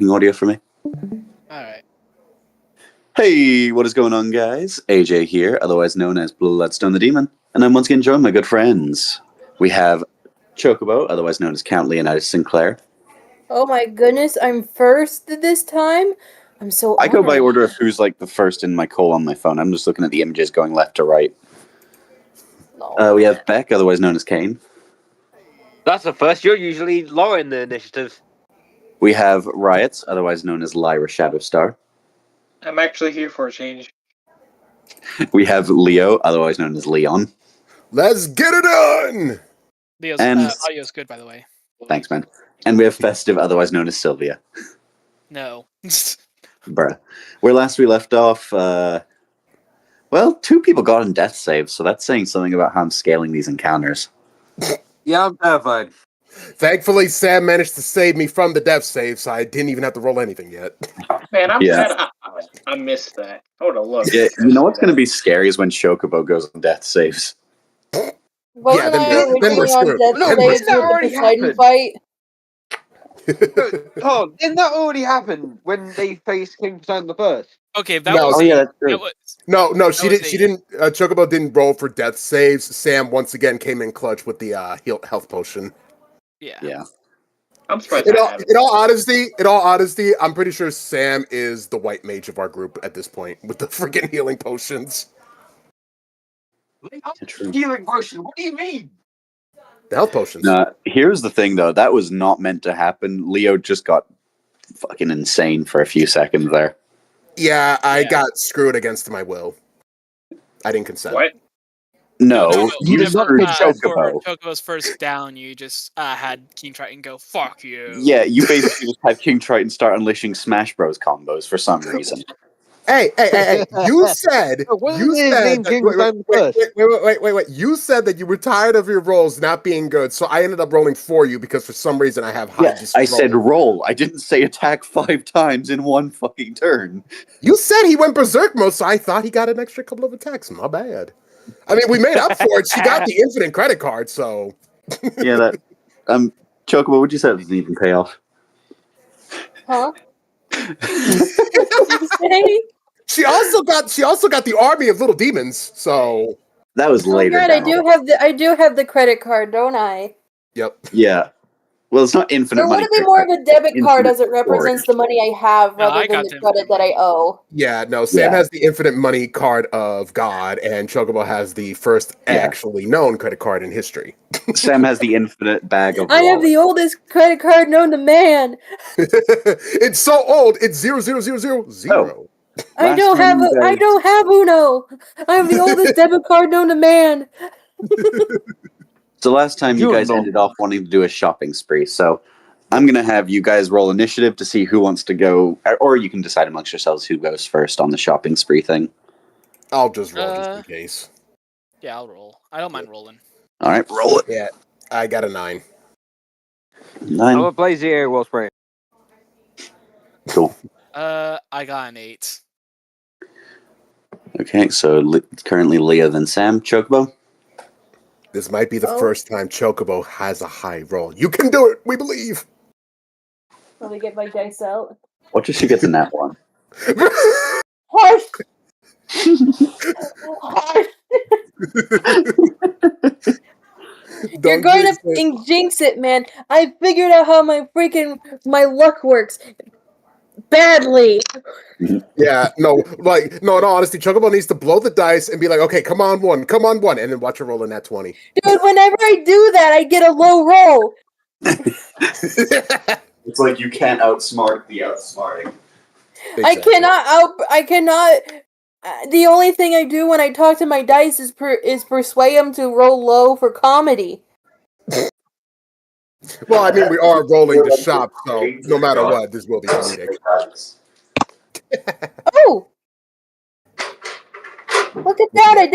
Audio for me. Alright. Hey, what is going on, guys? AJ here, otherwise known as Bloodstone the Demon, and I'm once again joined by good friends. We have Chocobo, otherwise known as Count Leonidas Sinclair. Oh my goodness, I'm first this time? I'm so I go by honored. order of who's like the first in my call on my phone. I'm just looking at the images going left to right. No. We have Beck, otherwise known as Kane. That's the first. You're usually lower in the initiative. We have Riots, otherwise known as Lyra Shadowstar. I'm actually here for a change. We have Leo, otherwise known as Leon. Let's get it done! Leo's And- audio's good, by the way. Thanks, man. And we have Festive, otherwise known as Sylvia. No. Bruh. Where last we left off, well, 2 people got on death saves, so that's saying something about how I'm scaling these encounters. Yeah, I'm terrified. Thankfully, Sam managed to save me from the death save, so I didn't even have to roll anything yet. Man, I'm Yeah. sad I missed that. I would have loved Yeah, it. you know what's going to be scary is when Chocobo goes on death saves. Wasn't then I we're originally on screwed. Death No, Saves didn't with that the already Poseidon happen? fight? Oh, didn't that already happen when they faced King Poseidon the First? Okay, that No, was Oh, yeah, that's true. that was, No, she was didn't. Chocobo didn't roll for death saves. Sam once again came in clutch with the health potion. yeah. Yeah. I'm surprised In I all, haven't. in all honesty, I'm pretty sure Sam is the white mage of our group at this point with the freaking healing potions. True. Healing potion. What do you mean? The health potions. Here's the thing, though. That was not meant to happen. Leo just got fucking insane for a few seconds there. Yeah, I Yeah. got screwed against my will. I didn't consent. What? No, you Whenever, screwed for Chocobo. Chocobo's first down, you just had King Triton go, fuck you. Yeah, you basically just had King Triton start unleashing Smash Bros combos for some reason. Hey! You said Wasn't his name that- King Poseidon the First? wait. You said that you were tired of your rolls not being good, so I ended up rolling for you because for some reason I have high. Yeah, I said roll. I didn't say attack 5 times in one fucking turn. You said he went berserk mode, so I thought he got an extra couple of attacks. My bad. I mean, we made up for it. She got the infinite credit card, so Yeah, that. Chocobo, would you say that doesn't even pay off? Huh? What did you say? she also got the army of little demons. So That was Oh later. god, I down. do have the credit card, don't I? yep. Yeah. Well, it's not infinite Or would money. it be more of a debit card as it Infinite represents storage. the money I have No, rather I than got the the credit infinite that I owe? Yeah, no, Sam Yeah. has the infinite money card of God, and Chocobo has the first actually known credit card in history. Sam has the infinite bag of I have the oldest credit card known to man. It's so old, it's 00000. I Last don't time have you I guys- don't have Uno. I have the oldest debit card known to man. So last time you You guys know. ended off wanting to do a shopping spree, so I'm going to have you guys roll initiative to see who wants to go, or you can decide amongst yourselves who goes first on the shopping spree thing. I'll just roll just in case. Yeah, I'll roll. I don't mind rolling. All right, roll it. Yeah, I got a 9. 9. I'm a blaze the air while spraying. Cool. I got an 8. Okay, so it's currently Leah, then Sam. Chocobo? This might be the Oh. first time Chocobo has a high roll. You can do it, we believe. Let me get my dice out. What if she gets in that one? Hush! Hush! You're Don't going jinx to it. jinx it, man. I figured out how my luck works. Badly. Yeah, no, in all honesty, Chocobo needs to blow the dice and be like, okay, come on one, and then watch her roll in that 20. Dude, whenever I do that, I get a low roll. It's like you can't outsmart the outsmarting. I cannot. The only thing I do when I talk to my dice is persuade them to roll low for comedy. Well, I mean, we are rolling the shop, so no matter what, this will be comedic. Oh! Look at that! I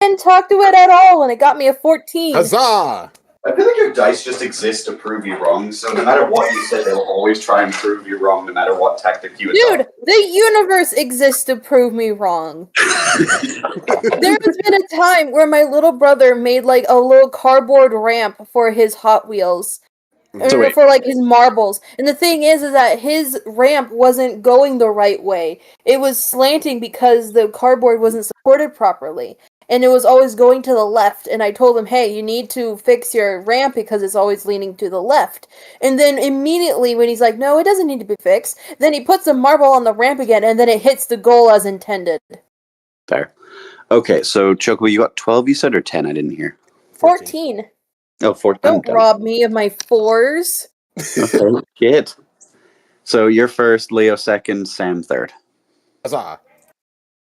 didn't talk to it at all, and it got me a 14. Huzzah! I feel like your dice just exist to prove you wrong, so no matter what you say, they'll always try and prove you wrong, no matter what tactic you Dude, adopt. the universe exists to prove me wrong. There has been a time where my little brother made like a little cardboard ramp for his Hot Wheels. So wait. for like his marbles. And the thing is that his ramp wasn't going the right way. It was slanting because the cardboard wasn't supported properly. And it was always going to the left. And I told him, hey, you need to fix your ramp because it's always leaning to the left. And then immediately when he's like, no, it doesn't need to be fixed, then he puts the marble on the ramp again and then it hits the goal as intended. Fair. Okay, so Chocobo, you got 12, you said, or 10? I didn't hear. 14. Oh, 14. Don't rob me of my 4s. Okay, kid. So you're first, Leo second, Sam third. Huzzah.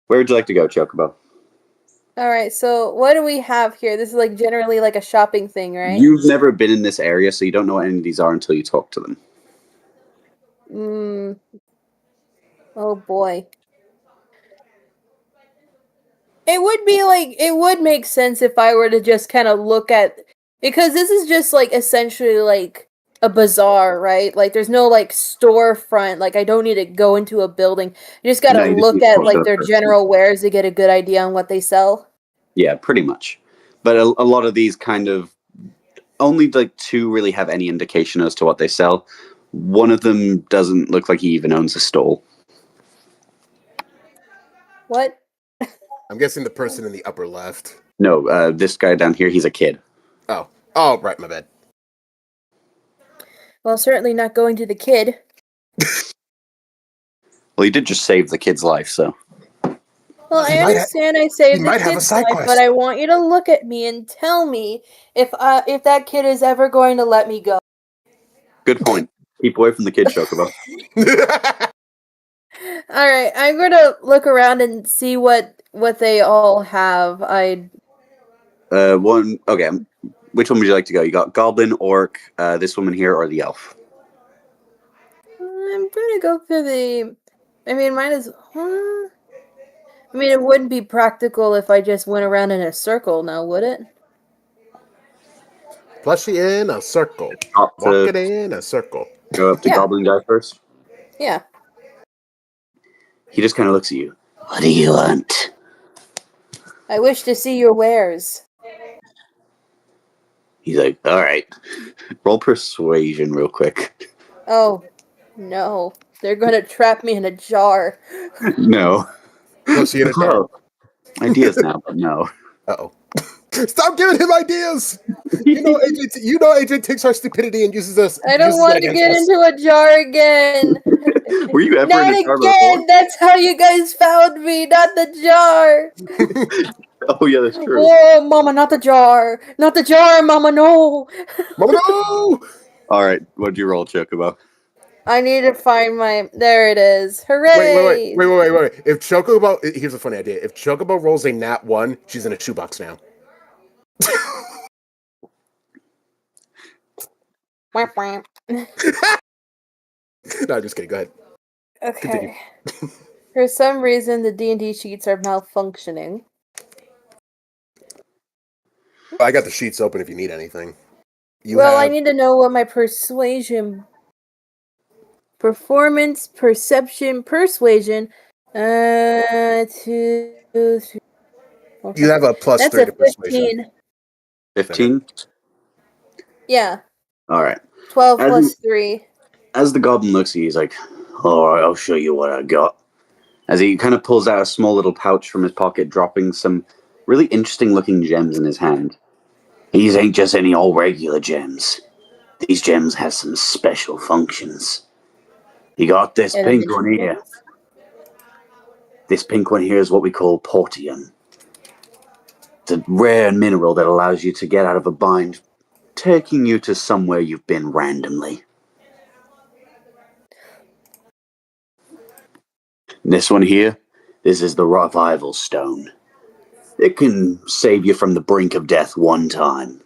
Where would you like to go, Chocobo? Alright, so what do we have here? This is like generally like a shopping thing, right? You've never been in this area, so you don't know what any of these are until you talk to them. Oh boy. It would make sense if I were to just kind of look at, because this is just like essentially like a bazaar, right? Like there's no like storefront, like I don't need to go into a building. You just gotta No, you just look need to at go like to their a general wares to get a good idea on what they sell. Yeah, pretty much. But a lot of these kind of only like 2 really have any indication as to what they sell. One of them doesn't look like he even owns a stall. What? I'm guessing the person in the upper left. No, this guy down here, he's a kid. Oh. Oh, right, my bad. Well, certainly not going to the kid. Well, he did just save the kid's life, so. Well, He I might understand I saved he the might have a kid's side life, quest. but I want you to look at me and tell me if that kid is ever going to let me go. Good point. Keep away from the kid, Chocobo. All right, I'm gonna look around and see what they all have. One. Okay, which one would you like to go? You got Goblin, Orc, this woman here, or the Elf? I'm gonna go for the. I mean, mine is. I mean, it wouldn't be practical if I just went around in a circle, now would it? Plushie in a circle. Up Walk it to, in a circle. go up to Yeah. Goblin guy first. Yeah. He just kind of looks at you. What do you want? I wish to see your wares. He's like, all right. Roll persuasion real quick. Oh, no. They're gonna trap me in a jar. No. Plushie in a jar. Ideas now, but no. Uh-oh. Stop giving him ideas! You know AJ takes our stupidity and uses us. I don't uses want it to against get us. into a jar again. Were you ever Not in a jar again. before? That's how you guys found me. Not the jar. Oh, yeah, that's true. Whoa, Mama, not the jar. Not the jar, Mama. No. Mama, no! All right, what'd you roll, Chocobo? I need to find my. There it is. Hooray! Wait. If Chocobo, here's a funny idea. If Chocobo rolls a nat 1, she's in a shoebox now. Wah, wah. No, I'm just kidding. Go ahead. Okay. For some reason, the D&D sheets are malfunctioning. I got the sheets open if you need anything. I need to know what my persuasion, performance, perception, persuasion. 2, 3. Okay. You have a plus That's 3 a to persuasion. 15. 15? Yeah. All right. 12 As plus you- 3. As the goblin looks at you, he's like, all right, I'll show you what I got. As he kind of pulls out a small little pouch from his pocket, dropping some really interesting looking gems in his hand. These ain't just any old regular gems. These gems have some special functions. You got this And pink then- one here. This pink one here is what we call portium. It's a rare mineral that allows you to get out of a bind, taking you to somewhere you've been randomly. This one here, this is the revival stone. It can save you from the brink of death one time.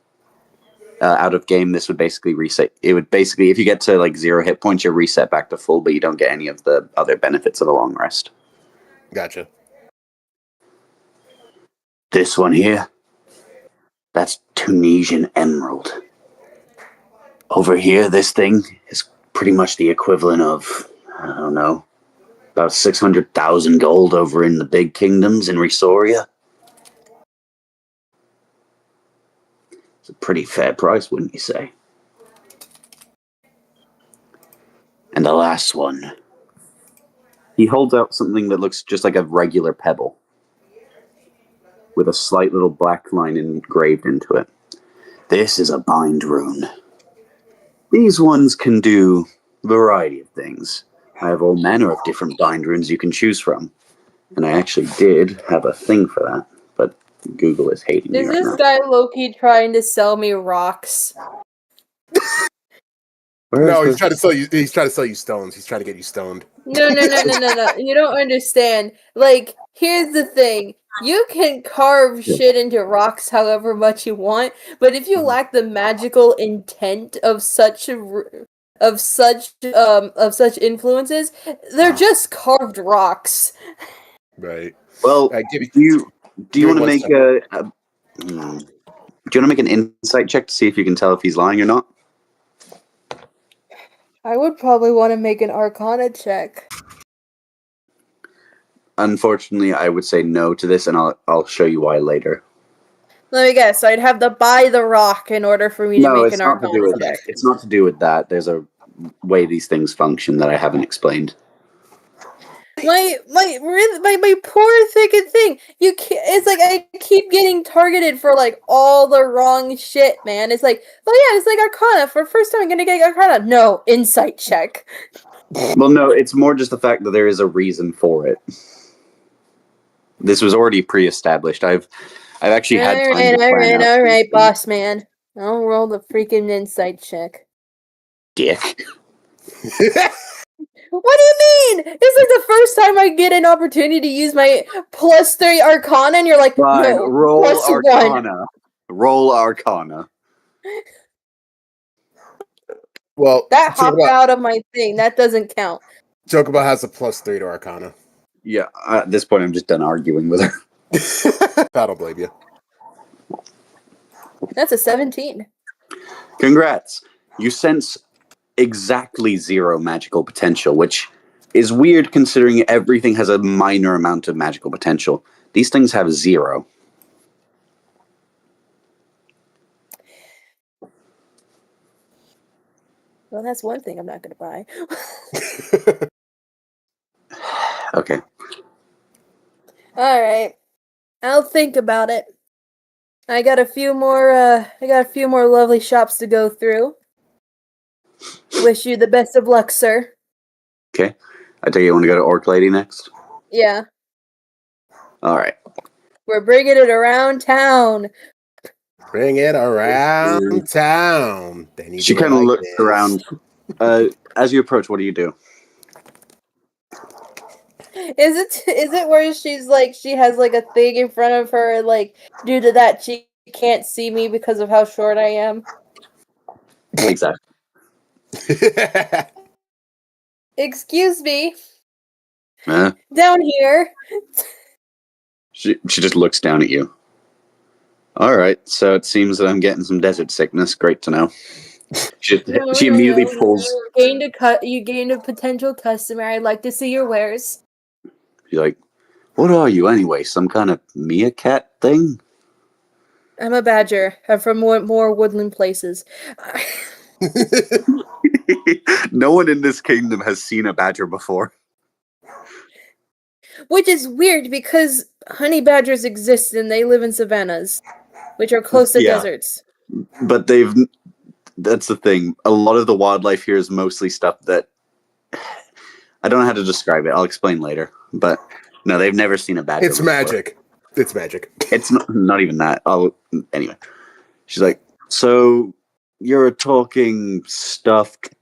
Out of game, this would basically reset. It would basically, if you get to like 0 hit points, you're reset back to full, but you don't get any of the other benefits of a long rest. Gotcha. This one here, that's Tunisian emerald. Over here, this thing is pretty much the equivalent of, I don't know, about 600,000 gold over in the big kingdoms in Resoria. It's a pretty fair price, wouldn't you say? And the last one. He holds out something that looks just like a regular pebble, with a slight little black line engraved into it. This is a bind rune. These ones can do a variety of things. I have all manner of different bind runes you can choose from. And I actually did have a thing for that, but Google is hating me Is right this now. guy Loki trying to sell me rocks? No, he's trying to sell you. He's trying to sell you stones. He's trying to get you stoned. No. You don't understand. Like, here's the thing. You can carve shit into rocks however much you want, but if you lack the magical intent of such influences, they're just carved rocks. Right. Well, Give me, do you give me want to one make second. do you want to make an insight check to see if you can tell if he's lying or not? I would probably want to make an Arcana check. Unfortunately, I would say no to this, and I'll show you why later. Let me guess. I'd have to buy the rock in order for me to No, make it's an not to do Arcana with check. that. It's not to do with that. There's a way these things function that I haven't explained. My poor thicket thing. It's like I keep getting targeted for like all the wrong shit, man. It's like, oh yeah, it's like Arcana. For the first time I'm gonna get Arcana. No, insight check. Well, no, it's more just the fact that there is a reason for it. This was already pre-established. I've actually had time to plan out All right, things. boss man. I'll roll the freaking insight check. Dick. What do you mean? It's like the first time I get an opportunity to use my +3 Arcana, and you're like, Fine, no, roll +1. Arcana. Roll Arcana. Well, That hopped out of my thing. That doesn't count. Chocobo has a +3 to Arcana. Yeah, at this point, I'm just done arguing with her. I don't blame you. That's a 17. Congrats. You sense exactly 0 magical potential, which is weird considering everything has a minor amount of magical potential. These things have 0. Well, that's one thing I'm not going to buy. Okay. All right, I'll think about it. I got a few more lovely shops to go through. Wish you the best of luck, sir. Okay. I take it you want to go to Orc Lady next? Yeah, All right. we're bringing it around town. Bring it around town. Then you She do it kind of like looks this. around. As you approach, what do you do? Is it where she's like she has like a thing in front of her, like due to that she can't see me because of how short I am? Exactly. Excuse me, Huh? down here. She just looks down at you. All right, so it seems that I'm getting some desert sickness. Great to know. She immediately pulls. You gained a potential customer. I'd like to see your wares. She's like, "What are you anyway? Some kind of meerkat thing?" I'm a badger. I'm from more woodland places. No one in this kingdom has seen a badger before. Which is weird because honey badgers exist and they live in savannas, which are close to Yeah. deserts. But that's the thing. A lot of the wildlife here is mostly stuff that I don't know how to describe it. I'll explain later. But no, they've never seen a badger It's before. magic. It's magic. It's not even that. Anyway. She's like, "So you're a talking stuffed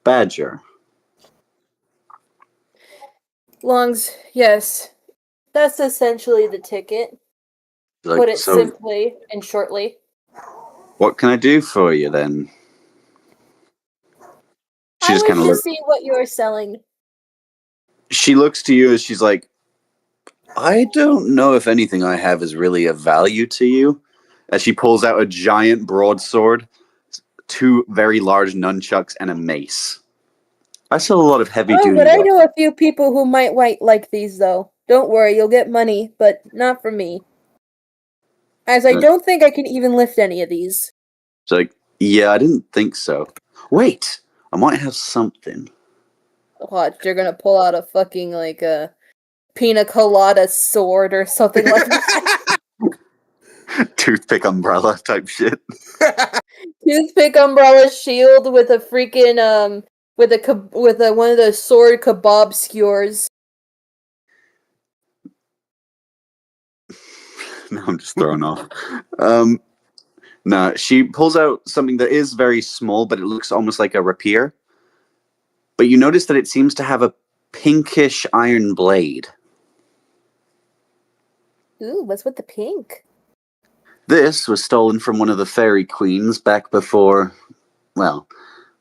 badger?" Longs, yes. That's essentially the ticket. She's like, Put it "So simply and shortly. what can I do for you then?" She I just wish kind of to looks. see what you are selling. She looks to you and she's like, "I don't know if anything I have is really of value to you." As she pulls out a giant broadsword, 2 very large nunchucks, and a mace. I sell a lot of heavy Oh, duty. but I know a few people who might like these, though. Don't worry, you'll get money, but not from me. As I don't think I can even lift any of these. She's like, "Yeah, I didn't think so. Wait, I might have something." Watch, they're gonna pull out a fucking like a pina colada sword or something like that. Toothpick umbrella type shit. Toothpick umbrella shield with a freaking with a one of those sword kebab skewers. No, I'm just thrown off. No, she pulls out something that is very small, but it looks almost like a rapier. But you notice that it seems to have a pinkish iron blade. Ooh, what's with the pink? This was stolen from one of the fairy queens back before, well,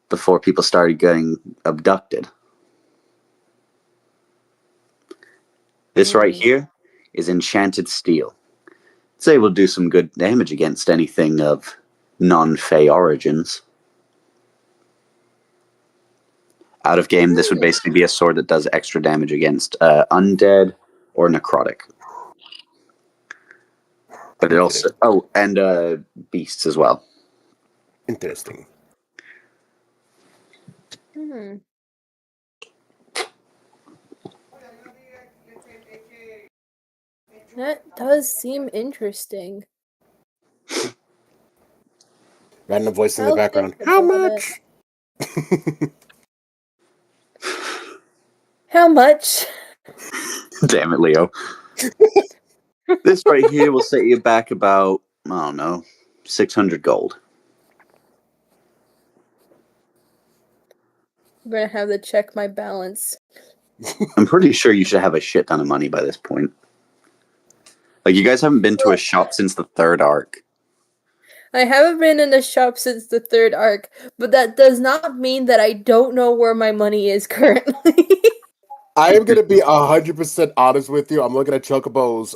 before people started getting abducted. This right here is enchanted steel. It's able to do some good damage against anything of non-fey origins. Out of game, this would basically be a sword that does extra damage against undead or necrotic. But it also... Oh, and beasts as well. Interesting. Hmm. That does seem interesting. Random voice in the I'll background. think How about much? How much? Damn it, Leo. This right here will set you back about, I don't know, 600 gold. I'm gonna have to check my balance. I'm pretty sure you should have a shit ton of money by this point. Like, you guys haven't been to a shop since the third arc. I haven't been in the shop since the third arc, but that does not mean that I don't know where my money is currently. I am gonna be 100% honest with you. I'm looking at Chocobo's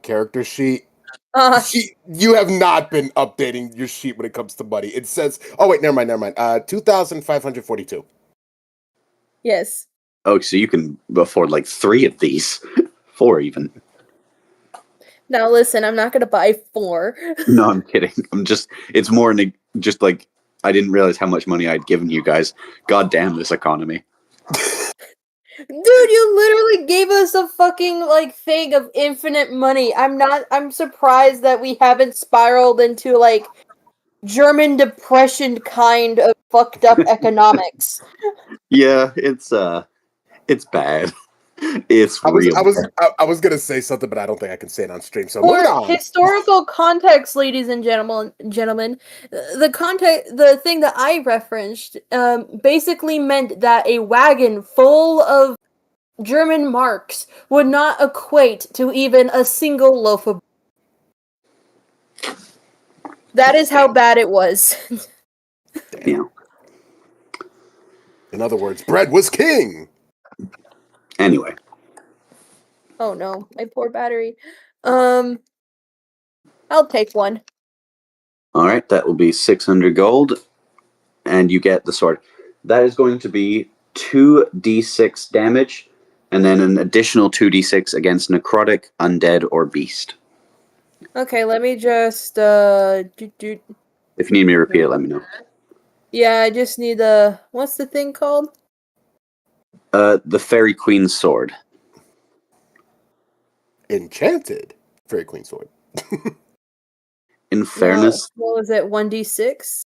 character sheet. You have not been updating your sheet when it comes to money. It says, oh wait, never mind. 2,542. Yes. Oh, so you can afford like 3 of these. 4 even. Now listen, I'm not gonna buy 4. No, I'm kidding. It's more just like, I didn't realize how much money I'd given you guys. God damn this economy. Dude, you literally gave us a fucking like thing of infinite money. I'm surprised that we haven't spiraled into like German depression kind of fucked up economics. Yeah, it's bad. It's real. I was gonna say something, but I don't think I can say it on stream. So For moving on. historical context, ladies and gentlemen, the thing that I referenced basically meant that a wagon full of German marks would not equate to even a single loaf of. That is how bad it was. Yeah. In other words, bread was king. Anyway. Oh no, my poor battery. I'll take one. All right, that will be 600 gold, and you get the sword. That is going to be 2d6 damage, and then an additional 2d6 against necrotic, undead, or beast. Okay, let me just If you need me to repeat it, let me know. Yeah, I just need what's the thing called? The Fairy Queen's sword. Enchanted Fairy Queen sword. In fairness, What was it? 1d6?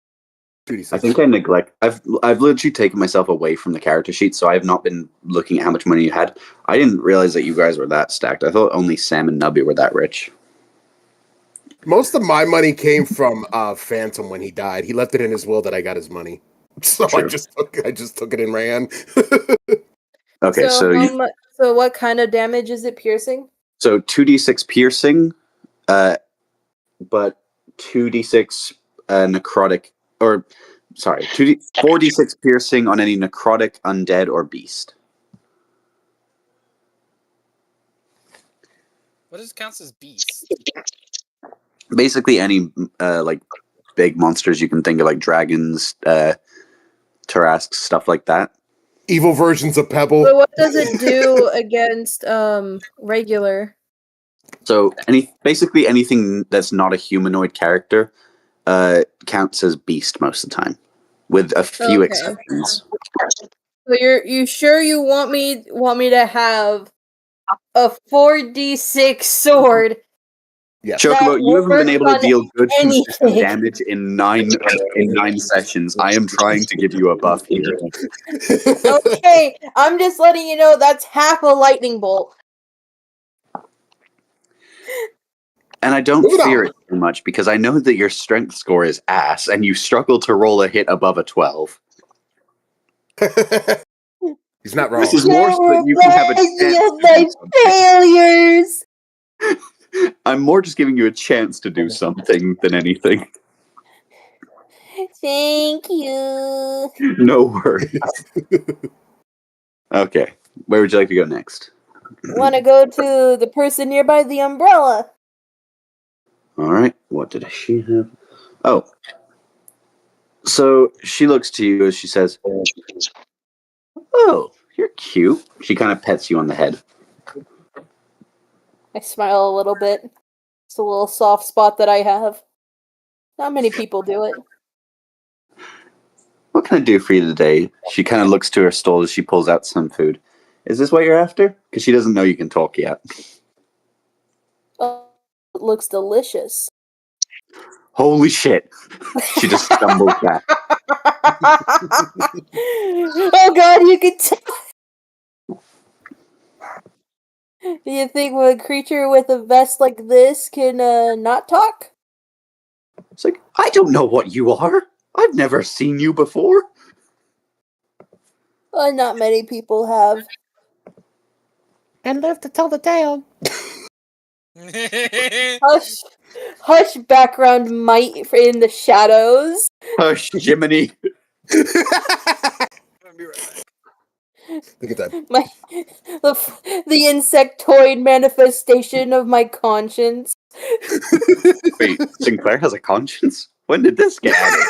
2d6. I think I neglect. I've literally taken myself away from the character sheet, so I have not been looking at how much money you had. I didn't realize that you guys were that stacked. I thought only Sam and Nubby were that rich. Most of my money came from Phantom when he died. He left it in his will that I got his money, so True. I just took it and ran. Okay, so So what kind of damage is it piercing? So 2d6 piercing, but 2d6 necrotic, or sorry, 4d6 piercing on any necrotic, undead, or beast. What does counts as beast? Basically, any like big monsters you can think of, like dragons, Tarrasques, stuff like that. Evil versions of Pebble. So what does it do against regular? So basically anything that's not a humanoid character counts as beast most of the time, with a few exceptions. So you sure you want me to have a 4d6 sword? Yes. Chocobo, you haven't been works able to on deal good consistent anything. damage in nine sessions. I am trying to give you a buff here. Okay, I'm just letting you know that's half a lightning bolt. And I don't Moving fear on. it too much because I know that your strength score is ass and you struggle to roll a hit above a 12. He's not wrong. This is more so that you can have a chance. My failures. I'm more just giving you a chance to do something than anything. Thank you. No worries. Okay, where would you like to go next? Want to go to the person nearby the umbrella? All right, what did she have? Oh. So she looks to you as she says, "Oh, you're cute." She kind of pets you on the head. I smile a little bit. It's a little soft spot that I have. Not many people do it. What can I do for you today? She kind of looks to her stole as she pulls out some food. Is this what you're after? Because she doesn't know you can talk yet. Oh, it looks delicious. Holy shit. She just stumbles back. Oh god, you can tell. Do you think a creature with a vest like this can not talk? It's like, I don't know what you are. I've never seen you before. Not many people have. And live to tell the tale. Hush, hush, background might in the shadows. Hush, Jiminy. I'll be right back. Look at that. The insectoid manifestation of my conscience. Wait, Sinclair has a conscience? When did this get added?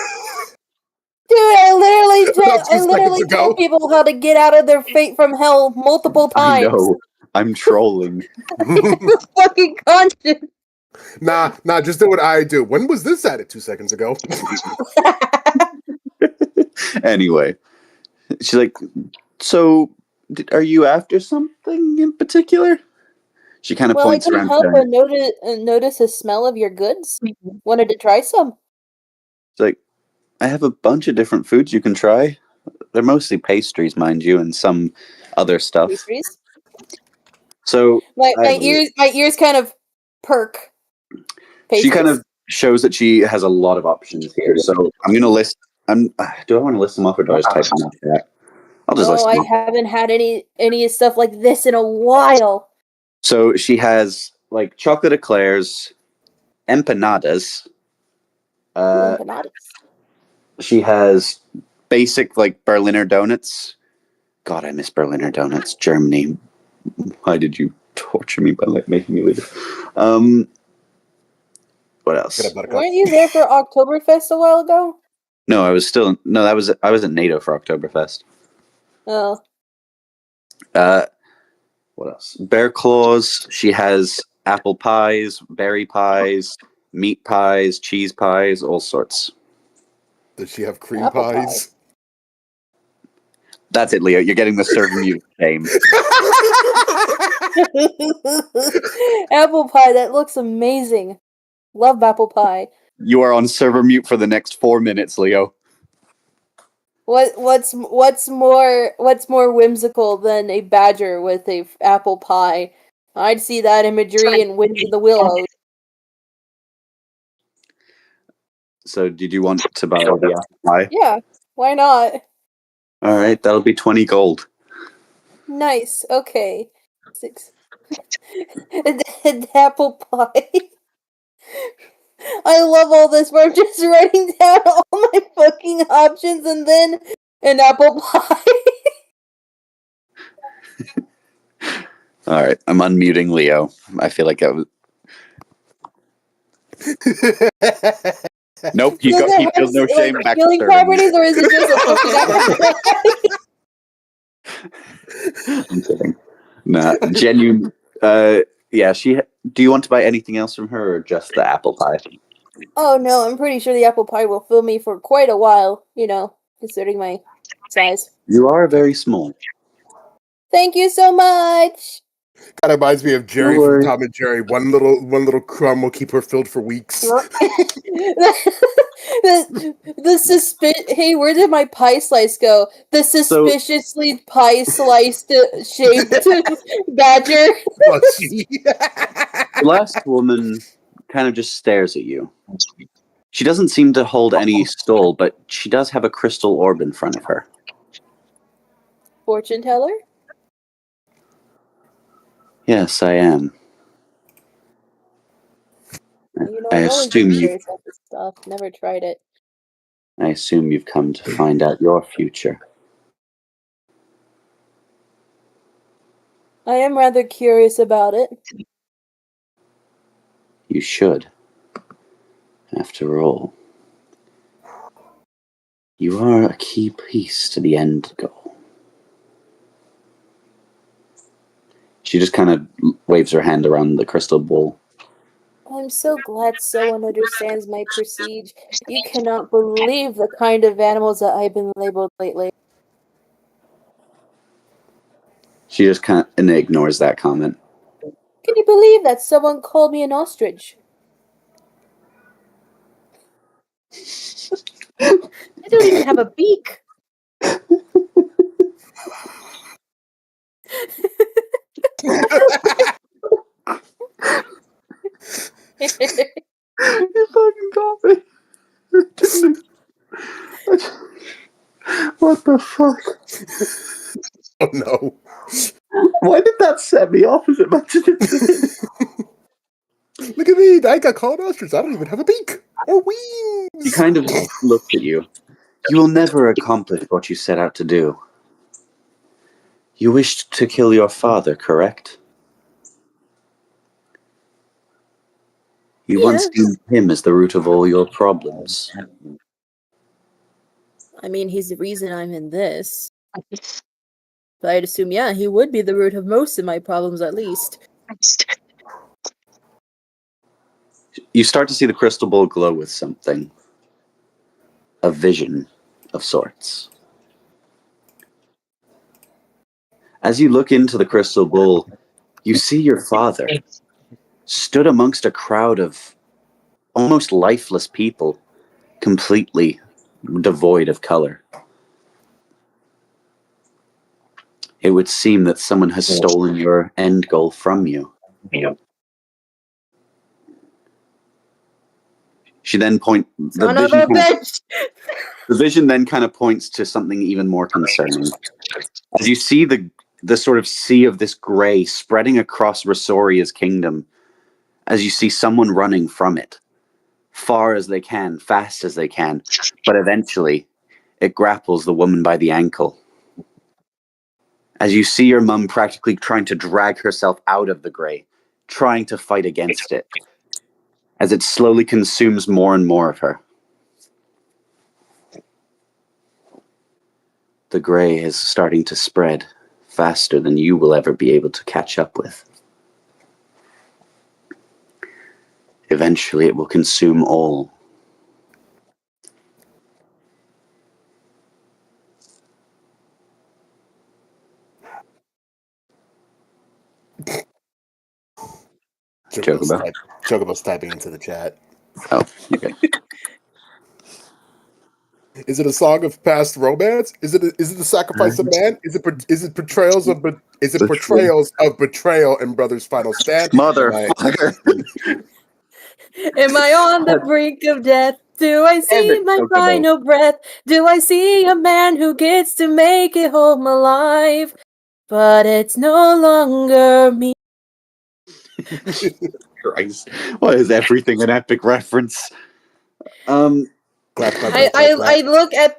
Dude, I About 2 literally seconds told ago. people how to get out of their fate from hell multiple I times. know. I'm trolling. Fucking conscience. Nah, just do what I do. When was this added 2 seconds ago? Anyway, she's like, so are you after something in particular? She kind of Well, I points couldn't around. help but notice the smell of your goods. Wanted to try some. It's like, I have a bunch of different foods you can try. They're mostly pastries, mind you, and some other stuff. Pastries. So My I have my ears kind of perk. she kind Pastries? of shows that she has a lot of options here. So I'm gonna list. Do I want to list them off or do I just type them off? Yeah. I'll just list No, them I off. haven't had any stuff like this in a while. So she has like chocolate eclairs, empanadas. Empanadas. She has basic like Berliner donuts. God, I miss Berliner donuts. Germany. Why did you torture me by like making me leave? What else? Get up, Buttercup. Weren't you there for Oktoberfest a while ago? No, I was I was at NATO for Oktoberfest. Oh. What else? Bear claws. She has apple pies, berry pies, meat pies, cheese pies, all sorts. Does she have cream Apple pies? That's it, Leo. You're getting the server mute game. Apple pie, that looks amazing. Love apple pie. You are on server mute for the next 4 minutes, Leo. What's more whimsical than a badger with a apple pie? I'd see that imagery in Wind in the Willows. So, did you want to buy the apple pie? Yeah, why not? All right, that'll be 20 gold. Nice. Okay. 6. And apple pie. I love all this where I'm just writing down all my fucking options and then an apple pie. All right, I'm unmuting Leo. I feel like that was. Nope, he Does it feels no have, shame. like, Back to healing serving. properties, or is it just a fucking apple pie? I'm kidding. Nah, genuine. Yeah, do you want to buy anything else from her or just the apple pie? Oh no, I'm pretty sure the apple pie will fill me for quite a while, considering my size. You are very small. Thank you so much. Kind of reminds me of Jerry No from worries. Tom and Jerry. One little crumb will keep her filled for weeks. the Hey, where did my pie slice go? The suspiciously pie sliced shaped badger. The last woman kind of just stares at you. She doesn't seem to hold any stole, but she does have a crystal orb in front of her. Fortune teller? Yes, I am. You know, I I've always assume been you. curious about this stuff. Never tried it. I assume you've come to find out your future. I am rather curious about it. You should. After all, you are a key piece to the end goal. She just kind of waves her hand around the crystal ball. I'm so glad someone understands my prestige. You cannot believe the kind of animals that I've been labeled lately. She just kind of ignores that comment. Can you believe that someone called me an ostrich? I don't even have a beak. You fucking got me. What the fuck? Oh no. Why did that set me off as much as it did? Look at me. I got called ostrich. I don't even have a beak or wings. He kind of looks at you. You will never accomplish what you set out to do. You wished to kill your father, correct? You once viewed him as the root of all your problems. I mean, he's the reason I'm in this. But I'd assume, yeah, he would be the root of most of my problems, at least. You start to see the crystal ball glow with something. A vision of sorts. As you look into the crystal ball, you see your father stood amongst a crowd of almost lifeless people, completely devoid of color. It would seem that someone has stolen your end goal from you. She then the vision then kind of points to something even more concerning. As you see the sort of sea of this gray spreading across Rosoria's kingdom, as you see someone running from it, far as they can, fast as they can, but eventually it grapples the woman by the ankle. As you see your mum practically trying to drag herself out of the gray, trying to fight against it, as it slowly consumes more and more of her. The gray is starting to spread faster than you will ever be able to catch up with. Eventually it will consume all. Chocobo's typing into the chat. Oh, okay. Is it a song of past romance? Is it the sacrifice of man? Is it portrayals of betrayal and brother's final stand? Motherfucker. Am I on the brink of death? Do I see my final breath? Do I see a man who gets to make it home alive? But it's no longer me. Christ. Why is everything an epic reference? I look at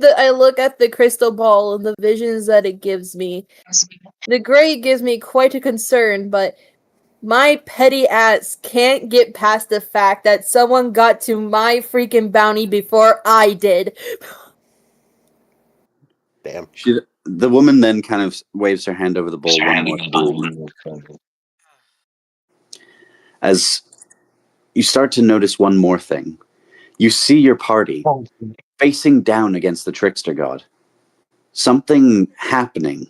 the crystal ball and the visions that it gives me. The gray gives me quite a concern, but my petty ass can't get past the fact that someone got to my freaking bounty before I did. Damn. The woman then kind of waves her hand over the ball one more time. As you start to notice one more thing. You see your party facing down against the trickster god. something happening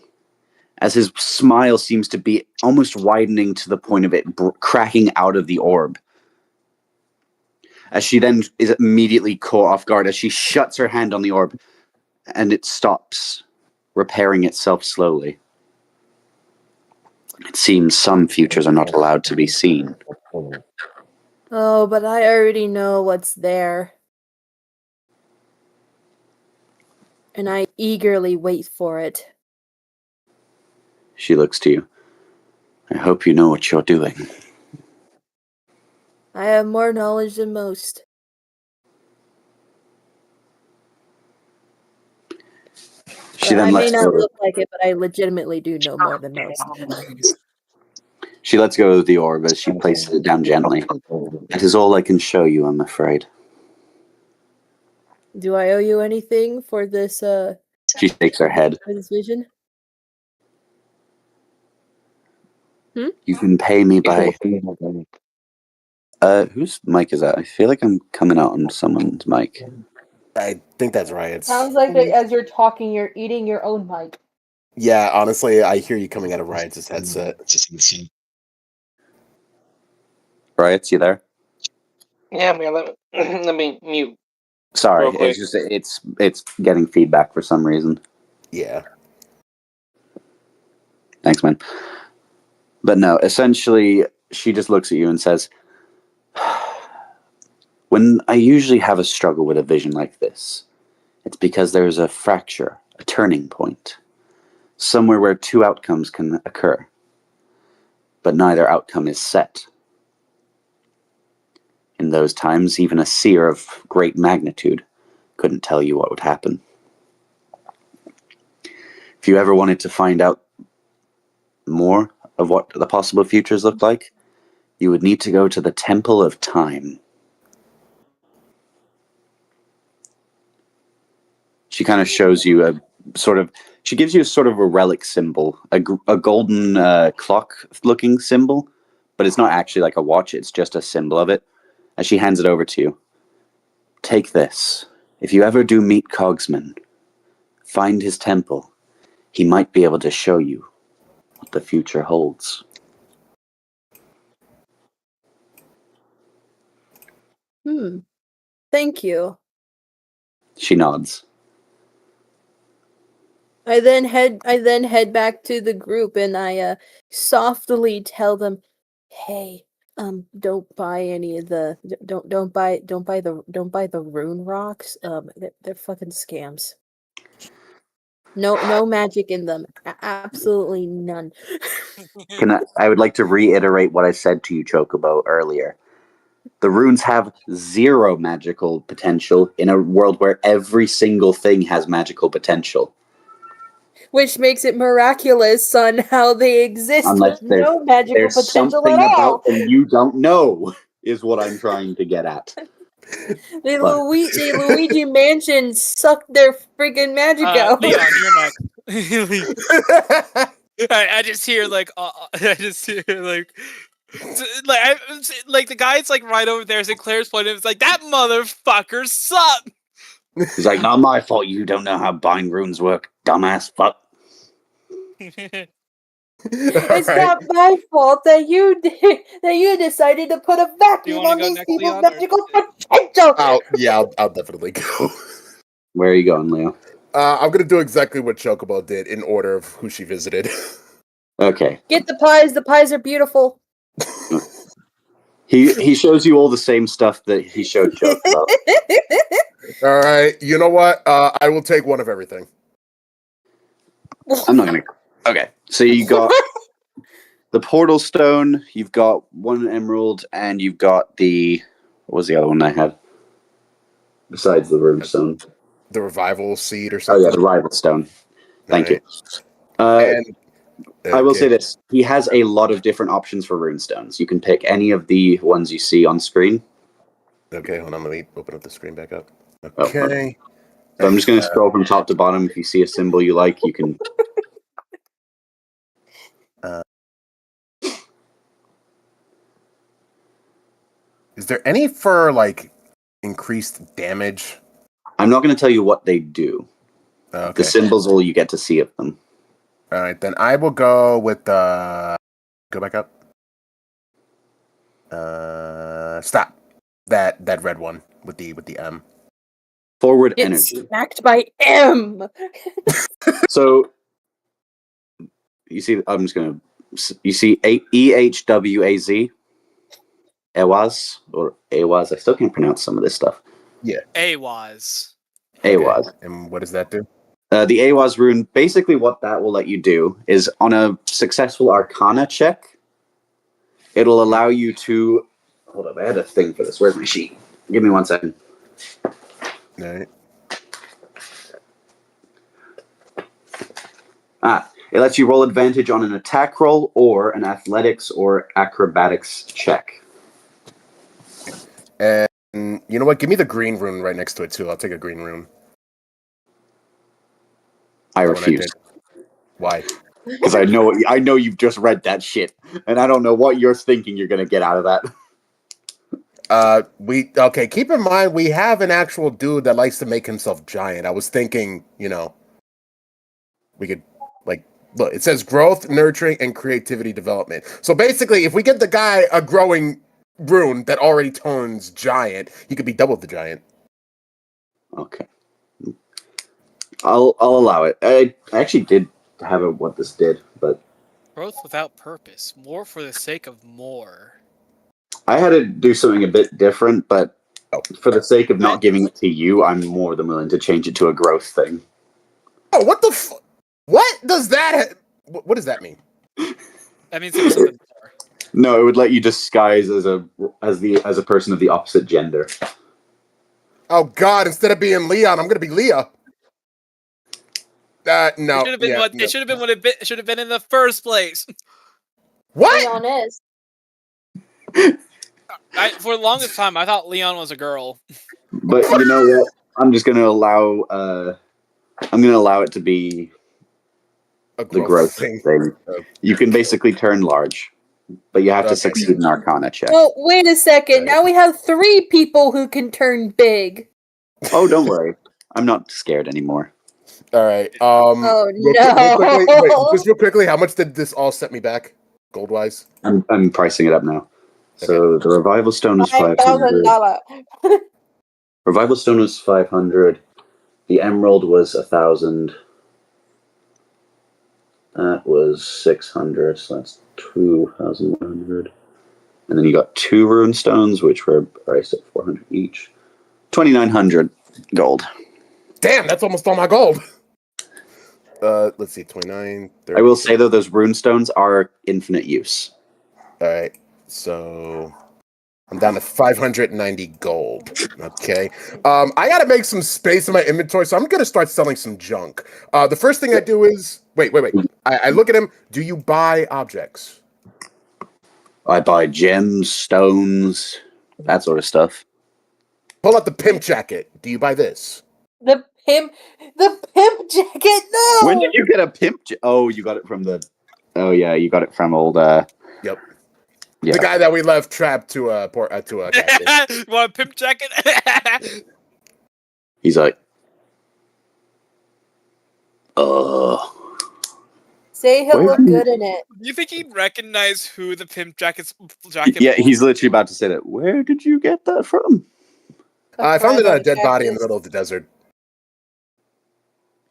as his smile seems to be almost widening to the point of it cracking out of the orb. As she then is immediately caught off guard as she shuts her hand on the orb and it stops, repairing itself slowly. It seems some futures are not allowed to be seen. Oh, but I already know what's there. And I eagerly wait for it. She looks to you. I hope you know what you're doing. I have more knowledge than most. She But I then may lets not go. look like it, but I legitimately do know more than most. She lets go of the orb as she places it down gently. That is all I can show you, I'm afraid. Do I owe you anything for this She shakes her head. for this vision? You can pay me by... whose mic is that? I feel like I'm coming out on someone's mic. I think that's right. It's, Sounds like that as you're talking, you're eating your own mic. yeah, honestly, I hear you coming out of Ryan's headset. Riots, you there? Yeah, man. Let me mute. Sorry, Real quick. it's just it's getting feedback for some reason. Yeah. Thanks, man. But no, essentially, she just looks at you and says, when I usually have a struggle with a vision like this, it's because there's a fracture, a turning point, somewhere where two outcomes can occur, but neither outcome is set. In those times, even a seer of great magnitude couldn't tell you what would happen. If you ever wanted to find out more of what the possible futures look like, you would need to go to the Temple of Time. She kind of shows you she gives you a sort of a relic symbol, a golden clock-looking symbol, but it's not actually like a watch, it's just a symbol of it. As she hands it over to you, take this. If you ever do meet Cogsman, find his temple. He might be able to show you what the future holds. Thank you. She nods. I then head back to the group and I softly tell them, "Hey, don't buy any of the don't buy the rune rocks. They're fucking scams. No magic in them. Absolutely none." I would like to reiterate what I said to you, Chocobo, earlier. The runes have zero magical potential in a world where every single thing has magical potential. Which makes it miraculous on how they exist Unless with no magical there's potential something at all. about them you don't know, is what I'm trying to get at. The Luigi Mansion sucked their freaking magic out. Leon, you're next. I just hear like I just hear like the guy's like right over there. Sinclair's pointing. It's like that motherfucker sucked. He's like, not my fault. You don't know how bind runes work, dumbass fuck. It's not my fault that you decided to put a vacuum wanna on go these next, people's Leon, or- magical potential. I'll definitely go. Where are you going, Leo? I'm gonna do exactly what Chocobo did in order of who she visited. Okay. Get the pies. The pies are beautiful. He shows you all the same stuff that he showed Chocobo. All right, you know what? I will take one of everything. I'm not gonna. Okay, so you got the portal stone, you've got one emerald, and you've got the what was the other one I had besides the rune stone? The revival seed or Oh something. yeah, the rival stone. Thank you. And I will say okay. this: he has a lot of different options for rune stones. You can pick any of the ones you see on screen. Okay, hold on. Let me open up the screen back up. Oh, Okay. So I'm just going to scroll from top to bottom. If you see a symbol you like, you can. Is there any for like increased damage? I'm not going to tell you what they do. Okay. The symbols, all you get to see of them. All right, then I will go with the. Go back up. Stop. That red one with the M. Forward Get energy. smacked by M. So you see, I'm just gonna. You see, EHWAZ, Awaz or Awaz. I still can't pronounce some of this stuff. AWAS. Awaz. Okay. And what does that do? The Awaz rune. Basically, what that will let you do is on a successful Arcana check, it'll allow you to. Hold up, I had a thing for this. Where's my sheet? Give me 1 second. All right. It lets you roll advantage on an attack roll or an athletics or acrobatics check. And you know what? Give me the green rune right next to it too. I'll take a green rune. I The one refuse. did. Why? Because I know you've just read that shit, and I don't know what you're thinking you're gonna get out of that. Okay. Keep in mind we have an actual dude that likes to make himself giant. I was thinking, we could look. It says growth, nurturing, and creativity development. So basically, if we get the guy a growing rune that already turns giant, he could be double the giant. Okay, I'll allow it. I actually did have what this did, but Growth without purpose. More for the sake of more. I had to do something a bit different. But for the sake of not giving it to you, I'm more than willing to change it to a growth thing. Oh, what the? What does that? What does that mean? That means it was something more. No, it would let you disguise as a person of the opposite gender. Oh God! Instead of being Leon, I'm gonna be Leah. No. It should have been what it should have been in the first place. What? Leon is. For the longest time, I thought Leon was a girl. But you know what? I'm just going to allow. I'm going to allow it to be A the growth thing. Okay. You can basically turn large, but you have to succeed an Arcana check. Oh, wait a second. Now we have 3 people who can turn big. Oh, don't worry. I'm not scared anymore. All right. Oh, Real quickly, how much did this all set me back, gold wise? I'm pricing it up now. So the Revival Stone is $500. $5,000. Revival Stone was $500. The Emerald was $1,000. That was $600. So that's $2,100. And then you got 2 Rune Stones, which were priced at $400 each. $2,900 gold. Damn, that's almost all my gold. Let's see, 29. 30. I will say though, those Rune Stones are infinite use. All right, so I'm down to 590 gold. Okay, I gotta make some space in my inventory, so I'm gonna start selling some junk. The first thing I do is wait. I look at him. Do you buy objects? I buy gems, stones, that sort of stuff. Pull out the pimp jacket. Do you buy this? The pimp jacket. No. When did you get a pimp? Oh, you got it from the. Oh yeah, you got it from old. Yep. Yeah. The guy that we left trapped to a captive. Want a pimp jacket? He's like, Say he'll look good in it. Do you think he'd recognize who the pimp jacket? Yeah, he's literally about to say that. Where did you get that from? I found it on a dead body in the middle of the desert.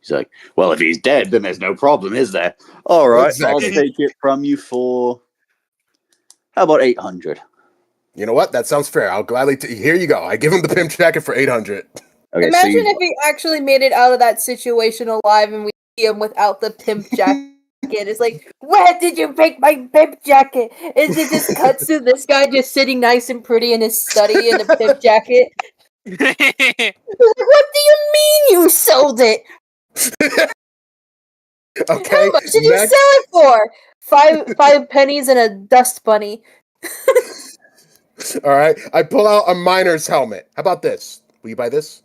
He's like, well, if he's dead, then there's no problem, is there? All right, Exactly. I'll take it from you for. How about 800? You know what? That sounds fair. I'll gladly. Here you go. I give him the pimp jacket for 800. Okay, Imagine if he actually made it out of that situation alive and we see him without the pimp jacket. It's like, where did you pick my pimp jacket? Is it just cuts to this guy just sitting nice and pretty in his study in a pimp jacket? What do you mean you sold it? Okay. How much did you sell it for? Five pennies and a dust bunny. All right. I pull out a miner's helmet. How about this? Will you buy this?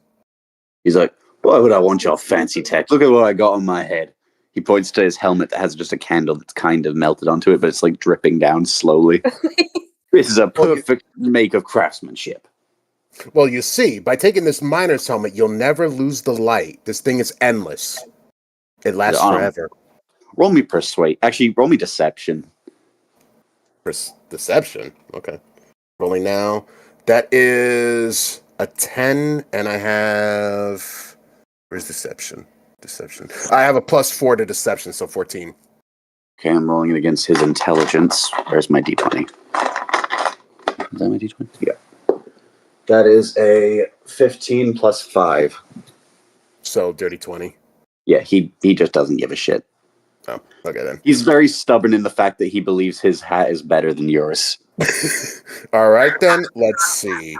He's like, why would I want your fancy tech? Look at what I got on my head. He points to his helmet that has just a candle that's kind of melted onto it, but it's like dripping down slowly. This is a perfect make of craftsmanship. Well, you see, by taking this miner's helmet, you'll never lose the light. This thing is endless. It lasts forever. Roll me persuade. Actually, roll me deception. Deception? Okay. Rolling now. That is a 10, and I have... Where's deception? Deception. I have a +4 to deception, so 14. Okay, I'm rolling it against his intelligence. Where's my d20? Is that my d20? Yeah. That is a 15 plus 5. So, dirty 20. Yeah, he just doesn't give a shit. Oh, okay then. He's very stubborn in the fact that he believes his hat is better than yours. All right then, let's see.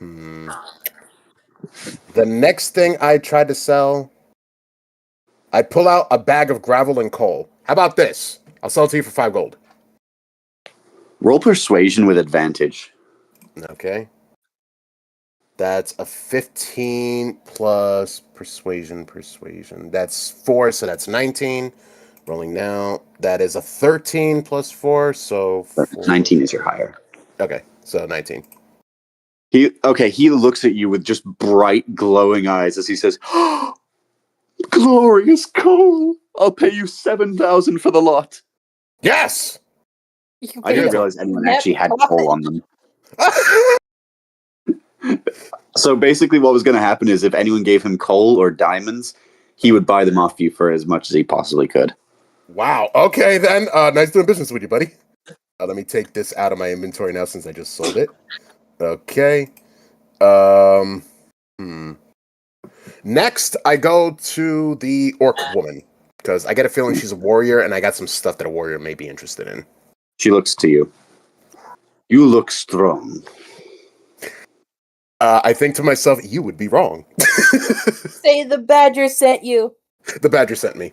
The next thing I tried to sell, I pull out a bag of gravel and coal. How about this? I'll sell it to you for 5 gold. Roll persuasion with advantage. Okay. That's a 15 plus persuasion. That's 4, so that's 19. Rolling now. That is a 13 plus 4, so 4. 19 is your higher. Okay, so 19. He looks at you with just bright, glowing eyes as he says, oh, glorious coal! I'll pay you 7,000 for the lot. Yes! I didn't realize anyone actually had coal on them. So basically what was going to happen is if anyone gave him coal or diamonds, he would buy them off you for as much as he possibly could. Wow. Okay, then. Nice doing business with you, buddy. Let me take this out of my inventory now since I just sold it. Okay. Next, I go to the orc woman because I get a feeling she's a warrior, and I got some stuff that a warrior may be interested in. She looks to you. You look strong. I think to myself, you would be wrong. Say the badger sent you. The badger sent me.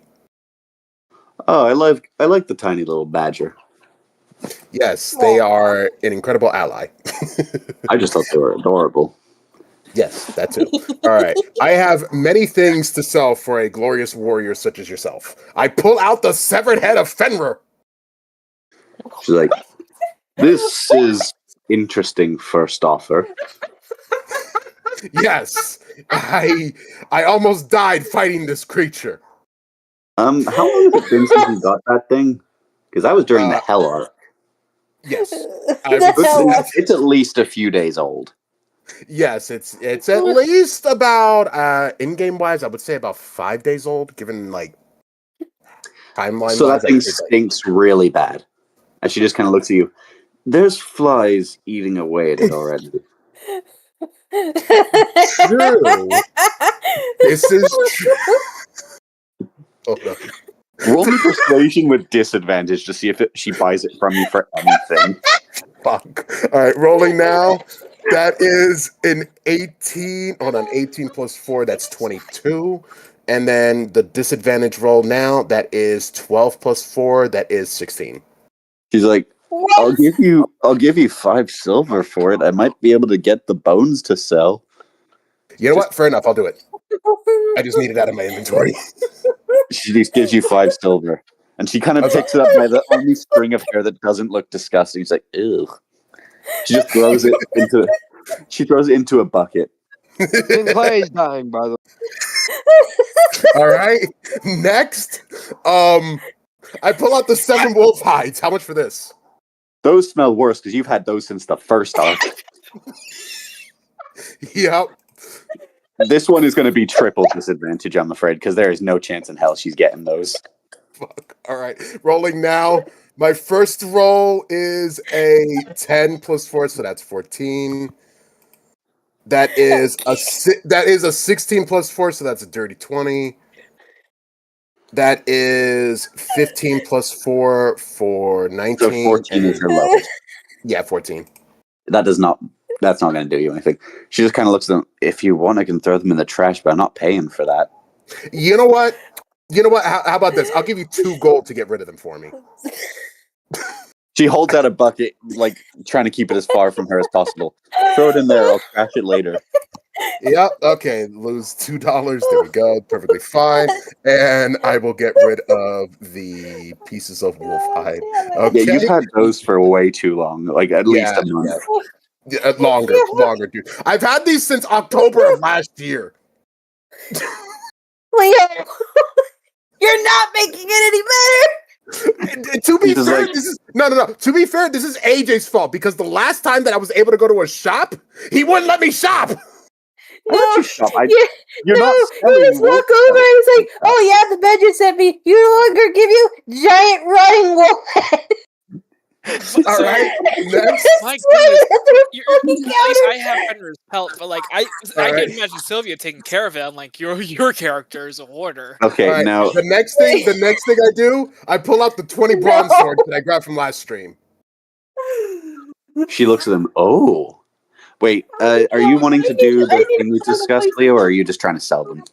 Oh, I like the tiny little badger. Yes, they are an incredible ally. I just thought they were adorable. Yes, that too. All right. I have many things to sell for a glorious warrior such as yourself. I pull out the severed head of Fenrir. She's like, this is interesting first offer. Yes. I almost died fighting this creature. How long has it been since you got that thing? Because that was during the Hell Arc. Yes. It's at least a few days old. Yes, it's at least about in-game wise, I would say about 5 days old, given like timeline. So that thing stinks really bad. And she just kind of looks at you. There's flies eating away at it already. True. This is true. Oh no. Roll me persuasion with disadvantage to see if she buys it from you for anything. Fuck. All right, rolling now. That is an 18. Hold on, 18 plus 4, that's 22. And then the disadvantage roll now, that is 12 plus 4, that is 16. She's like, I'll give you 5 silver for it. I might be able to get the bones to sell. You know what? Fair enough, I'll do it. I just need it out of my inventory. She just gives you 5 silver. And she kind of picks it up by the only string of hair that doesn't look disgusting. She's like, ew. She just throws it into a bucket. Sinclair's dying, by the way. All right. Next, I pull out the 7 wolf hides. How much for this? Those smell worse because you've had those since the first arc. Yep. This one is going to be triple disadvantage, I'm afraid, because there is no chance in hell she's getting those. Fuck. All right. Rolling now. My first roll is a 10 plus 4, so that's 14. That is a 16 plus 4, so that's a dirty 20. That is 15 plus 4 for 19. So 14 is her lowest. Yeah, 14. That's not going to do you anything. She just kind of looks at them. If you want, I can throw them in the trash, but I'm not paying for that. You know what? How about this? I'll give you 2 gold to get rid of them for me. She holds out a bucket, like trying to keep it as far from her as possible. Throw it in there. I'll trash it later. Yep. Okay. Lose $2. There we go. Perfectly fine. And I will get rid of the pieces of wolf hide. Okay. Yeah, you've had those for way too long. Like at least a month. Yeah, longer, dude. I've had these since October of last year. Leo, you're not making it any better. To be He's fair, like- this is no. To be fair, this is AJ's fault because the last time that I was able to go to a shop, he wouldn't let me shop. Why don't you shop? You're no, not you selling just wolf walk over and he's like, stuff. "Oh yeah, the bed you sent me. You no longer give you giant rotting wolf head." All right, next. My Slam it goodness. at the You're fucking nice. counter. I have Fenrir's pelt, but like I Alright. can imagine Sylvia taking care of it. I'm like your character is a hoarder. Okay, All right, now the next thing I do, I pull out the 20 bronze No. swords that I grabbed from last stream. she looks at him. Oh, wait. Are you wanting to do the thing we discussed, Leo, or are you just trying to sell them?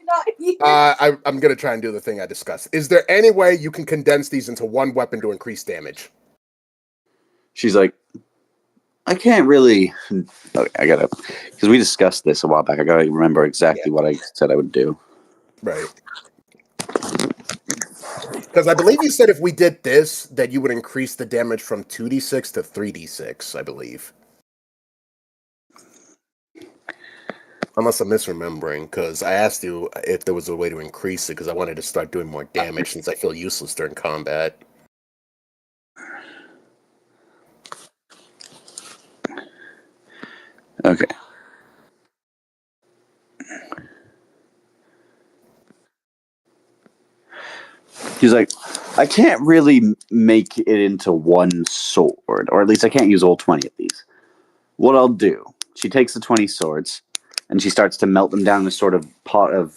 I'm gonna try and do the thing I discussed. Is there any way you can condense these into one weapon to increase damage? She's like, I can't really. Okay, I gotta, because we discussed this a while back. I gotta remember exactly what I said I would do. Right. Because I believe you said if we did this, that you would increase the damage from 2d6 to 3d6, I believe. Unless I'm misremembering, because I asked you if there was a way to increase it, because I wanted to start doing more damage since I feel useless during combat. Okay. He's like, I can't really make it into one sword, or at least I can't use all 20 of these. What I'll do, she takes the 20 swords, and she starts to melt them down in a sort of pot of,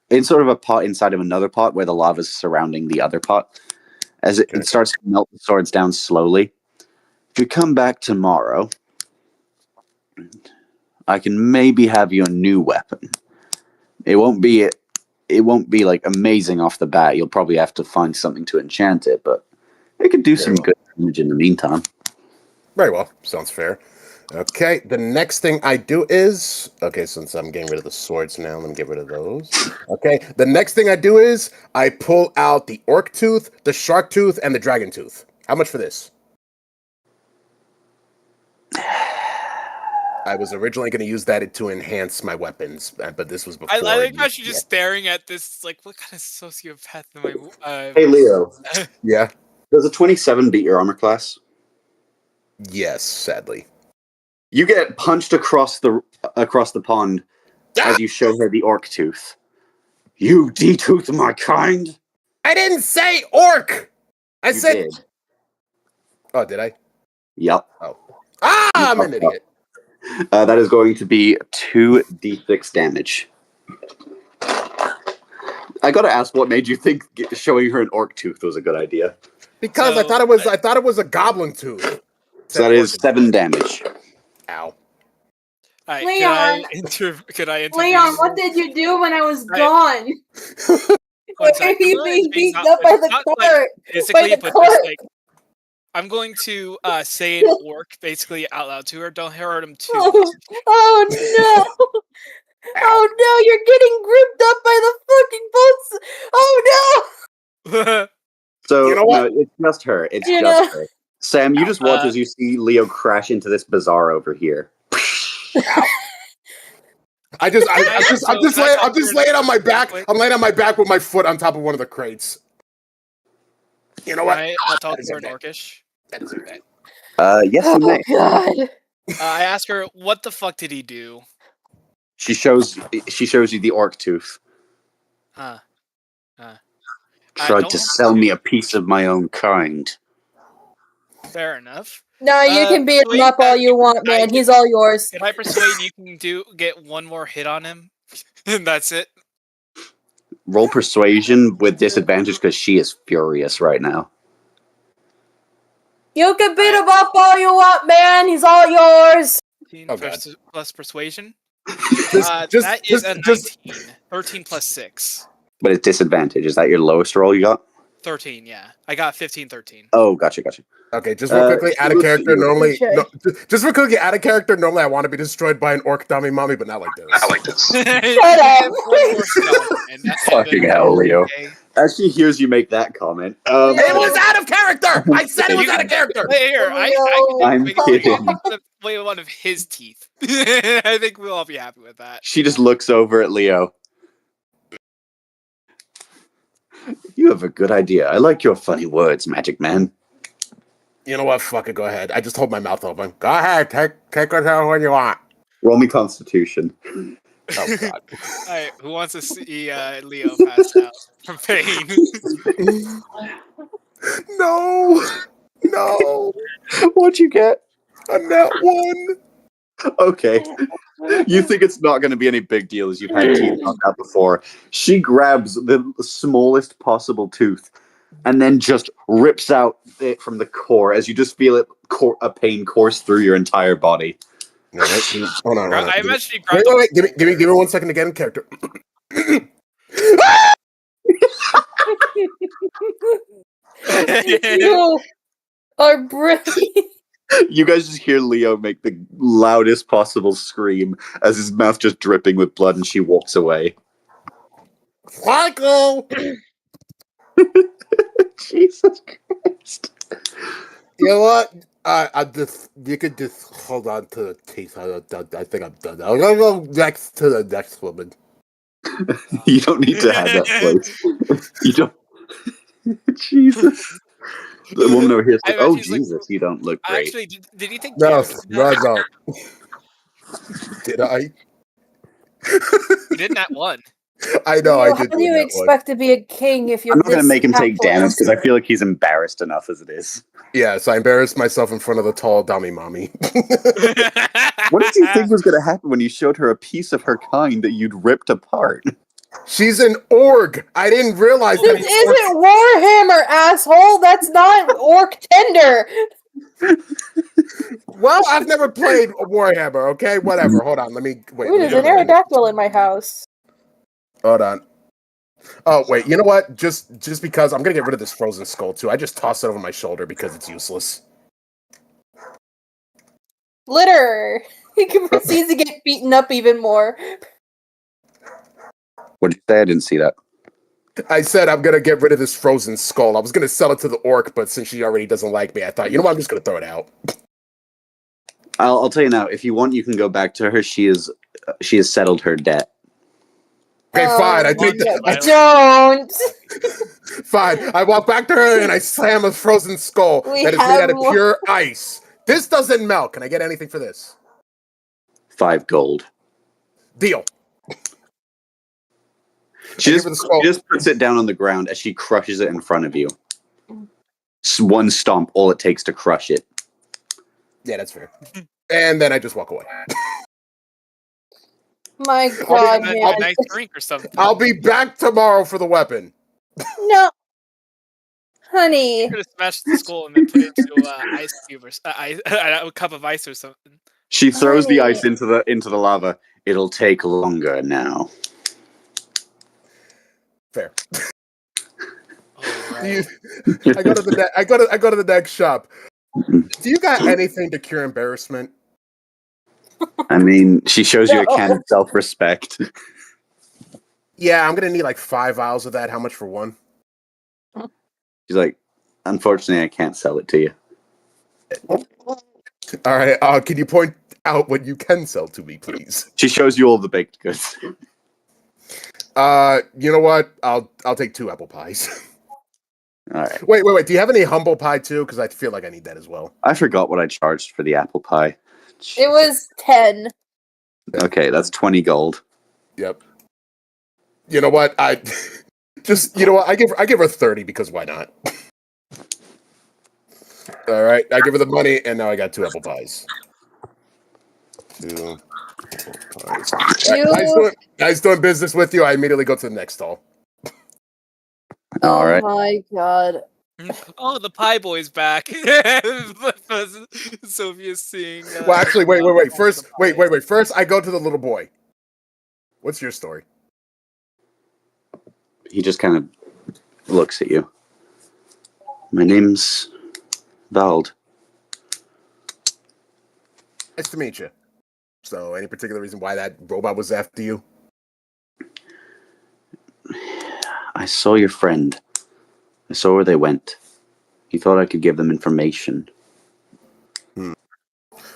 in sort of a pot inside of another pot where the lava's surrounding the other pot. As it starts to melt the swords down slowly. If you come back tomorrow, I can maybe have you a new weapon. It won't be like amazing off the bat. You'll probably have to find something to enchant it, but it could do some good damage in the meantime. Very well. Sounds fair. Okay, the next thing I do is... Okay, since I'm getting rid of the swords now, let me get rid of those. Okay, the next thing I do is I pull out the orc tooth, the shark tooth, and the dragon tooth. How much for this? I was originally going to use that to enhance my weapons, but this was before... I think actually just staring at this, like, what kind of sociopath am I? Hey, Leo. Yeah? Does a 27 beat your armor class? Yes, sadly. You get punched across the pond as you show her the orc tooth. You detooth my kind? I didn't say orc! I You said... did. Oh, did I? Yep. Oh. Ah, I'm an idiot. That is going to be 2d6 damage. I gotta ask, what made you think showing her an orc tooth was a good idea? Because I thought it was a goblin tooth. So that is 7 damage. Ow. Alright, Leon. could I intervene? Leon, what did you do when I was gone? One sec. He's being beaten up by the court. Physically, the but court. just like I'm going to say an orc basically out loud to her. Don't hurt him too. Oh no! Oh no! You're getting gripped up by the fucking bolts! Oh no! So, You know what? no, it's just her. It's You just know- her. Sam, you just watch as you see Leo crash into this bazaar over here. I'm just laying on my back. I'm laying on my back with my foot on top of one of the crates. You know what? I'll talk to her in Orcish. I deserve that. Yes, you may. God! I ask her, what the fuck did he do? She shows you the orc tooth. Huh. Tried don't to have sell me a piece of my own kind. Fair enough. No, you can beat him wait, up all you want, man. He's all yours. Can I persuade you can get one more hit on him? And that's it. Roll persuasion with disadvantage because she is furious right now. You can beat him up all you want, man. He's all yours. 13 Oh, God. plus persuasion. Just- That is a 19. just- 13 plus 6. But it's disadvantage. Is that your lowest roll you got? 13, yeah. I got 15, 13. Oh, gotcha. Okay, just real quickly, out of character. Normally, Okay. just real quickly, out of character. Normally, I want to be destroyed by an orc dummy mommy, but not like this. Shut up. Fucking hell, Leo. As she hears you make that comment, It was out of character. I said it was out of character. Here, No. I'm kidding. away one of his teeth. I think we'll all be happy with that. She just looks over at Leo. You have a good idea. I like your funny words, Magic Man. You know what? Fuck it. Go ahead. I just hold my mouth open. Go ahead. Take us out when you want. Roll me Constitution. Oh God. Alright, who wants to see Leo pass out from pain? No. What'd you get? A net one. Okay. You think it's not going to be any big deal as you've had teeth knocked out before. She grabs the smallest possible tooth and then just rips out it from the core as you just feel it a pain course through your entire body. All right, hold on. I imagine you Wait. Give me 1 second to get in character. You are brilliant. You guys just hear Leo make the loudest possible scream as his mouth just dripping with blood and she walks away. Michael! Jesus Christ. You know what? You could just hold on to the teeth. I think I'm done. I'm gonna go next to the next woman. You don't need to have that place. You don't. Jesus. The woman over here is like, oh, Jesus, like, you don't look great. Actually, did you think... No, I don't. Did I? You did that one. I know, I did. How do you expect to be a king if you're I'm not going to make him take hapless? damage because I feel like he's embarrassed enough as it is. Yes, I embarrassed myself in front of the tall dummy mommy. What did you think was going to happen when you showed her a piece of her kind that you'd ripped apart? She's an org. I didn't realize This isn't Warhammer, asshole. That's not orc tender. Well, I've never played Warhammer. Okay, whatever. Hold on. Let me wait. Ooh, there's an Aerodactyl in my house. Hold on. Oh wait, you know what? Just because I'm gonna get rid of this frozen skull too. I just toss it over my shoulder because it's useless. Litter. He proceeds to get beaten up even more. What did you say? I didn't see that. I said I'm gonna get rid of this frozen skull. I was gonna sell it to the orc, but since she already doesn't like me, I thought, you know what? I'm just gonna throw it out. I'll tell you now. If you want, you can go back to her. She has settled her debt. Okay, fine. I take that. Don't. Fine. I walk back to her and I slam a frozen skull that is made out of pure ice. This doesn't melt. Can I get anything for this? 5 gold. Deal. She just puts it down on the ground as she crushes it in front of you. One stomp, all it takes to crush it. Yeah, that's fair. And then I just walk away. My God, man. A nice drink or something. I'll be back tomorrow for the weapon. No. Honey. You could have smashed the skull and then put it into ice cube or a cup of ice or something. She throws the ice into the lava. It'll take longer now. Fair. Right. I go to the next shop. Do you got anything to cure embarrassment? I mean, she shows you a can of self-respect. Yeah, I'm gonna need like 5 vials of that. How much for one? She's like, unfortunately, I can't sell it to you. All right. Can you point out what you can sell to me, please? She shows you all the baked goods. You know what? I'll take 2 apple pies. All right. Wait. Do you have any humble pie too? Because I feel like I need that as well. I forgot what I charged for the apple pie. It was 10. Okay, that's 20 gold. Yep. You know what? I give her 30 because why not? All right, I give her the money, and now I got 2 apple pies. 2 apple pies. Nice doing business with you. I immediately go to the next stall. All right. Oh my God. Oh, the pie boy's back. Sophia's seeing. Well, actually, wait. First, wait. First, I go to the little boy. What's your story? He just kind of looks at you. My name's Vald. Nice to meet you. So, any particular reason why that robot was after you? I saw your friend. I saw where they went. He thought I could give them information.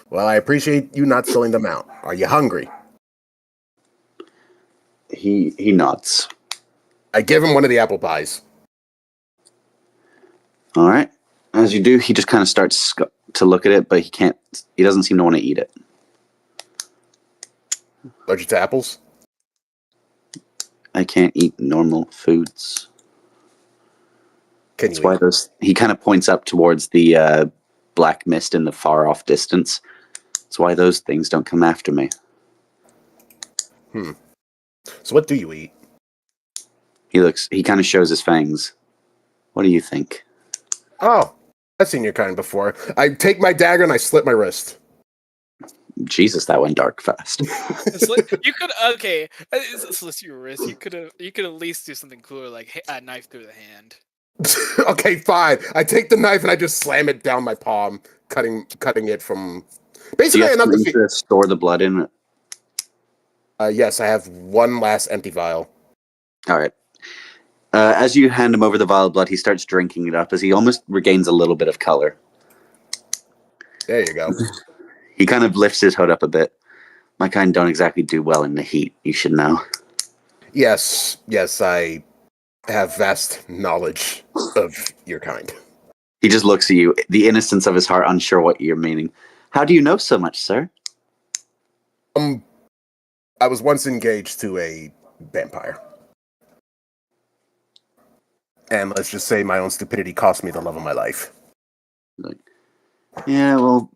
Well, I appreciate you not selling them out. Are you hungry? He nods. I give him one of the apple pies. All right. As you do, he just kind of starts to look at it, but he can't. He doesn't seem to want to eat it. Allergic to apples? I can't eat normal foods. Can That's you why eat? those. He kind of points up towards the black mist in the far off distance. That's why those things don't come after me. So what do you eat? He kind of shows his fangs. What do you think? Oh, I've seen your kind before. I take my dagger and I slit my wrist. Jesus, that went dark fast. You could slit your wrist. You could at least do something cooler like a knife through the hand. Okay, fine. I take the knife and I just slam it down my palm, cutting it from. Do you Basically, have enough something to store the blood in it? Yes, I have one last empty vial. All right. As you hand him over the vial of blood, he starts drinking it up as he almost regains a little bit of color. There you go. He kind of lifts his hood up a bit. My kind don't exactly do well in the heat, you should know. Yes, I have vast knowledge of your kind. He just looks at you, the innocence of his heart, unsure what you're meaning. How do you know so much, sir? I was once engaged to a vampire. And let's just say my own stupidity cost me the love of my life. Like, yeah, well,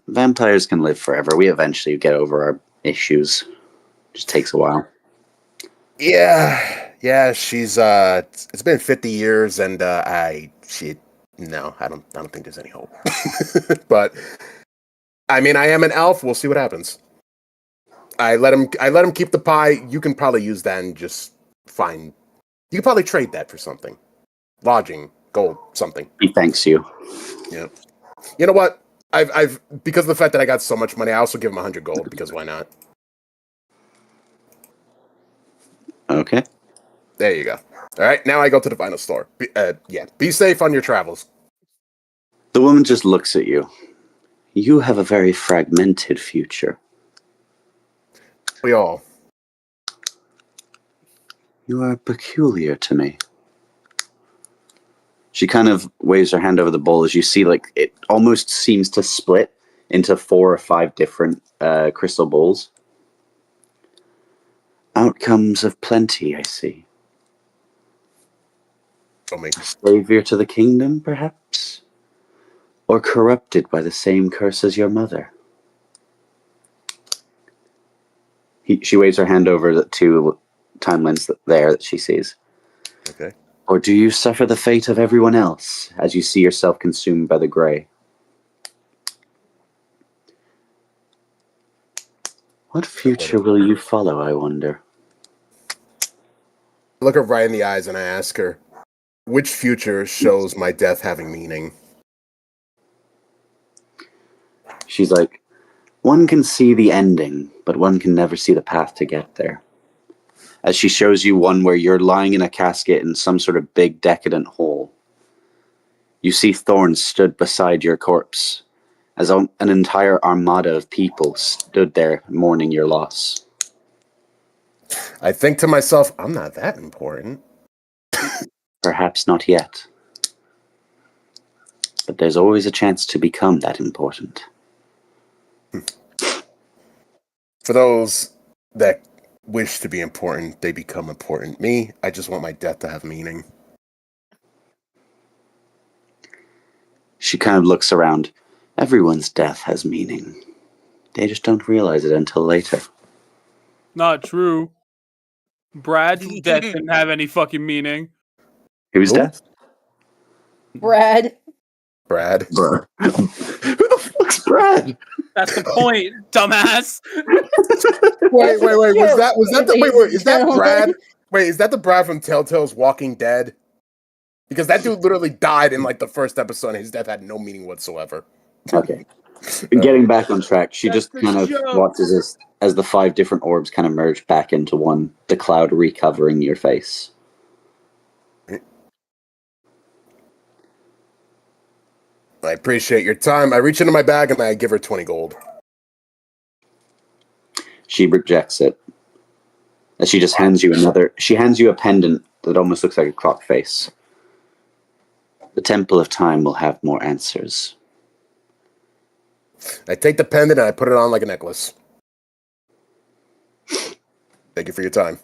vampires can live forever. We eventually get over our issues. Just takes a while. Yeah, she's it's been 50 years and I don't think there's any hope. But I mean, I am an elf. We'll see what happens. I let him keep the pie. You can probably use that and just find. You can probably trade that for something, lodging, gold, something. He thanks you. Yeah. You know what? I've because of the fact that I got so much money, I also give him 100 gold because why not? Okay. There you go. All right, now I go to the final store. Be safe on your travels. The woman just looks at you. You have a very fragmented future. We all. You are peculiar to me. She kind of waves her hand over the bowl as you see, like, it almost seems to split into 4 or 5 different crystal bowls. Outcomes of plenty, I see. Show me. Savior to the kingdom, perhaps? Or corrupted by the same curse as your mother? She waves her hand over the 2 timelines that she sees. Okay. Or do you suffer the fate of everyone else as you see yourself consumed by the grey? What future will you follow, I wonder? I look her right in the eyes and I ask her, which future shows my death having meaning? She's like, one can see the ending, but one can never see the path to get there. As she shows you one where you're lying in a casket in some sort of big decadent hole. You see thorns stood beside your corpse, as an entire armada of people stood there mourning your loss. I think to myself, I'm not that important. Perhaps not yet. But there's always a chance to become that important. For those that wish to be important, they become important. Me, I just want my death to have meaning. She kind of looks around. Everyone's death has meaning. They just don't realize it until later. Not true. Brad's death didn't have any fucking meaning. Who's Who? death? Brad. Brad. Bruh. Who the fuck's Brad? That's the point, dumbass. Wait. Is that Gentlemen. Brad? Wait, is that the Brad from Telltale's Walking Dead? Because that dude literally died in like the first episode and his death had no meaning whatsoever. Okay. Getting back on track, she That's just the kind of joke. watches as the 5 different orbs kind of merge back into one, the cloud recovering your face. I appreciate your time. I reach into my bag and I give her 20 gold. She rejects it. And she just hands you another. She hands you a pendant that almost looks like a clock face. The Temple of Time will have more answers. I take the pendant and I put it on like a necklace. Thank you for your time.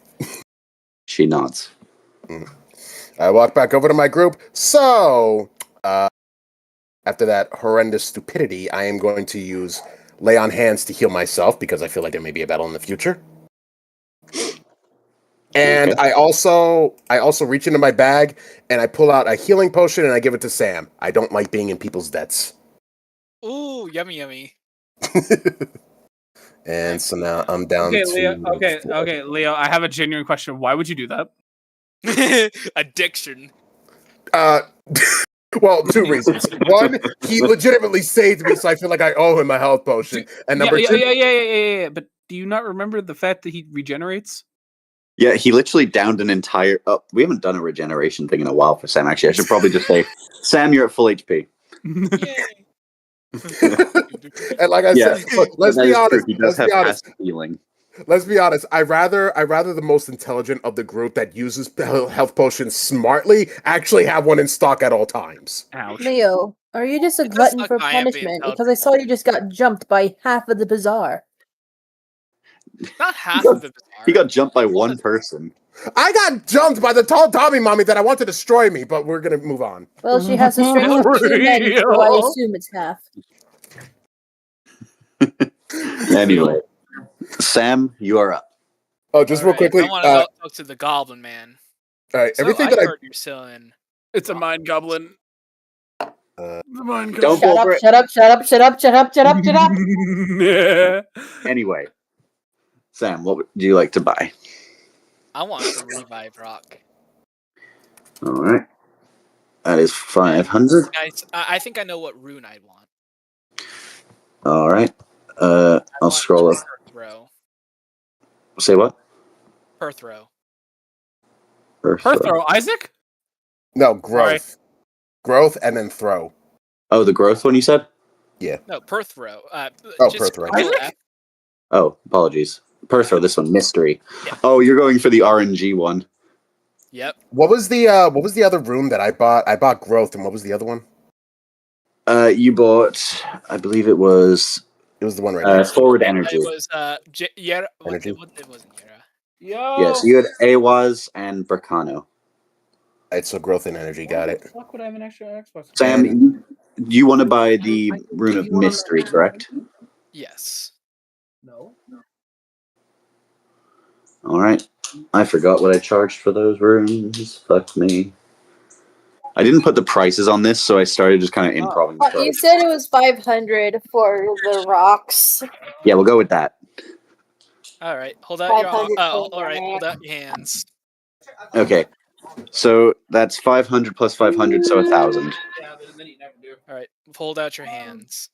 She nods. I walk back over to my group. So, after that horrendous stupidity, I am going to use Lay on Hands to heal myself because I feel like there may be a battle in the future. And Okay. I also reach into my bag and I pull out a healing potion and I give it to Sam. I don't like being in people's debts. Ooh, yummy, yummy. And so now I'm down Okay, to Leo. Okay, Leo. I have a genuine question. Why would you do that? Addiction. Well, two reasons. One, he legitimately saved me, so I feel like I owe him a health potion. And number two, Yeah. But do you not remember the fact that he regenerates? Yeah, he literally downed an entire. Oh, we haven't done a regeneration thing in a while for Sam. Actually, I should probably just say, Sam, you're at full HP. Yay. and like I Yeah, said, look, let's that be is true. honest. He does Let's have be honest. passive healing. Let's be honest. I rather the most intelligent of the group that uses health potions smartly actually have one in stock at all times. Ouch. Leo, are you just a It does glutton suck for I am the punishment? intelligent Because I saw you just got jumped by half of the bazaar. Not half of the bizarre. He got jumped by one person. I got jumped by the tall Tommy mommy that I want to destroy me, but we're gonna move on. Well, she has the strength of 2 men, so I Real? assume it's half. Anyway, Sam, you are up. Oh, just real quickly. I want to talk to the Goblin Man. All right, So everything I that heard you're still in. It's a mind goblin. Uh, The mind Don't goblin. go for it. Shut up, shut up, shut up, shut up, shut up, shut up. Yeah. Anyway, Sam, what would you like to buy? I want the revive rock. All right, that is 500. Guys, I think I know what rune I'd want. All right, I I'll want scroll up. Perthrow. Say what? Perthrow. Perthrow, Isaac? no, growth, growth, and then throw. Oh, the growth one you said? No, Perthrow. Oh, just Perthrow. go left. Oh, apologies. Perthrow, this one, mystery. Yeah. Oh, you're going for the RNG one. Yep. What was the other rune that I bought? I bought growth, and what was the other one? You bought, I believe it was It was the one right next to forward energy. It was Yera. Energy? It wasn't Yera. Yo. Yeah, so you had Awaz and Bracano. it. So growth and energy, got it. Fuck would I have an extra Xbox? Sam, you want to buy the rune of mystery, correct? Yes. No. All right. I forgot what I charged for those runes. Fuck me. I didn't put the prices on this, so I started just kind of improvising. the You price. said it was 500 for the rocks. Yeah, we'll go with that. All right. Hold out your. 500 all right. Hold out your hands. Okay. So that's 500 plus 500, so 1,000. Yeah, but then you never do. All right. Hold out your hands.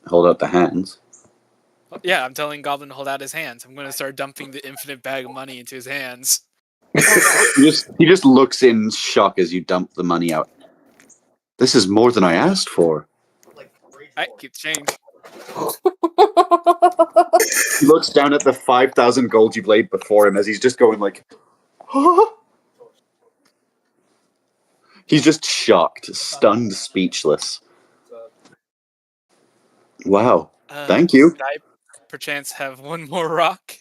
Hold up the hands. Yeah, I'm telling Goblin to hold out his hands. I'm going to start dumping the infinite bag of money into his hands. He just looks in shock as you dump the money out. This is more than I asked for. I keep the change. He looks down at the 5,000 gold you've laid before him as he's just going like, huh? He's just shocked, stunned, speechless. Wow. Thank you. Could I perchance have one more rock?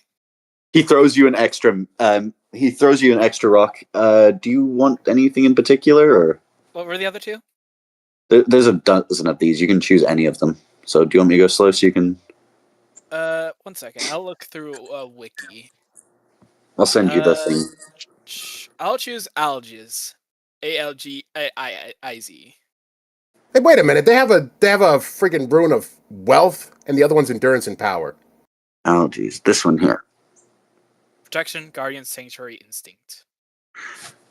He throws you an extra. Rock. Do you want anything in particular, or What were the other two? there's a dozen of these? You can choose any of them. So, do you want me to go slow so you can? 1 second. I'll look through a wiki. I'll send you the thing. I'll choose algiz. ALGIZ. Hey, wait a minute. They have a freaking rune of wealth, and the other one's endurance and power. Oh, geez, this one here. Protection, Guardian, Sanctuary, Instinct.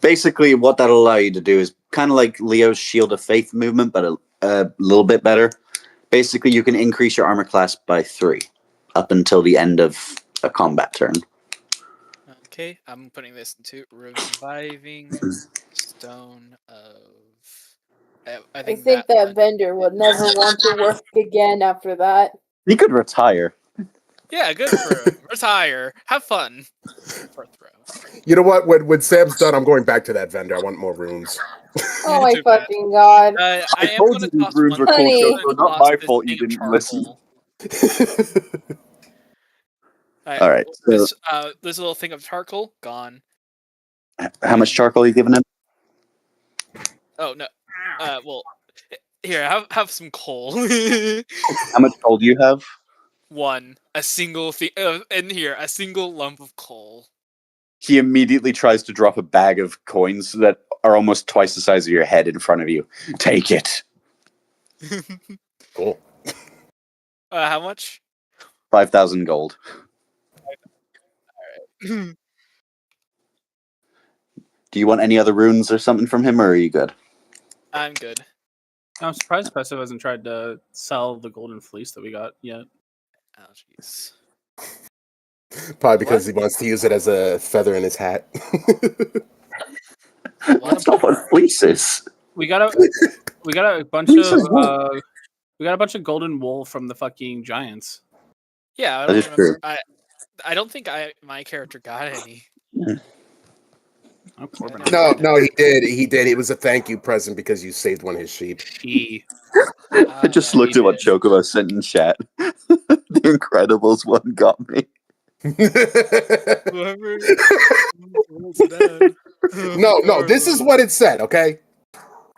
Basically, what that'll allow you to do is kind of like Leo's Shield of Faith movement, but a little bit better. Basically, you can increase your armor class by 3 up until the end of a combat turn. Okay, I'm putting this into Reviving Stone of I I think think that one- vendor would never want to work again after that. He could retire. Yeah, good for him. Retire. Have fun. Fourth row. You know what? When Sam's done, I'm going back to that vendor. I want more runes. Oh my Too bad. fucking god. I am told going to you these toss runes one. were cool, Honey. Choco. Not my fault you didn't listen. All right. So, This little thing of charcoal gone. how much charcoal are you giving him? Oh no. Well, here have some coal. How much coal do you have? One, a single thing in here, a single lump of coal. He immediately tries to drop a bag of coins that are almost twice the size of your head in front of you. Take it. Cool. How much? 5,000 gold. Alright. Do you want any other runes or something from him, or are you good? I'm good. I'm surprised Pesto hasn't tried to sell the golden fleece that we got yet. Oh jeez. Probably because he wants to use it as a feather in his hat. That's not what fleece is. We got a bunch Fleece of is wool. we got a bunch of golden wool from the fucking giants. Yeah, I That don't is remember. true. I don't think my character got any. Oh, Corbin. No, he did. He did. It was a thank you present because you saved one of his sheep. He. I just looked at what Chocobo sent in chat. The Incredibles one got me. Whoever. No, this is what it said, okay?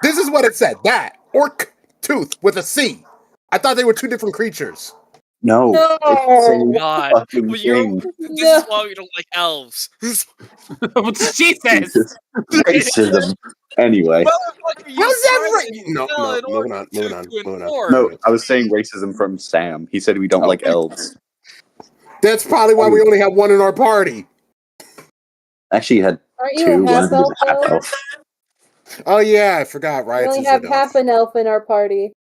This is what it said. That orc tooth with a C. I thought they were two different creatures. No. No. It's the same God. fucking Well, thing. this is why we don't like elves. Jesus. Racism. Anyway. Motherfucker, you How's that tried right? to No, sell an moving orc on, moving to on, an moving on. orc. No, I was saying racism from Sam. He said we don't like elves. That's probably why we only have one in our party. Actually, you had Aren't you two. a half One elf was a half though? elf. Oh yeah, I forgot. We Right? only have half an elf in our party.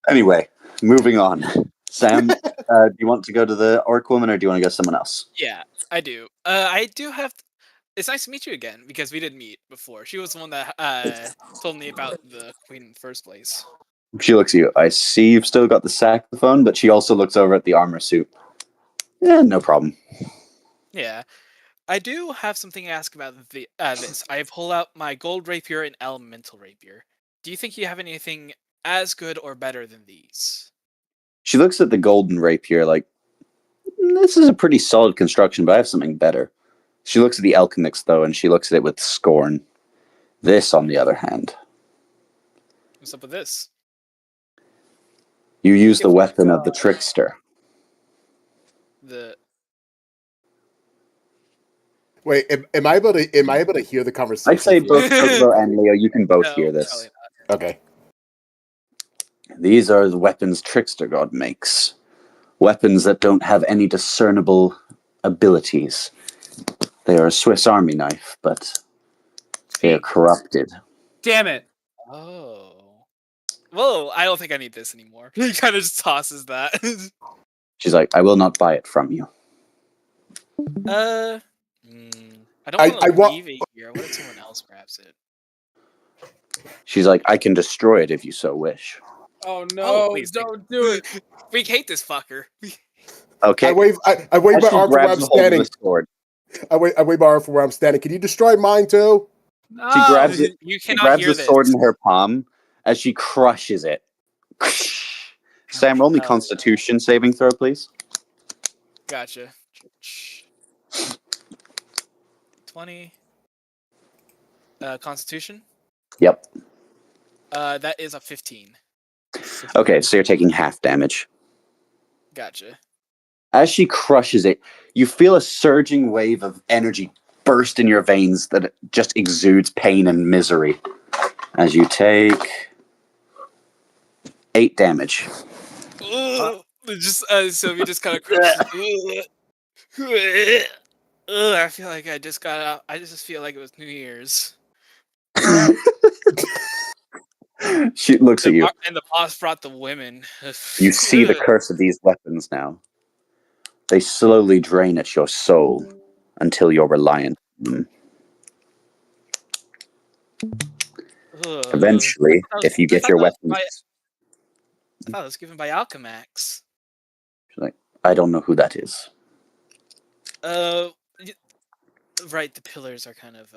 Anyway, moving on. Sam, do you want to go to the orc woman, or do you want to go someone else? Yeah, I do. I do have. It's nice to meet you again because we did meet before. She was the one that told me about the queen in the first place. She looks at you. I see you've still got the saxophone, but she also looks over at the armor suit. Yeah, no problem. Yeah, I do have something to ask about this. I have pulled out my gold rapier and elemental rapier. Do you think you have anything as good or better than these? She looks at the golden rapier like, this is a pretty solid construction, but I have something better. She looks at the alchemix, though, and she looks at it with scorn. This, on the other hand. What's up with this? You use the weapon of the trickster. Wait, am I able to hear the conversation? I'd say both Chocobo and Leo, you can both hear this. Okay. These are the weapons Trickster God makes. Weapons that don't have any discernible abilities. They are a Swiss Army knife, but they are corrupted. Damn it. Oh. Well, I don't think I need this anymore. He kind of just tosses that. She's like, I will not buy it from you. I don't want to leave it here. What if someone else grabs it? She's like, I can destroy it if you so wish. Oh no, please don't do it. We hate this fucker. Okay. I wave my arm from where I'm standing. I wave my arm from where I'm standing. Can you destroy mine too? No. She grabs it. You she cannot grabs hear the sword in her palm as she crushes it. Sam, roll me Constitution saving throw, please. Gotcha. 20. Constitution? Yep. That is a 15. Okay, so you're taking half damage. Gotcha. As she crushes it, you feel a surging wave of energy burst in your veins that just exudes pain and misery. As you take 8 damage. So we just kind of crushed. I feel like I just got out. I just feel like it was New Year's. She looks at you. And the boss brought the women. You see the curse of these weapons now. They slowly drain at your soul until you're reliant on them. Eventually, if you I get thought your that was weapons. I thought it was given by Alchemax. She's like, I don't know who that is. Uh, y- right. The pillars are kind of.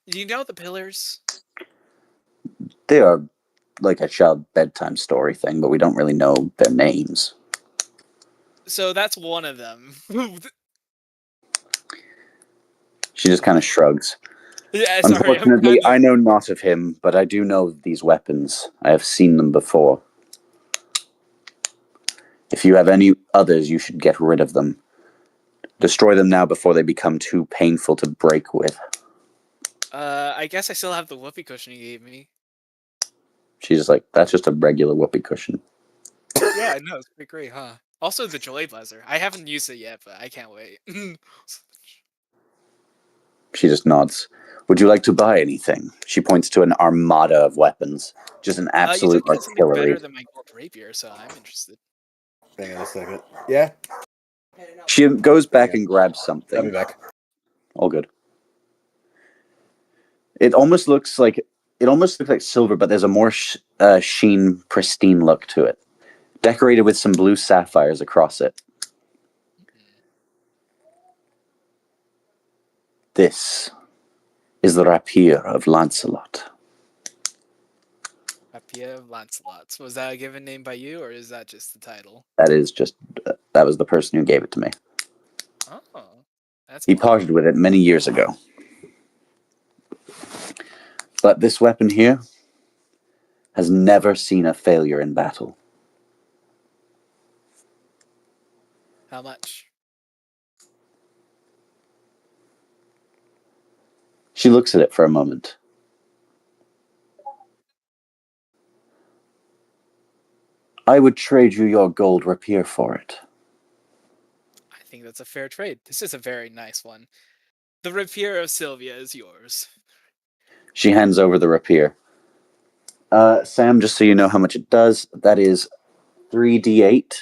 Do you know the pillars? They are like a child bedtime story thing, but we don't really know their names. So that's one of them. She just kind of shrugs. Yeah, sorry. I'm Unfortunately, kind of. I know not of him, but I do know these weapons. I have seen them before. If you have any others, you should get rid of them. Destroy them now before they become too painful to break with. I guess I still have the whoopee cushion you gave me. She's just like, that's just a regular whoopee cushion. Yeah, no, it's pretty great, huh? Also, the joy buzzer. I haven't used it yet, but I can't wait. She just nods. Would you like to buy anything? She points to an armada of weapons. Just an You absolute took me to something artillery. better than my gold rapier, so I'm interested. Hang on a second. Yeah, She goes back and grabs I'll something. be back. All good. It almost looks like silver, but there's a more sheen, pristine look to it. Decorated with some blue sapphires across it. This is the rapier of Lancelot. Rapier of Lancelot. Was that a given name by you, or is that just the title? That was the person who gave it to me. Oh, that's He clever. parted with it many years ago. But this weapon here has never seen a failure in battle. How much? She looks at it for a moment. I would trade you your gold rapier for it. I think that's a fair trade. This is a very nice one. The rapier of Sylvia is yours. She hands over the rapier. Sam, just so you know how much it does, that is 3d8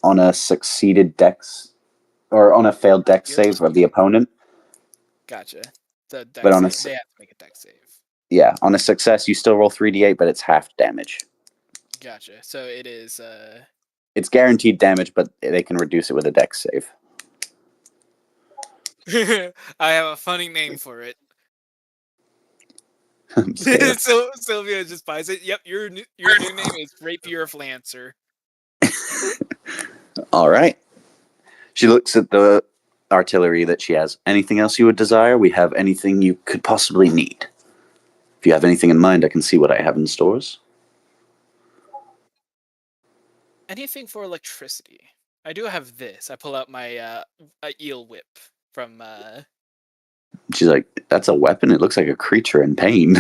on a succeeded dex, or on a failed dex save of the opponent. Gotcha. The But dex on a save. They have to make a dex save. Yeah, on a success, you still roll 3d8, but it's half damage. Gotcha. So it is. It's guaranteed damage, but they can reduce it with a dex save. I have a funny name for it. I'm scared. So Sylvia just buys it. Yep, your new name is Rapier of Lancer. All right. She looks at the artillery that she has. Anything else you would desire? We have anything you could possibly need. If you have anything in mind, I can see what I have in stores. Anything for electricity. I do have this. I pull out my eel whip from. She's like, that's a weapon? It looks like a creature in pain.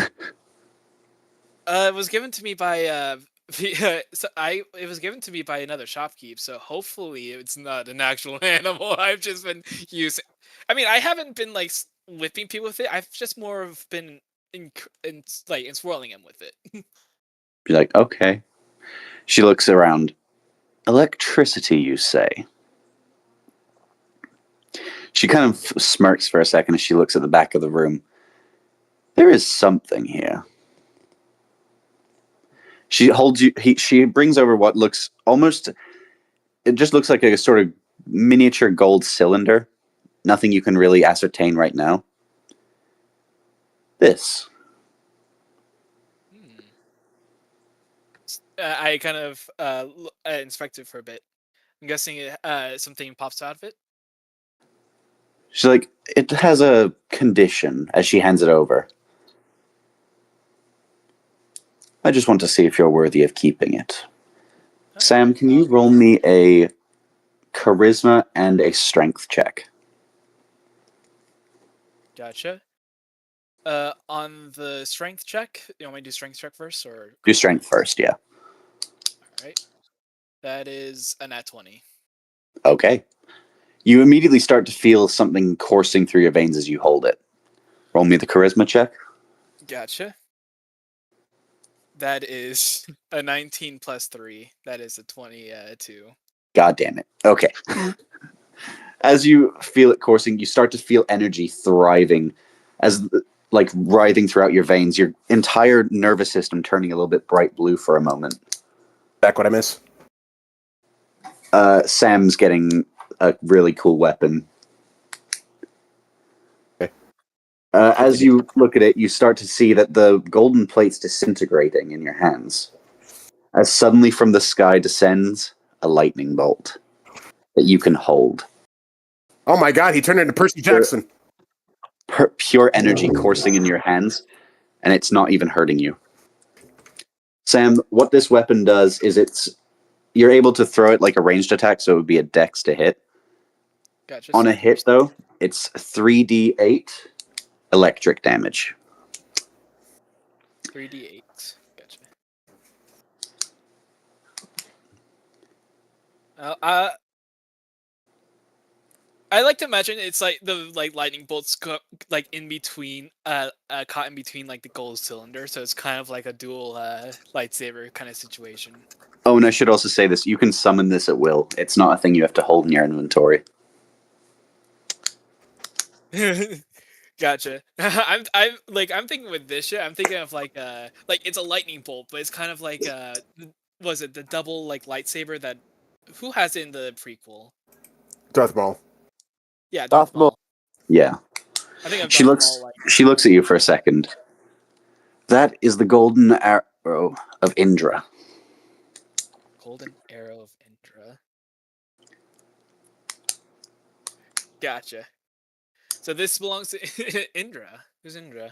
It was given to me by it was given to me by another shopkeep, so hopefully it's not an actual animal. I've just been using. I mean, I haven't been like whipping people with it. I've just more of been swirling them with it. She's like, okay. She looks around. Electricity, you say? She kind of smirks for a second as she looks at the back of the room. There is something here. She holds you. She brings over what looks almost. It just looks like a sort of miniature gold cylinder. Nothing you can really ascertain right now. This. I kind of inspect it for a bit. I'm guessing something pops out of it. She's like, it has a condition as she hands it over. I just want to see if you're worthy of keeping it. Sam, can you roll me a charisma and a strength check? Gotcha. On the strength check, you want me to do strength check first, or Do strength first, yeah. All right. That is a nat 20. Okay. You immediately start to feel something coursing through your veins as you hold it. Roll me the charisma check. Gotcha. That is a 19 plus 3. That is a 22. God damn it. Okay. As you feel it coursing, you start to feel energy thriving as like writhing throughout your veins, your entire nervous system turning a little bit bright blue for a moment. Back what I miss. Sam's getting a really cool weapon. Okay. As you look at it, you start to see that the golden plate's disintegrating in your hands. As suddenly from the sky descends a lightning bolt that you can hold. Oh my god, he turned into Percy Jackson. Pure energy coursing in your hands, and it's not even hurting you. Sam, what this weapon does is you're able to throw it like a ranged attack, so it would be a dex to hit. Gotcha. On a hit, though, it's 3d8 electric damage. 3d8. Gotcha. I like to imagine it's like the lightning bolts like in between caught in between like the gold cylinder, so it's kind of like a dual lightsaber kind of situation. Oh, and I should also say this: you can summon this at will. It's not a thing you have to hold in your inventory. Gotcha. I'm thinking with this shit. I'm thinking of like it's a lightning bolt, but it's kind of like was it the double like lightsaber that who has it in the prequel? Darth Maul. Yeah, Darth Darth Maul. Yeah. I think of She Darth looks. Maul, She looks at you for a second. That is the golden arrow of Indra. Golden Arrow of Indra. Gotcha. So this belongs to Indra. Who's Indra?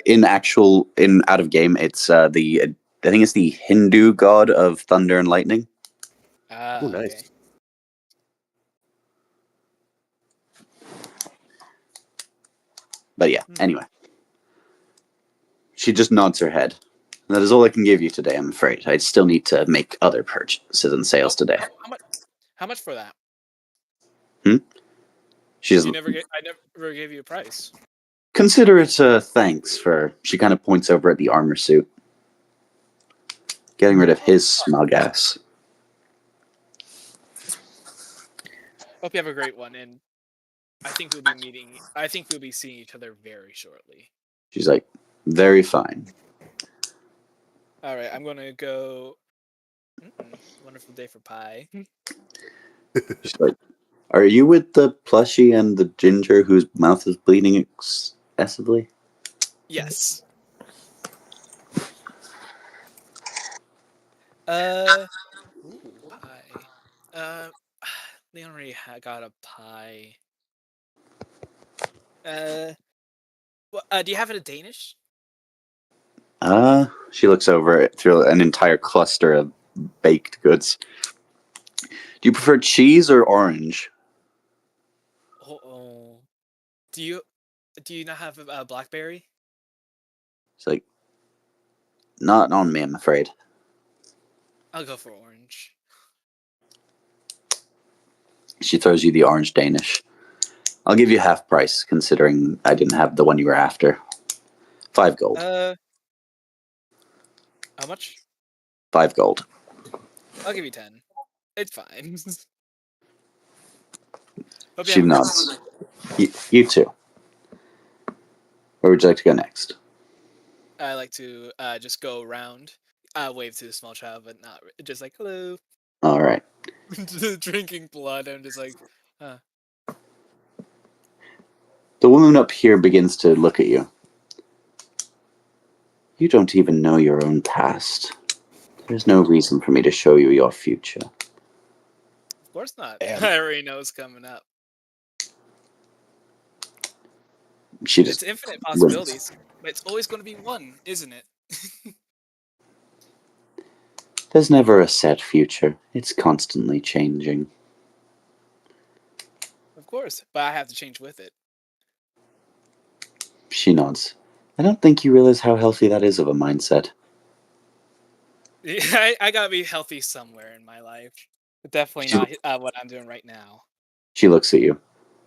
In out of game, it's I think it's the Hindu god of thunder and lightning. Ah, Ooh, nice. okay. But yeah, anyway. She just nods her head. That is all I can give you today, I'm afraid. I still need to make other purchases and sales today. How much for that? She's I never gave you a price. consider it a thanks for. She kind of points over at the armor suit, getting rid of his smug ass. Hope you have a great one, and I think we'll be seeing each other very shortly. She's like, very fine. All right, I'm gonna go. Wonderful day for pie. She's like, are you with the plushie and the ginger whose mouth is bleeding excessively? Yes. Ooh, pie. They already got a pie. Do you have it in Danish? She looks over it through an entire cluster of baked goods. Do you prefer cheese or orange? Oh. Do you not have a blackberry? It's like, not on me, I'm afraid. I'll go for orange. She throws you the orange Danish. I'll give you half price, considering I didn't have the one you were after. 5 gold. How much? 5 gold. I'll give you 10. It's fine. Hope you She have a good nods. You too. Where would you like to go next? I like to just go around, wave to the small child, but not just like hello. All right. Drinking blood. I'm just like, huh. The woman up here begins to look at you. You don't even know your own past. There's no reason for me to show you your future. Of course not. Damn. I already know what's coming up. She just It's infinite possibilities, but it's always going to be one, isn't it? There's never a set future. It's constantly changing. Of course, but I have to change with it. She nods. I don't think you realize how healthy that is of a mindset. I gotta be healthy somewhere in my life. But definitely not what I'm doing right now. She looks at you.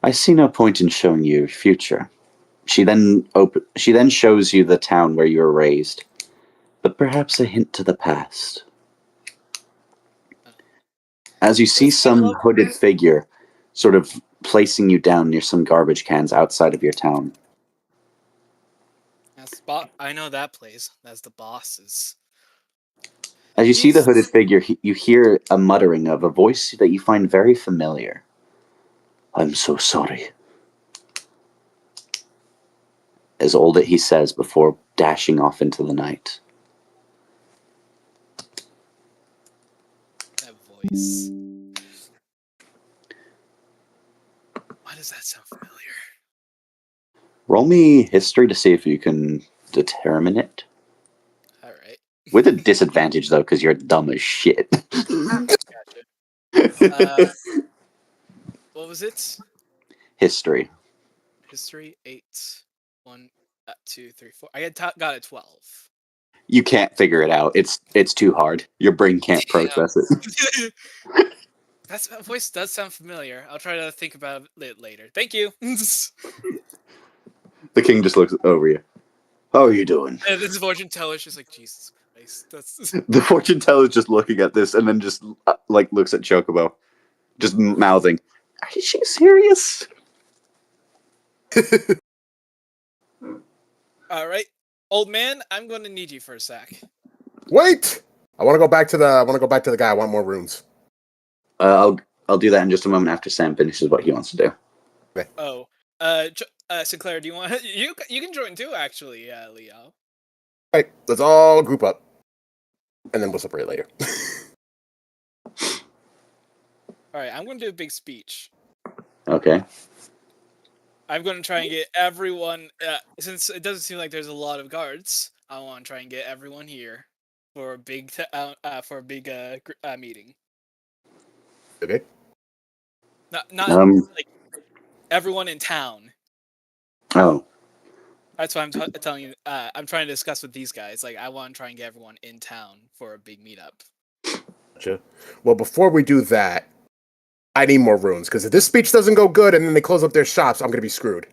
I see no point in showing you your future. She then shows you the town where you were raised, but perhaps a hint to the past. As you see some hooded figure sort of placing you down near some garbage cans outside of your town. I know that place. That's the boss's. As you see the hooded figure, you hear a muttering of a voice that you find very familiar. I'm so sorry. As all that he says before dashing off into the night. That voice. Why does that sound familiar? Roll me history to see if you can determine it. All right. With a disadvantage, though, because you're dumb as shit. Gotcha. What was it? History. History 8. 1, 2, 3, 4. I got a 12. You can't figure it out. It's too hard. Your brain can't process it. That voice does sound familiar. I'll try to think about it later. Thank you. The king just looks over you. How are you doing? And this fortune teller is just like, Jesus Christ. That's The fortune teller is just looking at this and then just looks at Chocobo, just mouthing, "Is she serious?" all right, old man. I'm going to need you for a sec. Wait! I want to go back to the guy. I want more runes. I'll do that in just a moment after Sam finishes what he wants to do. Okay. Oh, Sinclair, do you want you can join too? Actually, Leo. All right, let's all group up, and then we'll separate later. All right, I'm going to do a big speech. Okay. I'm going to try and get everyone. Since it doesn't seem like there's a lot of guards, I want to try and get everyone here for a big meeting. Okay. Not like everyone in town. Oh. That's why I'm telling you. I'm trying to discuss with these guys. Like, I want to try and get everyone in town for a big meetup. Gotcha. Well, before we do that, I need more runes, because if this speech doesn't go good and then they close up their shops, I'm going to be screwed.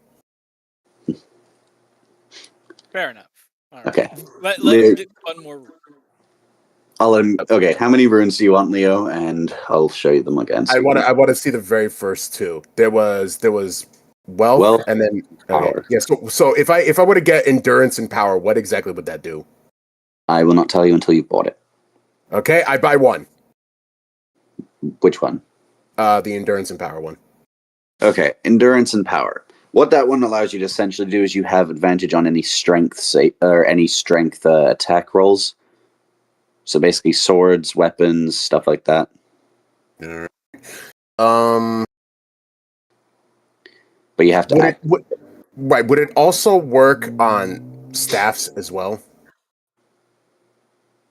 Fair enough. All right. Okay. Let me get one more. I'll let him. Okay. How many runes do you want, Leo? And I'll show you them again. I want to see the very first two. There was wealth, and then power. Yeah. So if I were to get endurance and power, what exactly would that do? I will not tell you until you've bought it. Okay, I buy one. Which one? The endurance and power one. Okay, endurance and power. What that one allows you to essentially do is you have advantage on any strength attack rolls. So basically, swords, weapons, stuff like that. But you have to act. Would it also work on staffs as well?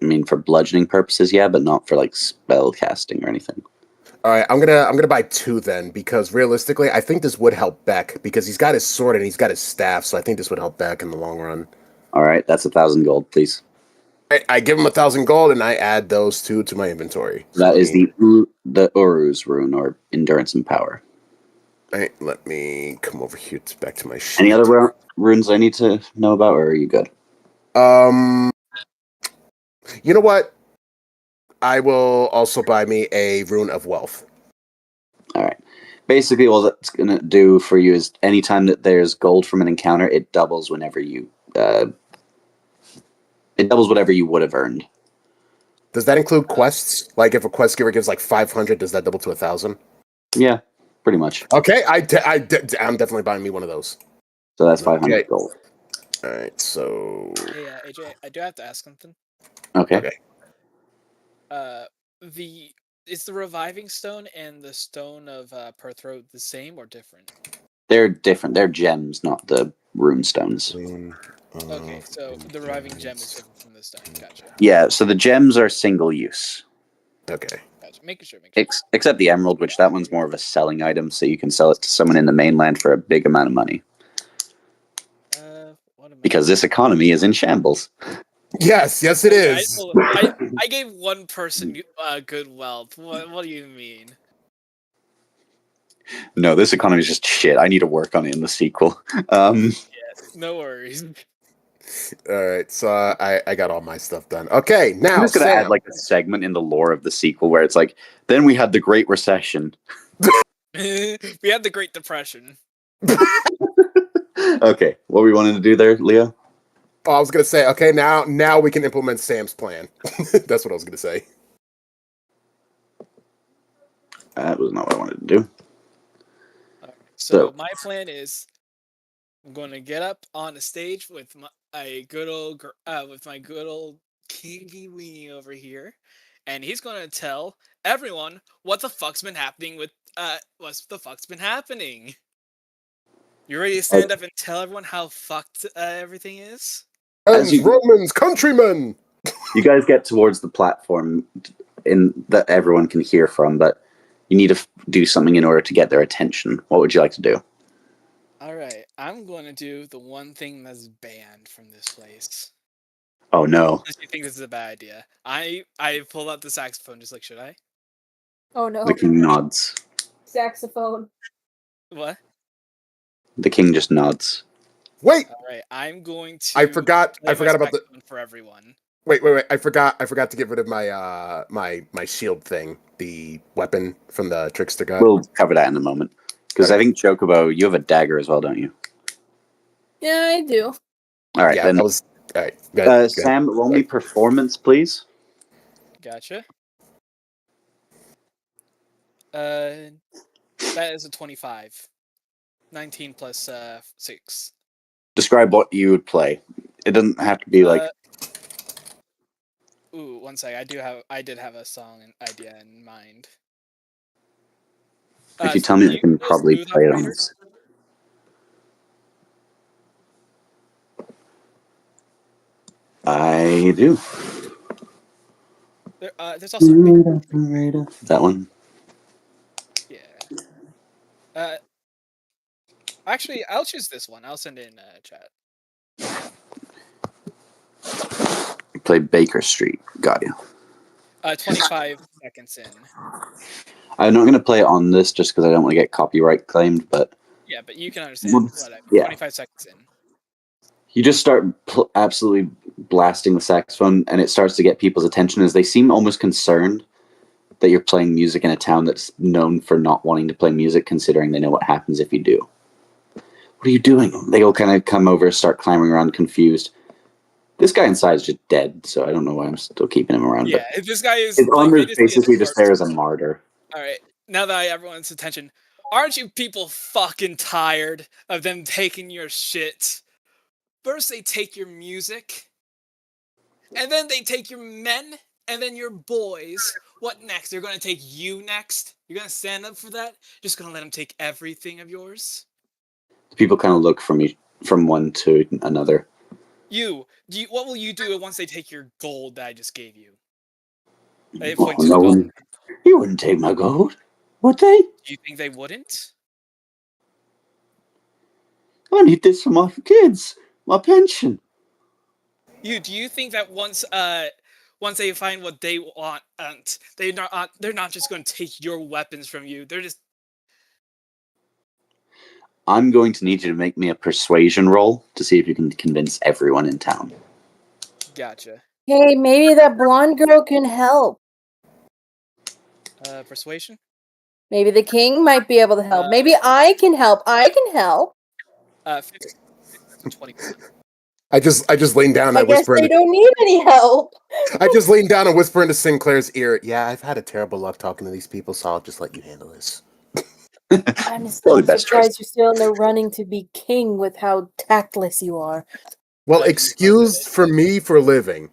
I mean, for bludgeoning purposes, yeah, but not for like spell casting or anything. All right, I'm gonna buy two then, because realistically, I think this would help Beck, because he's got his sword and he's got his staff, so I think this would help Beck in the long run. All right, that's 1,000 gold, please. I give him 1,000 gold and I add those two to my inventory. That is the Uru's rune, or endurance and power. All right, let me come over here back to my sheet. Any other runes I need to know about, or are you good? You know what? I will also buy me a rune of wealth. All right. Basically, all that's going to do for you is anytime that there's gold from an encounter, it doubles whenever you... it doubles whatever you would have earned. Does that include quests? Like, if a quest giver gives like 500, does that double to 1,000? Yeah, pretty much. Okay, I'm definitely buying me one of those. So that's 500 gold. All right, so... Hey, AJ, I do have to ask something. Okay. Is the reviving stone and the stone of Perthroat the same or different? They're different. They're gems, not the rune stones. Okay, so the reviving gem is different from the stone. Gotcha. Yeah, so the gems are single use. Okay. Making sure. Except the emerald, which that one's more of a selling item, so you can sell it to someone in the mainland for a big amount of money. Because this economy is in shambles. Yes, it is. I gave one person good wealth. What do you mean? No, this economy is just shit. I need to work on it in the sequel. Yes, no worries. All right, so I got all my stuff done. Okay, now I'm just gonna add like a segment in the lore of the sequel where it's like, then we had the Great Recession. We had the Great Depression. Okay, what were we wanting to do there, Leo? Oh, I was gonna say, okay, now we can implement Sam's plan. That's what I was gonna say. That was not what I wanted to do. So my plan is, I'm going to get up on the stage with my good old Kingy Weenie over here, and he's going to tell everyone what the fuck's been happening with what's the fuck's been happening. You ready to stand up and tell everyone how fucked everything is? As Romans, countrymen. You guys get towards the platform that everyone can hear from, but you need to do something in order to get their attention. What would you like to do? All right, I'm going to do the one thing that's banned from this place. Oh no! Unless you think this is a bad idea. I pulled out the saxophone. Just like, should I? Oh no. The king nods. Saxophone. What? The king just nods. Wait. All right, I'm going to. I forgot about the. For everyone. Wait! I forgot to get rid of my my shield thing, the weapon from the trickster god. We'll cover that in a moment. Because I think Chocobo, you have a dagger as well, don't you? Yeah, I do. All right, yeah, then. That was all right. Go ahead. Sam, roll me performance, please. Gotcha. That is a 25. 19 plus 6. Describe what you would play. It doesn't have to be like. Ooh, one sec. I did have a song and idea in mind. If you tell me, I can probably play it on operator? this. I do. There's also that one. Yeah. Actually, I'll choose this one. I'll send it in chat. You play Baker Street. Got you. 25 seconds in. I'm not going to play it on this just because I don't want to get copyright claimed, but... Yeah, but you can understand. Yeah. 25 seconds in. You just start absolutely blasting the saxophone, and it starts to get people's attention as they seem almost concerned that you're playing music in a town that's known for not wanting to play music, considering they know what happens if you do. What are you doing? They all kind of come over, start clamoring around, confused. This guy inside is just dead, so I don't know why I'm still keeping him around. Yeah, this guy is... His armor is basically just there as a martyr. Alright, now that I have everyone's attention, aren't you people fucking tired of them taking your shit? First they take your music, and then they take your men, and then your boys. What next? They're gonna take you next? You're gonna stand up for that? Just gonna let them take everything of yours? People kind of look from one to another. What will you do once they take your gold that I just gave you? Oh, no one. You wouldn't take my gold, would they? Do you think they wouldn't? I need this for my kids, my pension. Do you think that once they find what they want, they're not just going to take your weapons from you? They're just... I'm going to need you to make me a persuasion roll to see if you can convince everyone in town. Gotcha. Hey, maybe that blonde girl can help. Persuasion? Maybe the king might be able to help. Maybe I can help. 15, 21. I just lean down and I guess whisper. They don't need any help. I just lean down and whisper into Sinclair's ear. Yeah, I've had a terrible luck talking to these people, so I'll just let you handle this. I'm still surprised you're still in the running to be king with how tactless you are. Well, excused for me for living.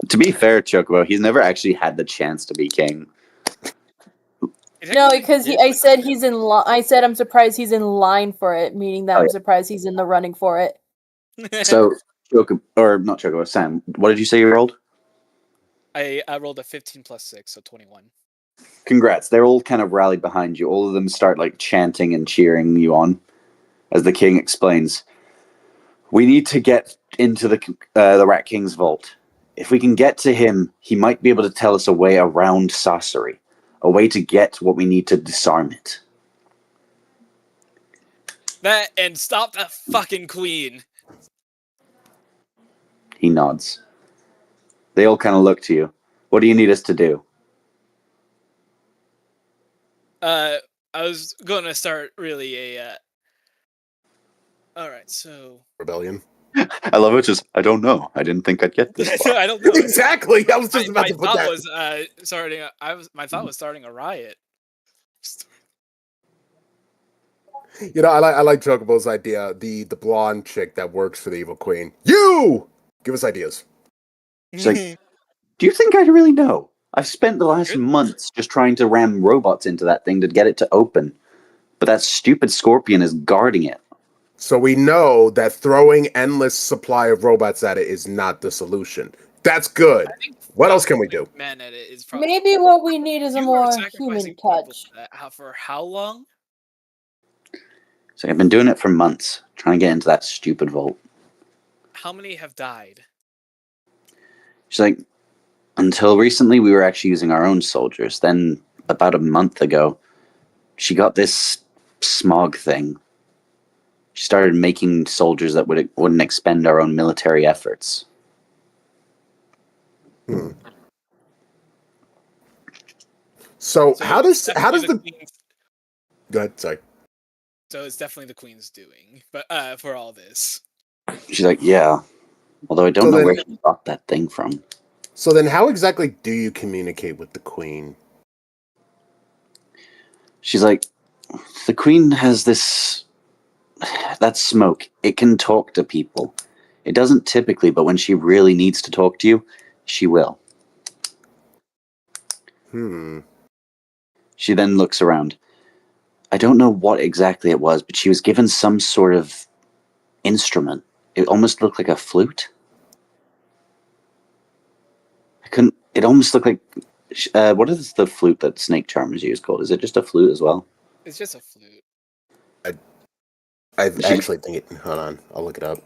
To be fair, Chocobo, he's never actually had the chance to be king. No, because I said he's in. I said I'm surprised he's in line for it, meaning that I'm surprised he's in the running for it. So, not Chocobo, Sam, what did you say you rolled? I rolled a 15 plus 6, so 21. Congrats. They're all kind of rallied behind you. All of them start like chanting and cheering you on as the king explains. We need to get into the Rat King's vault. If we can get to him, he might be able to tell us a way around sorcery. A way to get what we need to disarm it. That and stop that fucking queen. He nods. They all kind of look to you. What do you need us to do? I was gonna start really a. All right, so rebellion. I love it. Just I don't know. I didn't think I'd get this far. I don't know. Exactly. I was just about My to put thought that. was my thought was starting a riot. You know, I like Chocobo's idea. The blonde chick that works for the evil queen. You give us ideas. She's like, do you think I really know? I've spent the last Good. months just trying to ram robots into that thing to get it to open. But that stupid scorpion is guarding it. So we know that throwing endless supply of robots at it is not the solution. That's good. I think What else can we do? men at it is probably. Maybe what we need is a You are more sacrificing human people touch. for that. For how long? So I've been doing it for months, trying to get into that stupid vault. How many have died? She's like, until recently, we were actually using our own soldiers. Then, about a month ago, she got this smog thing. She started making soldiers that wouldn't expend our own military efforts. So how does definitely the Queen's, go ahead, sorry. so it's definitely the Queen's doing, but for all this. She's like, yeah. Although I don't So know then- where she got that thing from. So then how exactly do you communicate with the queen? She's like, the Queen has this... that smoke. It can talk to people. It doesn't typically, but when she really needs to talk to you, she will. She then looks around. I don't know what exactly it was, but she was given some sort of instrument. It almost looked like a flute. It almost looked like... what is the flute that snake charmers use called? Is it just a flute as well? It's just a flute. I actually think it... Hold on. I'll look it up.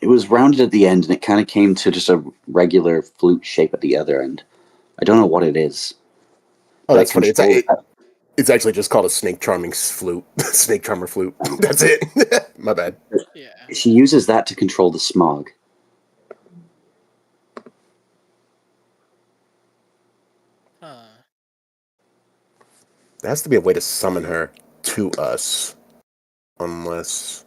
It was rounded at the end, and it kind of came to just a regular flute shape at the other end. I don't know what it is. Oh, that's funny. Controls that. It's actually just called a snake charming flute. Snake charmer flute. That's it. My bad. Yeah. She uses that to control the smog. Huh. There has to be a way to summon her to us. Unless...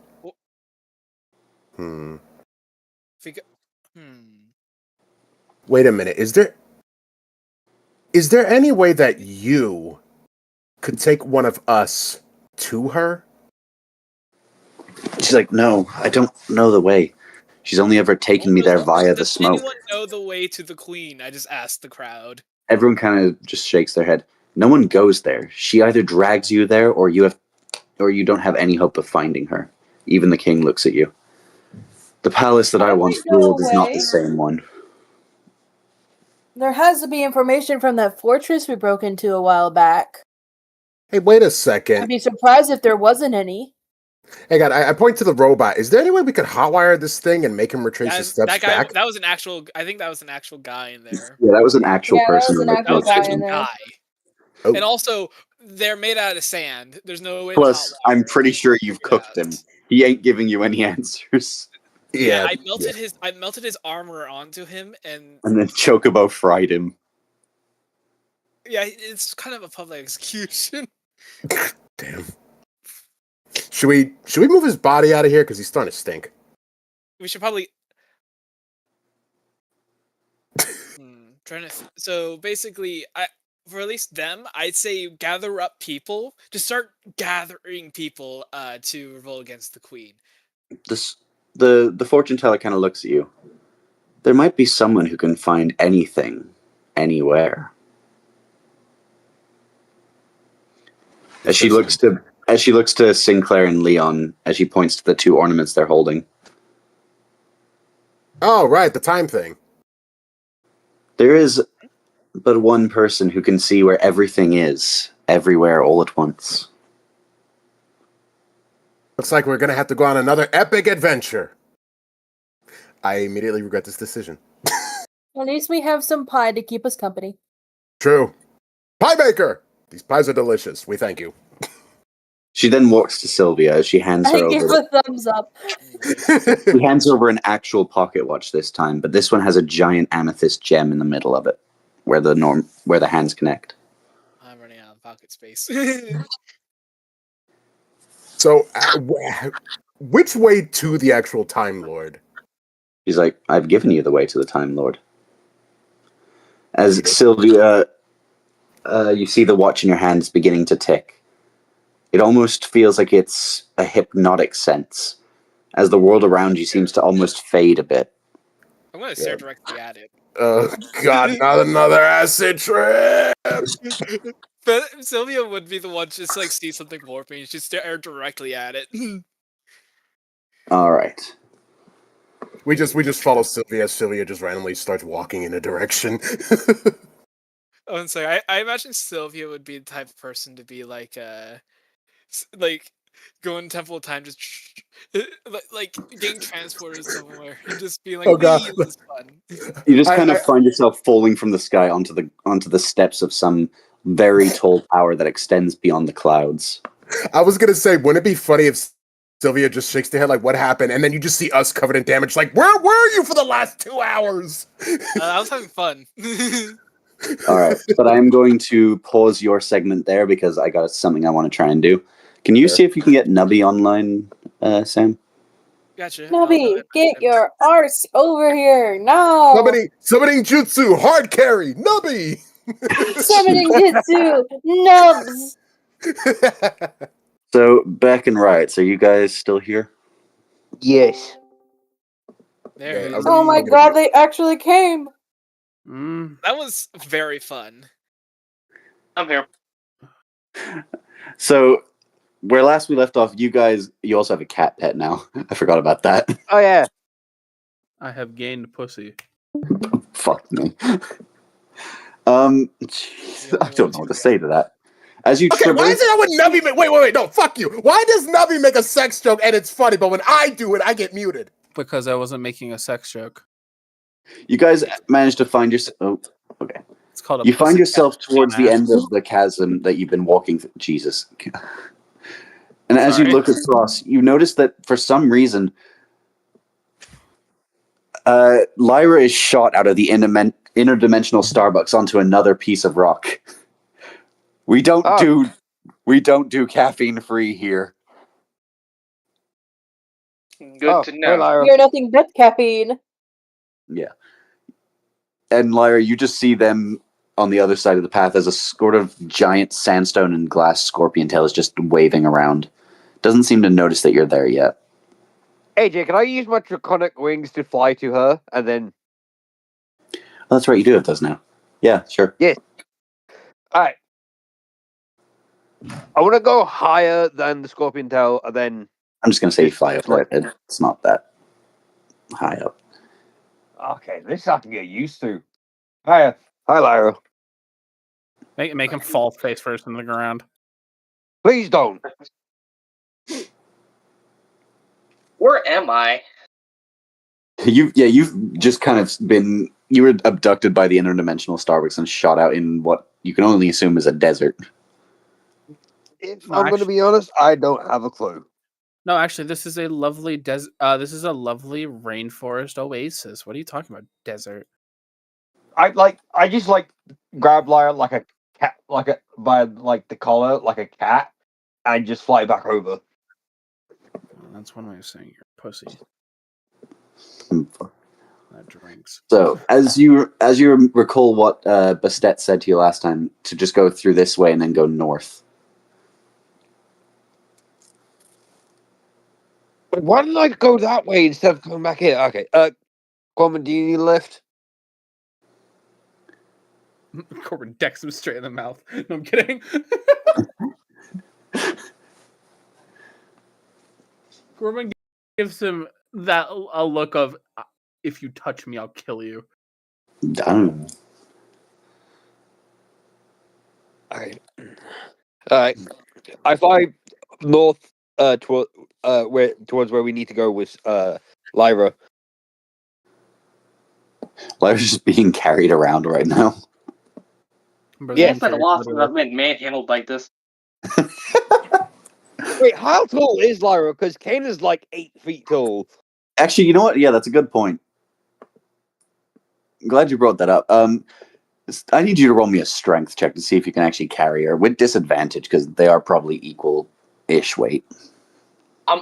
Wait a minute. Is there any way that you could take one of us to her? She's like, no, I don't know the way. She's only ever taken me there via the smoke. Does anyone know the way to the Queen? I just asked the crowd. Everyone kind of just shakes their head. No one goes there. She either drags you there, or you don't have any hope of finding her. Even the king looks at you. The palace that I once ruled is not the same one. There has to be information from that fortress we broke into a while back. Hey, wait a second. I'd be surprised if there wasn't any. Hey, God, I point to the robot. Is there any way we could hotwire this thing and make him retrace his steps That guy, back? that was an actual. I think that was an actual guy in there. Yeah, that was an actual person. That was an That actual was an guy actual in there. guy. Oh. And also, they're made out of sand. There's no way. Plus, to hotwire I'm pretty it. sure you've cooked him. He ain't giving you any answers. Yeah, I melted his armor onto him, and then Chocobo fried him. yeah, it's kind of a public execution. Damn. Should we move his body out of here because he's starting to stink? We should probably. So basically, for at least them, I'd say gather up people. Just start gathering people to revolt against the Queen. The fortune teller kind of looks at you. There might be someone who can find anything, anywhere. As she looks to Sinclair and Leon, as she points to the two ornaments they're holding. Oh, right, the time thing. There is but one person who can see where everything is, everywhere, all at once. Looks like we're gonna have to go on another epic adventure. I immediately regret this decision. At least we have some pie to keep us company. True. Pie maker! These pies are delicious. We thank you. She then walks to Sylvia as she hands her I give over. a thumbs up. She hands over an actual pocket watch this time, but this one has a giant amethyst gem in the middle of it, where the hands connect. I'm running out of pocket space. So, which way to the actual Time Lord? He's like, I've given you the way to the Time Lord. As Sylvia, you see the watch in your hands beginning to tick. It almost feels like it's a hypnotic sense, as the world around you seems to almost fade a bit. I'm gonna stare directly at it. Oh God, not another acid trip! But Sylvia would be the one to just like see something warping and she'd stare directly at it. All right. We just follow Sylvia as Sylvia just randomly starts walking in a direction. Oh, and so I imagine Sylvia would be the type of person to be like going Temple of Time, just like getting transported somewhere and just being like, Oh, God. "Wee, this is fun." You just kind of find yourself falling from the sky onto the steps of some very tall tower that extends beyond the clouds. I was gonna say, wouldn't it be funny if Sylvia just shakes her head like, "What happened?" And then you just see us covered in damage, like, "Where were you for the last 2 hours?" I was having fun. All right, but I'm going to pause your segment there because I got something I want to try and do. Can you see if you can get Nubby online, Sam? Gotcha. Nubby, get your arse over here now! Summoning jutsu, hard carry, Nubby. Summoning jutsu, nubs. So, Beck and Riot, are you guys still here? Yes. There it Yeah, is. Oh my God, they actually came. That was very fun. I'm here. So, where last we left off, you also have a cat pet now. I forgot about that. Oh yeah. I have gained pussy. Fuck me. Jeez, I don't know what to say to that. As you Okay, why is traverse, it when Nubby make wait, no, fuck you. Why does Nubby make a sex joke and it's funny, but when I do it, I get muted? Because I wasn't making a sex joke. you guys manage to find yourself. Oh, okay. It's called a You find pussy yourself cat, towards the dumbass. end of the chasm that you've been walking through. Jesus. And as you Sorry. look across, you notice that for some reason, Lyra is shot out of the interdimensional Starbucks onto another piece of rock. We don't do caffeine free here. Good to know. We are nothing but caffeine. Yeah. And Lyra, you just see them on the other side of the path as a sort of giant sandstone and glass scorpion tail is just waving around. Doesn't seem to notice that you're there yet. AJ, can I use my draconic wings to fly to her and then? Oh, that's right, you do have those now. Yeah, sure. Yes. All right. I want to go higher than the scorpion tail, and then. I'm just going to say fly over it. It's not that high up. Okay, this I can get used to. Hi, Lyra. Make him fall face first in the ground. Please don't. Where am I? You've just kind of you were abducted by the interdimensional Starbucks and shot out in what you can only assume is a desert. If I'm going to be honest, I don't have a clue. No, actually, this is a lovely this is a lovely rainforest oasis. What are you talking about, desert? I just grab Lyra like a cat, by the collar, like a cat, and just fly back over. Well, that's one way of saying you're a pussy. That drinks. So as you recall what Bastet said to you last time, to just go through this way and then go north. But why didn't I go that way instead of coming back here? Okay, Corbin, do you need a lift? Corbin decks him straight in the mouth. No, I'm kidding. Corbin gives him a look of, if you touch me, I'll kill you. Done. Alright. I fly north towards where we need to go with Lyra. Lyra's just being carried around right now. Yeah, it's been a while since I've been manhandled like this. Wait, how tall is Lyra? Because Kane is like 8 feet tall. Actually, you know what? Yeah, that's a good point. I'm glad you brought that up. I need you to roll me a strength check to see if you can actually carry her with disadvantage because they are probably equal-ish weight.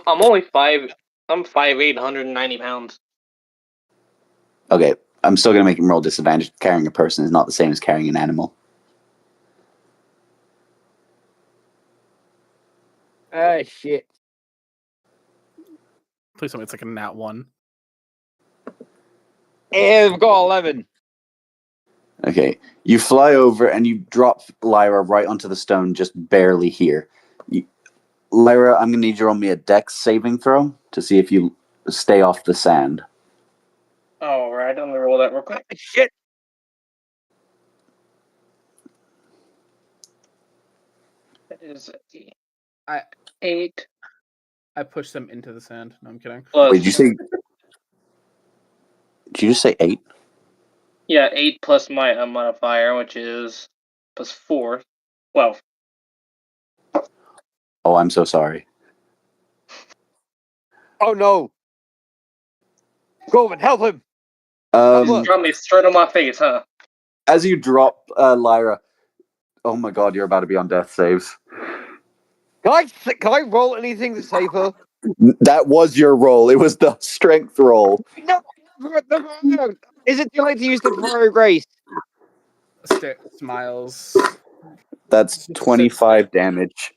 I'm only 5. I'm 5'8", 190 pounds. Okay, I'm still gonna make him roll disadvantage. Carrying a person is not the same as carrying an animal. Shit. Please tell me it's like a nat 1. I've got 11. Okay, you fly over and you drop Lyra right onto the stone, just barely here. Lyra, I'm gonna need you to roll me a dex saving throw to see if you stay off the sand. All right, I'm gonna roll that real quick. Shit. That is I 8 I pushed them into the sand. No, I'm kidding. plus. Wait, did you say? Did you just say 8? Yeah, 8 plus my modifier, which is plus 4. 12. Oh, I'm so sorry. Oh no. Corbin, help him. Um, Drop me straight on my face, huh? as you drop Lyra, oh my god, you're about to be on death saves. Can I roll anything to save her? That was your roll. It was the strength roll. No. Is it too late to use the Fire Grace? Smiles. That's 25 damage.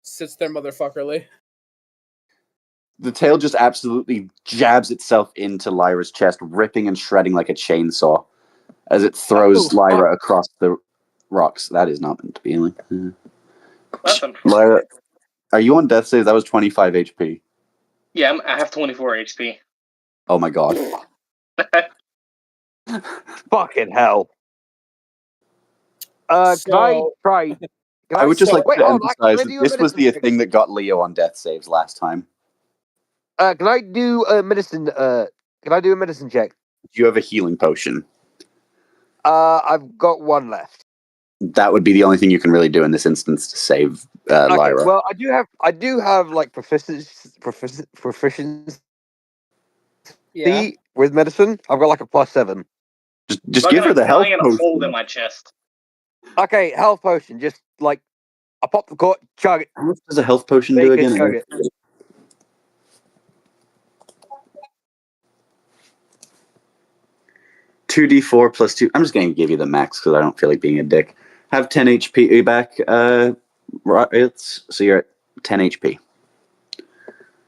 Sits there motherfuckerly. The tail just absolutely jabs itself into Lyra's chest, ripping and shredding like a chainsaw as it throws Lyra across the rocks. That is not meant to be like. That's unfortunate. Lyra, are you on death save? That was 25 HP. Yeah, I have 24 HP. Oh my god. Fucking hell. Can I try? I would just like to hold on, emphasize can I that do a this was the medicine check? thing that got Leo on death saves last time. Can I do a medicine? Can I do a medicine check? Do you have a healing potion? I've got one left. That would be the only thing you can really do in this instance to save Lyra. Well, I do have like proficiency with medicine. I've got like a +7. Just give her the health I got a hole in potion. my chest. Okay, health potion. Just like I pop the cork, chug it. How much does a health potion Take do it, again? chug it. $2d4 plus 2. I'm just going to give you the max because I don't feel like being a dick. Have 10 HP back, so you're at 10 HP.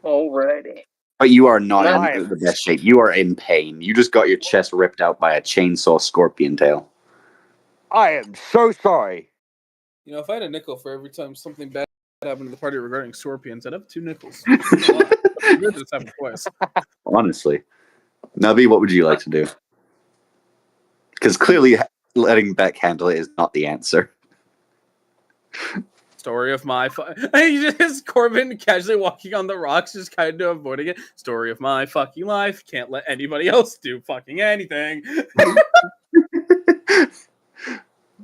Alrighty. But you are not Nice. in the best shape. You are in pain. You just got your chest ripped out by a chainsaw scorpion tail. I am so sorry. You know, if I had a nickel for every time something bad happened to the party regarding scorpions, I'd have 2 nickels. This happened twice. Honestly. Nubby, what would you like to do? Because clearly letting Beck handle it is not the answer. Story of my just Corbin casually walking on the rocks, just kind of avoiding it. Story of my fucking life. Can't let anybody else do fucking anything.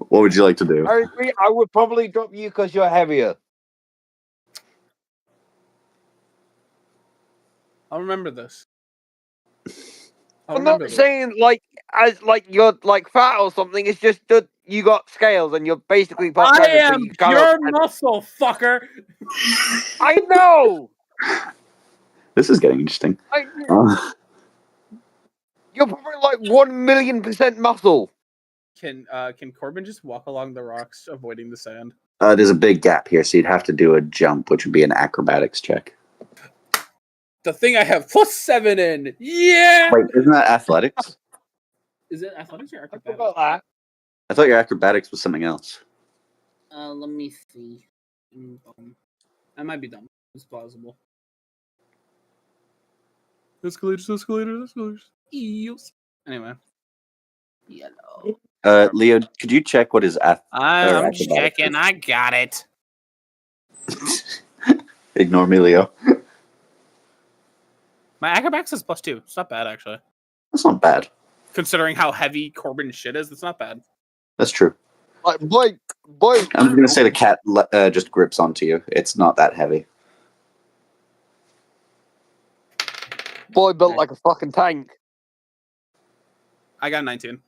What would you like to do? I agree. I would probably drop you because you're heavier. I'll remember this. I'm not saying like as like you're like fat or something. It's just that you got scales and you're basically part I am pure muscle, fucker. I know. This is getting interesting. You're probably like 1,000,000% muscle. Can Corbin just walk along the rocks, avoiding the sand? There's a big gap here, so you'd have to do a jump, which would be an acrobatics check. The thing I have +7 in. Yeah. Wait, isn't that athletics? Is it athletics or acrobatics? I forgot that. I thought your acrobatics was something else. Let me see. I might be dumb. It's plausible. Escalators. Eels. Anyway. Yellow. Leo, could you check what his I'm checking. I got it. Ignore me, Leo. My acrobatics is +2. It's not bad, actually. That's not bad. Considering how heavy Corbin's shit is, that's not bad. That's true. Like boy. I'm going to say the cat just grips onto you. It's not that heavy. Boy built like a fucking tank. I got 19.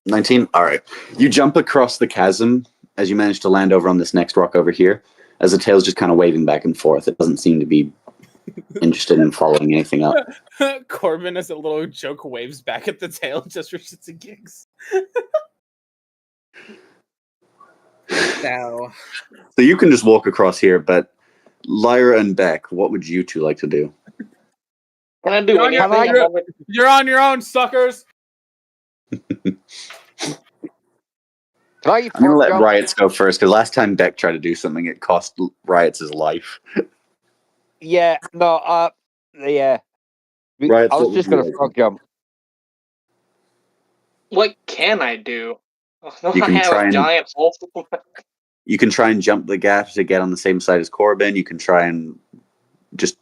19? All right. You jump across the chasm as you manage to land over on this next rock over here, as the tail's just kind of waving back and forth. It doesn't seem to be interested in following anything up. Corbin, as a little joke, waves back at the tail just for shits and gigs. Now, So you can just walk across here, but Lyra and Beck, what would you two like to do? Can I do You're on your- anything? you're- you're on your own, suckers. Can I I'm gonna let jump? Riots go first because last time Beck tried to do something, it cost Riots his life. Yeah, no, yeah. Riots, I what was would just you gonna like? frog jump. What can I do? You I can have try a and- giant hole. You can try and jump the gap to get on the same side as Corbin. You can try and just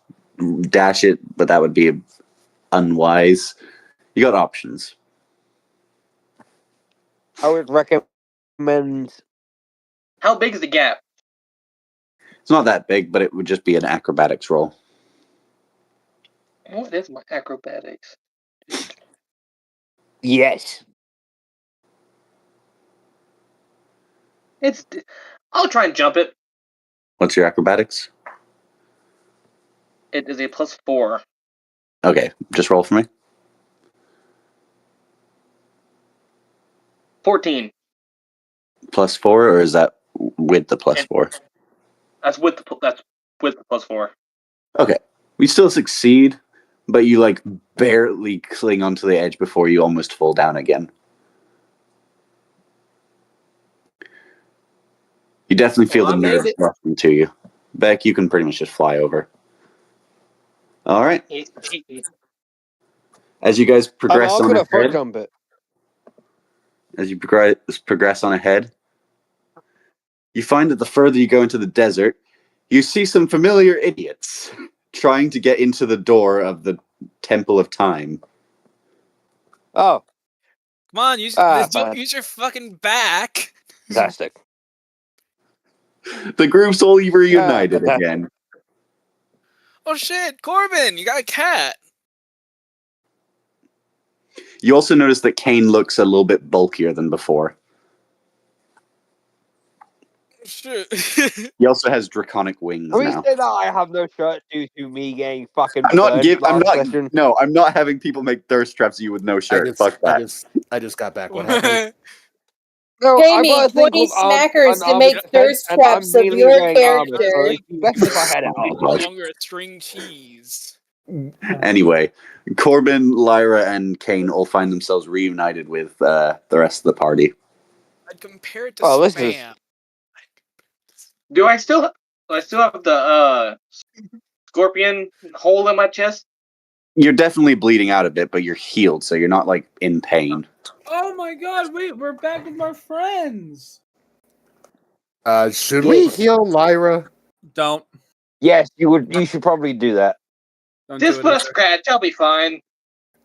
dash it, but that would be unwise. You got options. I would recommend. How big is the gap? It's not that big, but it would just be an acrobatics roll. What is my acrobatics? Yes. I'll try and jump it. What's your acrobatics? It is a +4. Okay, just roll for me. 14. +4, or is that with the +4? That's with the +4. Okay, we still succeed, but you like barely cling onto the edge before you almost fall down again. You definitely feel Well, the I made nerves it. rushing to you. Beck, you can pretty much just fly over. All right. He's cheating. As you guys progress I'm on gonna frog ahead, jump it. as you progress on ahead, you find that the further you go into the desert, you see some familiar idiots trying to get into the door of the Temple of Time. Oh, Come on, use fine. use your fucking back. Fantastic. The group's all reunited fantastic. again. Oh shit, Corbin, you got a cat. You also notice that Kane looks a little bit bulkier than before. Shit. He also has draconic wings Can we now. say that I have no shirt due to me getting fucking I'm not burned last session? No, I'm not having people make thirst traps you with no shirt. Fuck that. I just got back. What happened? No, Pay I've me got a thing 20 called snackers an to armor make defense, thirst and I'm traps of merely your wearing armor, so character. it'd be better if I had it Oh, No gosh. longer a string cheese. Anyway, Corbin, Lyra, and Kane all find themselves reunited with the rest of the party. I'd compare it to Oh, this is- spam. Do I still have the scorpion hole in my chest? You're definitely bleeding out a bit, but you're healed, so you're not like in pain. Oh my god, wait, we're back with our friends. Should we heal Lyra? Don't. Yes, you should probably do that. Don't Just do put it. a scratch. I'll be fine.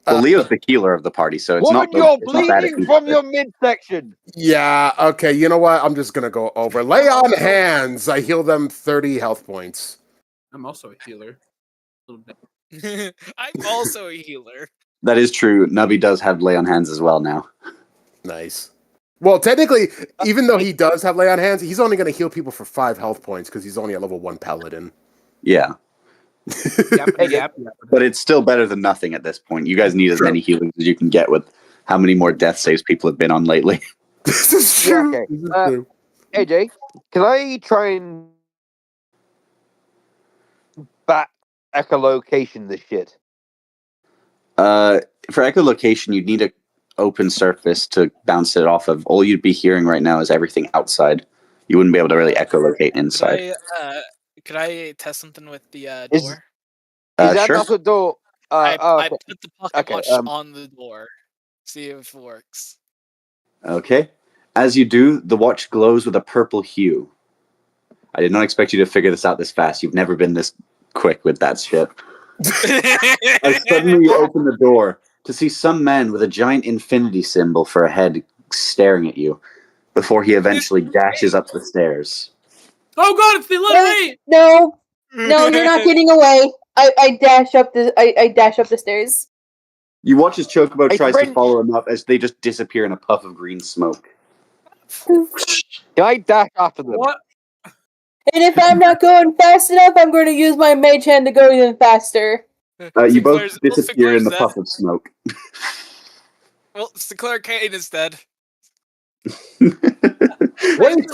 Well, Leo's the healer of the party, so it's Woman, not. you're It's not bad if bleeding he from does your it. midsection. Yeah, okay, you know what? I'm just gonna go over. Lay on hands. I heal them 30 health points. I'm also a healer. A little bit. I'm also a healer. That is true. Nubby does have lay on hands as well now. Nice. Well, technically, even though he does have lay on hands, he's only gonna heal people for 5 health points because he's only a level 1 paladin. Yeah, Yep. but it's still better than nothing at this point. You guys need as True. many healings as you can get with how many more death saves people have been on lately. This is Yeah, true. okay. This is true. AJ, can I try and back echolocation this shit? For echolocation, you'd need an open surface to bounce it off of. All you'd be hearing right now is everything outside. You wouldn't be able to really echolocate inside. Could I test something with the Is- door? Is that Sure. not the door? I Okay. put the pocket Okay, watch on the door. See if it works. Okay. As you do, the watch glows with a purple hue. I did not expect you to figure this out this fast. You've never been this quick with that shit. As suddenly you open the door to see some man with a giant infinity symbol for a head staring at you before he eventually dashes up the stairs. Oh god, it's the little eight! No, you're not getting away. I dash up the stairs. You watch as Chocobo Hey, tries to friend. follow him up as they just disappear in a puff of green smoke. Can I dash after them? What? And if I'm not going fast enough, I'm going to use my mage hand to go even faster. You both disappear in the puff of smoke. Well, Sinclair Kane is dead. Wait,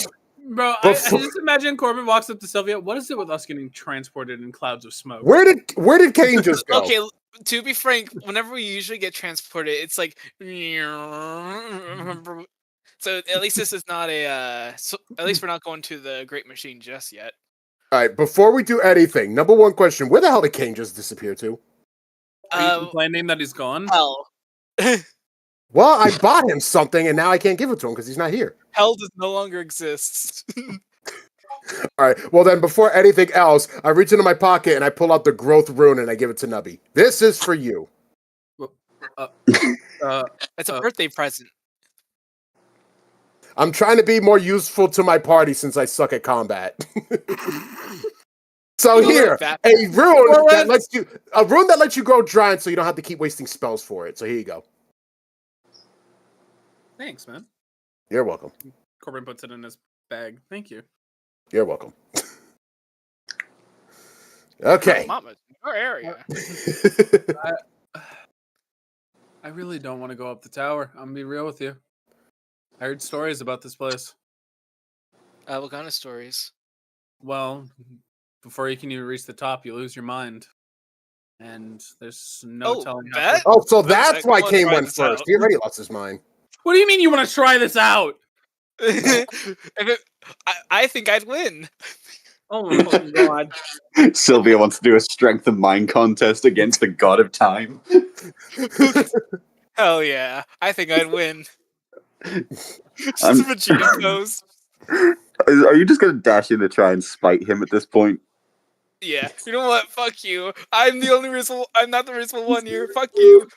Bro, I just imagine Corbin walks up to Sylvia. What is it with us getting transported in clouds of smoke? where did Kane just go? Okay, to be frank, whenever we usually get transported, it's like. So at least this is not a. At least we're not going to the Great Machine just yet. All right, before we do anything, number one question: where the hell did Kane just disappear to? Are you complaining that he's gone? Hell. Well, I bought him something, and now I can't give it to him because he's not here. Hell does no longer exist. All right. Well, then, before anything else, I reach into my pocket and I pull out the growth rune and I give it to Nubby. This is for you. It's a birthday present. I'm trying to be more useful to my party since I suck at combat. So here, a rune that lets you grow giant, so you don't have to keep wasting spells for it. So here you go. Thanks, man. You're welcome. Corbin puts it in his bag. Thank you. You're welcome. Okay. Mama, your area. I really don't want to go up the tower. I'm gonna be real with you. I heard stories about this place. What kind of stories? Well, before you can even reach the top, you lose your mind. And there's no telling. Oh, so that's why Kane went first. He already lost his mind. What do you mean you want to try this out? I think I'd win. Oh my god. Sylvia wants to do a strength of mind contest against the god of time. Hell yeah. I think I'd win. Just I'm- Vegeta pose. Are you just going to dash in to try and spite him at this point? Yeah. You know what? Fuck you. I'm the only reasonable. I'm not the reasonable one here. Fuck you.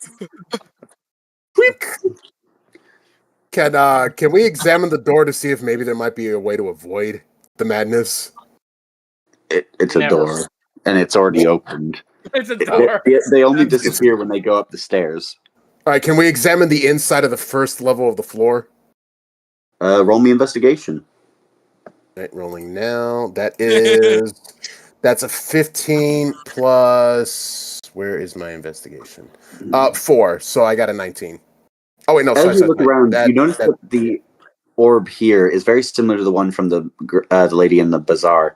Can we examine the door to see if maybe there might be a way to avoid the madness? It's a door, and it's already opened. It's a door. They only disappear when they go up the stairs. All right, can we examine the inside of the first level of the floor? Roll me investigation. Right, rolling now. That's a 15 plus. Where is my investigation? 4. So I got a 19. Oh wait, no. As you look around, you notice that the orb here is very similar to the one from the lady in the bazaar,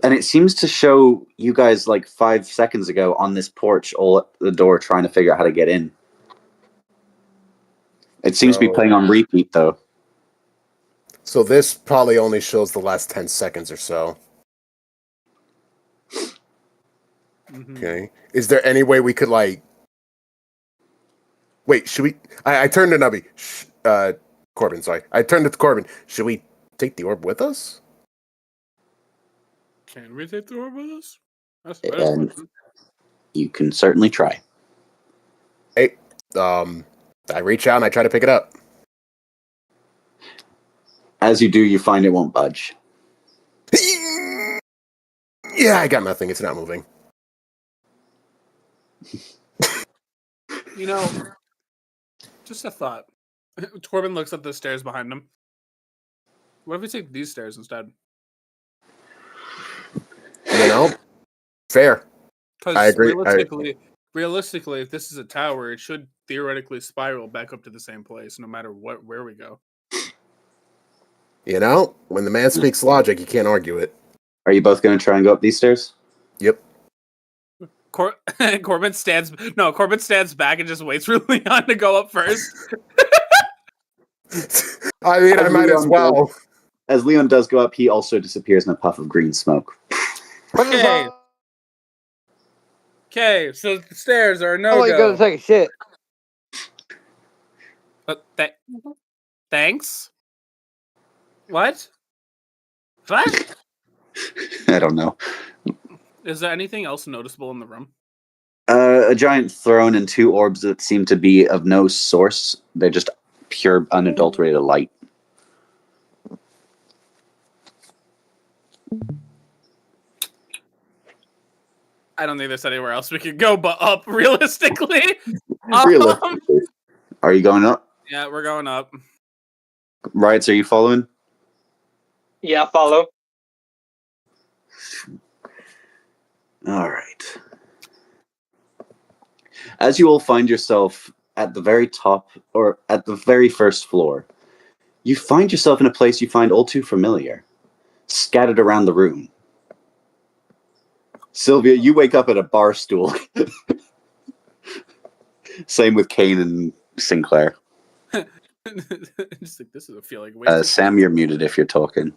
and it seems to show you guys like 5 seconds ago on this porch, all at the door, trying to figure out how to get in. It seems to be playing on repeat, though. So this probably only shows the last 10 seconds or so. Mm-hmm. Okay. Is there any way we could like? Wait, should we? I turned to Nubby. Corbin, sorry. I turned to Corbin. Should we take the orb with us? Can we take the orb with us? And you can certainly try. Hey, I reach out and I try to pick it up. As you do, you find it won't budge. Yeah, I got nothing. It's not moving. You know, just a thought. Corbin looks at the stairs behind him. What if we take these stairs instead? You know, fair. I agree. Realistically, if this is a tower, it should theoretically spiral back up to the same place, no matter where we go. You know, when the man speaks logic, you can't argue it. Are you both going to try and go up these stairs? Yep. Corbin stands back and just waits for Leon to go up first. I mean, I might as well. As Leon does go up, he also disappears in a puff of green smoke. Okay, so the stairs are a no-go. Oh, you gotta take a shit. But thanks? What? What? I don't know. Is there anything else noticeable in the room? A giant throne and 2 orbs that seem to be of no source. They're just pure, unadulterated light. I don't think there's anywhere else we could go but up, realistically. Realistically. Are you going up? Yeah, we're going up. Riots, are you following? Yeah, follow. All right. As you all find yourself at the very top, or at the very first floor, you find yourself in a place you find all too familiar, scattered around the room. Sylvia, you wake up at a bar stool. Same with Kane and Sinclair. Just like, this is a feeling wasted. Sam, you're muted if you're talking.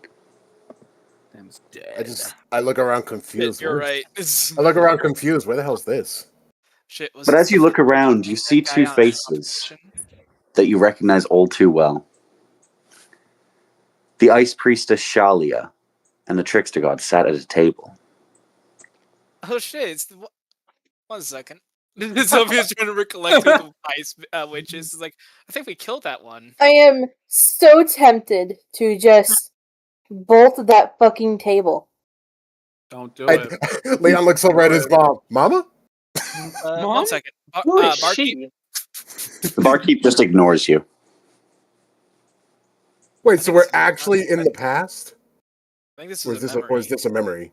Sam's dead. I look around confused. You're Where's- right. I look around confused. Where the hell's this? Shit, was But this as you the look around, you see guy two on faces competition? that you recognize all too well. The ice priestess Shalia and the trickster god sat at a table. Oh shit! It's the, 1 second. Sylvia's trying to recollect who the ice witch is. It's like, I think we killed that one. I am so tempted to just bolt that fucking table. Don't do it. Leon looks over at his mom. Mama? Mom? 1 second. Who is Barkeep. she? The barkeep just ignores you. Wait, so think we're this is actually in the I past? think this Or is is a this or is memory. this a memory?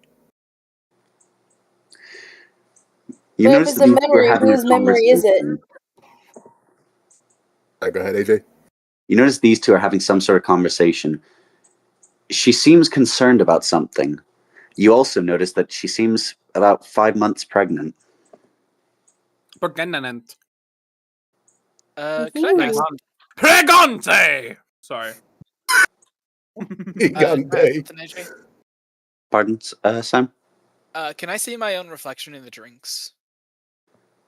You But if notice it's that a these two are memory, having a whose memory is it? conversation. All right, go ahead, AJ. You notice these two are having some sort of conversation. She seems concerned about something. You also notice that she seems about 5 months pregnant. Pregnant. Can I ask? Pregante! Sorry. Can I ask Gigante. something, AJ? Pardon, Sam? Can I see my own reflection in the drinks?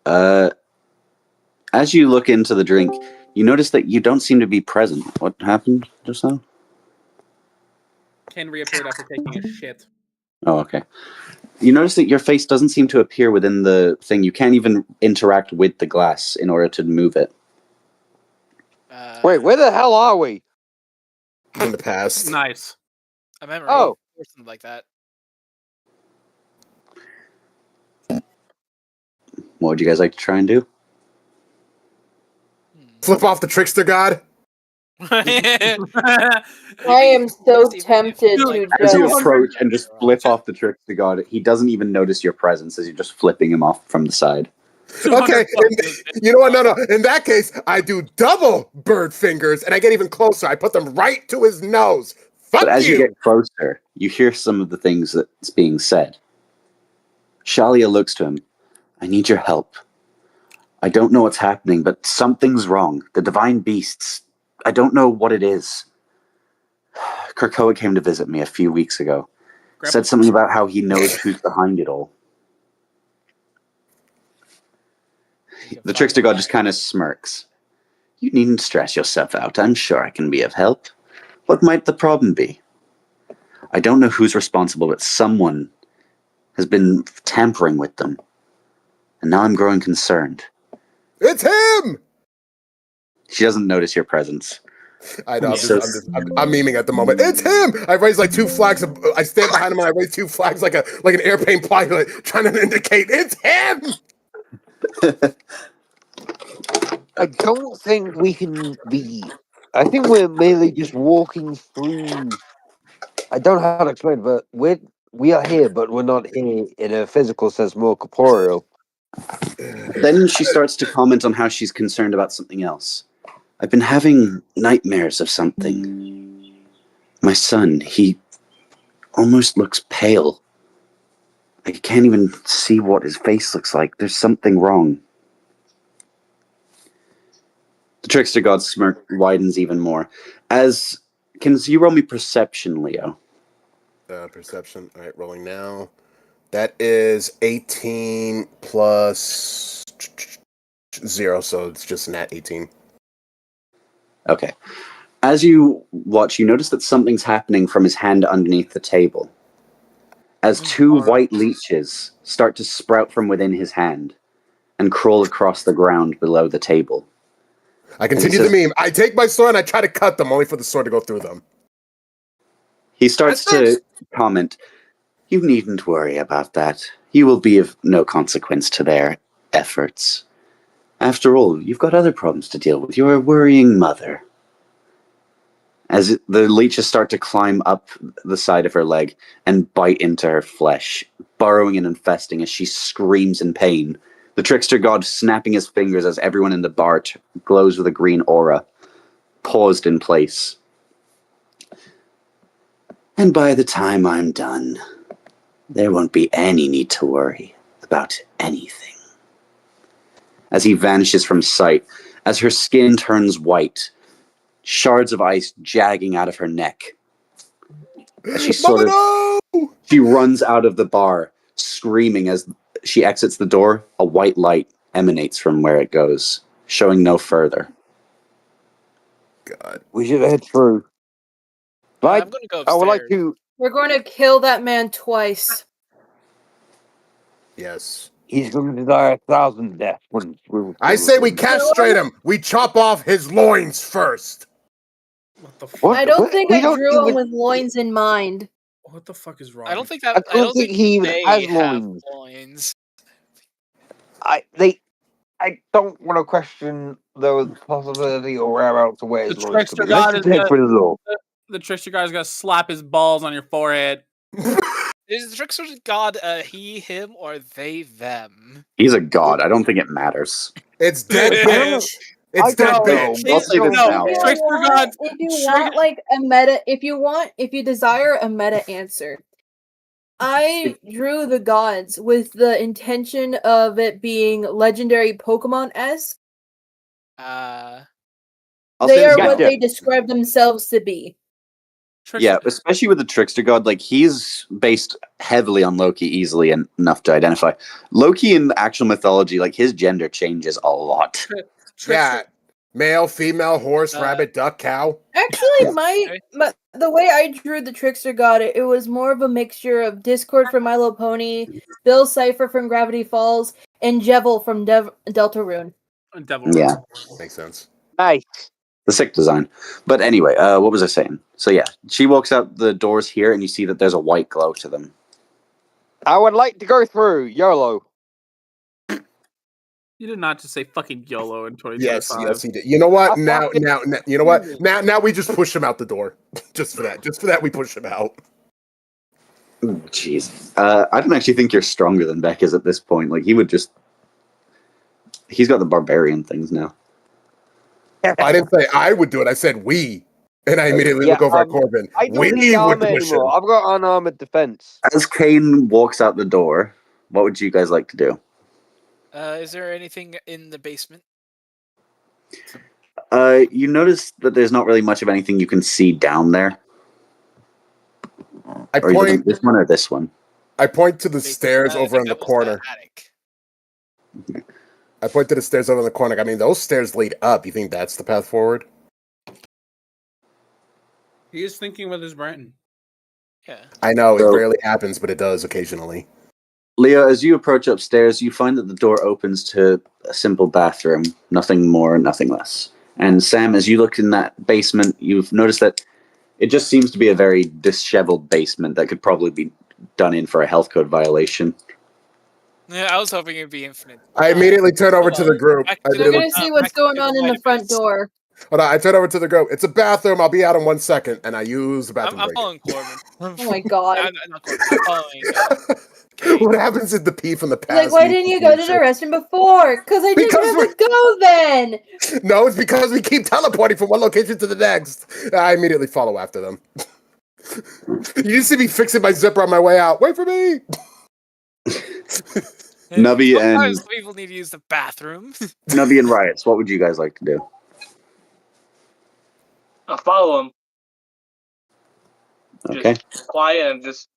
As you look into the drink, you notice that you don't seem to be present. What happened just now? Ken reappeared after taking a shit. Oh, okay. You notice that your face doesn't seem to appear within the thing. You can't even interact with the glass in order to move it. Wait, where the hell are we? In the past. Nice. A memory. Oh. Or something like that. What would you guys like to try and do? Flip off the trickster god. I am so tempted to As you just. approach and just flip off the trickster god, he doesn't even notice your presence as you're just flipping him off from the side. Okay, you know what? No. In that case, I do double bird fingers, and I get even closer. I put them right to his nose. Fuck But as you you! get closer, you hear some of the things that's being said. Shalia looks to him. I need your help. I don't know what's happening, but something's wrong. The divine beasts. I don't know what it is. Krakoa came to visit me a few weeks ago. Said something about how he knows who's behind it all. The trickster god just kind of smirks. You needn't stress yourself out. I'm sure I can be of help. What might the problem be? I don't know who's responsible, but someone has been tampering with them. And now I'm growing concerned. It's him! She doesn't notice your presence. I know. So- I'm memeing at the moment. It's him! I raise like 2 flags. I stand behind him and I raise 2 flags like an airplane pilot, trying to indicate it's him. I don't think we can be. I think we're merely just walking through. I don't know how to explain, but we are here, but we're not here in a physical sense, more corporeal. Then she starts to comment on how she's concerned about something else. I've been having nightmares of something. My son, he almost looks pale. I can't even see what his face looks like. There's something wrong. The trickster god's smirk widens even more. Can you roll me perception, Leo? Perception. All right, rolling now. That is 18 plus 0, so it's just nat 18. Okay. As you watch, you notice that something's happening from his hand underneath the table. As 2 white leeches start to sprout from within his hand and crawl across the ground below the table. I continue the meme. I take my sword and I try to cut them, only for the sword to go through them. He starts to comment, you needn't worry about that. You will be of no consequence to their efforts. After all, you've got other problems to deal with. You're a worrying mother. as the leeches start to climb up the side of her leg and bite into her flesh, burrowing and infesting as she screams in pain. The trickster god snapping his fingers as everyone in the bar glows with a green aura, paused in place. And by the time I'm done, there won't be any need to worry about anything. As he vanishes from sight, as her skin turns white, shards of ice jagging out of her neck. As she runs out of the bar, screaming as she exits the door. A white light emanates from where it goes, showing no further. God. We should head through. But I'm gonna go I would like upstairs. to. We're going to kill that man twice. Yes. He's going to die 1,000 deaths when I say we castrate him. We chop off his loins first. What the fuck? What? I don't What? think We I don't drew him even- with loins in mind. What the fuck is wrong? I don't think I that. I don't think he even they has have loins. loins. I don't want to question the possibility or whereabouts of where his The loins could trickster be. Let's god just is head for the door. the trickster guy's gonna slap his balls on your forehead. Is the trickster god he, him, or they, them? He's a god. I don't think it matters. It's dead bitch. I It's dead don't know. bitch. I'll say this No, now. If you desire a meta answer, I drew the gods with the intention of it being legendary Pokemon-esque. I'll They say this are now. what they describe themselves to be. Yeah, especially with the trickster god, like he's based heavily on Loki, easily enough to identify. Loki in actual mythology, like his gender changes a lot. Yeah. Male, female, horse, rabbit, duck, cow. Actually, the way I drew the trickster god, it was more of a mixture of Discord from My Little Pony, Bill Cipher from Gravity Falls, and Jevil from Deltarune. Yeah, makes sense. Nice. The sick design. But anyway, what was I saying? So yeah, she walks out the doors here, and you see that there's a white glow to them. I would like to go through YOLO. You did not just say fucking YOLO in 2025. Yes, he did. You know what? Now, you know what? Now we just push him out the door. Just for that, we push him out. Jeez, I don't actually think you're stronger than Beckers at this point. Like he's got the barbarian things now. I didn't say I would do it. I said we, and I immediately look over at Corbin. I don't We need would armor push him. anymore. I've got unarmored defense. As Kane walks out the door, what would you guys like to do? Is there anything in the basement? You notice that there's not really much of anything you can see down there. I Or either point this one or this one. I point to the stairs over in the corner. I point to the stairs over in the corner. I mean, those stairs lead up. You think that's the path forward? He is thinking with his brain. Yeah. I know, it So- rarely happens, but it does occasionally. Leo, as you approach upstairs, you find that the door opens to a simple bathroom. Nothing more, nothing less. And Sam, as you look in that basement, you've noticed that it just seems to be a very disheveled basement that could probably be done in for a health code violation. Yeah, I was hoping it'd be infinite. I immediately turn over to the group. We're gonna see what's going on in the front door. Hold on, I turn over to the group. It's a bathroom. I'll be out in 1 second, and I use the bathroom I'm break. following Corbin. Oh my god. Not Corbin. I'm following. What happens if the pee from the past? Like, why didn't you go to the restroom before? Because I didn't have to go then! No, it's because we keep teleporting from one location to the next. I immediately follow after them. You see me fixing my zipper on my way out. Wait for me! Nubby Sometimes and people need to use the bathroom. Nubby and Riots, what would you guys like to do? I'll follow him. Okay. Just quiet and just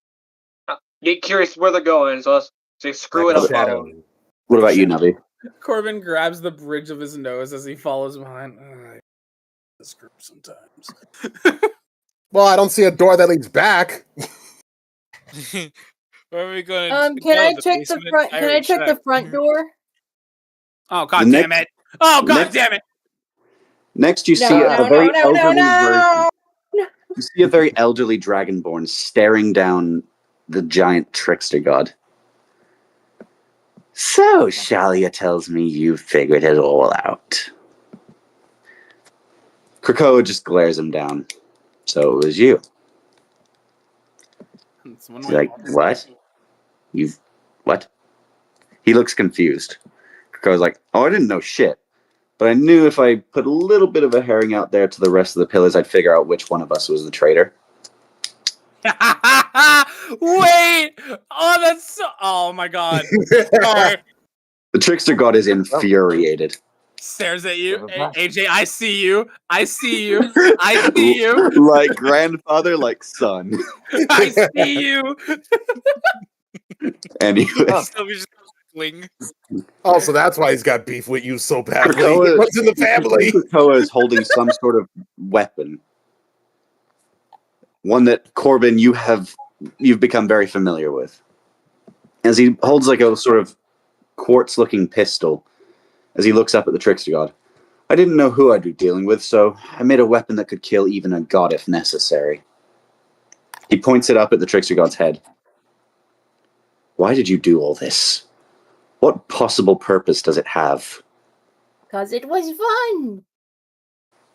get curious where they're going. So let's say screw it, I'll follow him. What about you, Nubby? Corbin grabs the bridge of his nose as he follows behind. This group sometimes. Well, I don't see a door that leads back. Where are we going? Can I check the front? Can I check the front door? Oh god damn it! Oh god damn it! Next, you see a very elderly version. You see a very elderly dragonborn staring down the giant trickster god. So, Shalia tells me you've figured it all out. Krakoa just glares him down. So it was you. It's one He's way. like, what? What? He looks confused. Krakoa's like, oh, I didn't know shit. But I knew if I put a little bit of a herring out there to the rest of the pillars, I'd figure out which one of us was the traitor. Wait! Oh, that's so... Oh my god. Sorry. The trickster god is infuriated. Stares at you. AJ, I see you. I see you. I see you. Like grandfather, like son. I see you. Anyway, So we just fling. Also, that's why he's got beef with you so badly. Krakoa- What's in the family? Krakoa is holding some sort of weapon. One that, Corbin, you've become very familiar with. As he holds like a sort of quartz-looking pistol, as he looks up at the trickster god. I didn't know who I'd be dealing with, so I made a weapon that could kill even a god if necessary. He points it up at the trickster god's head. Why did you do all this? What possible purpose does it have? 'Cause it was fun.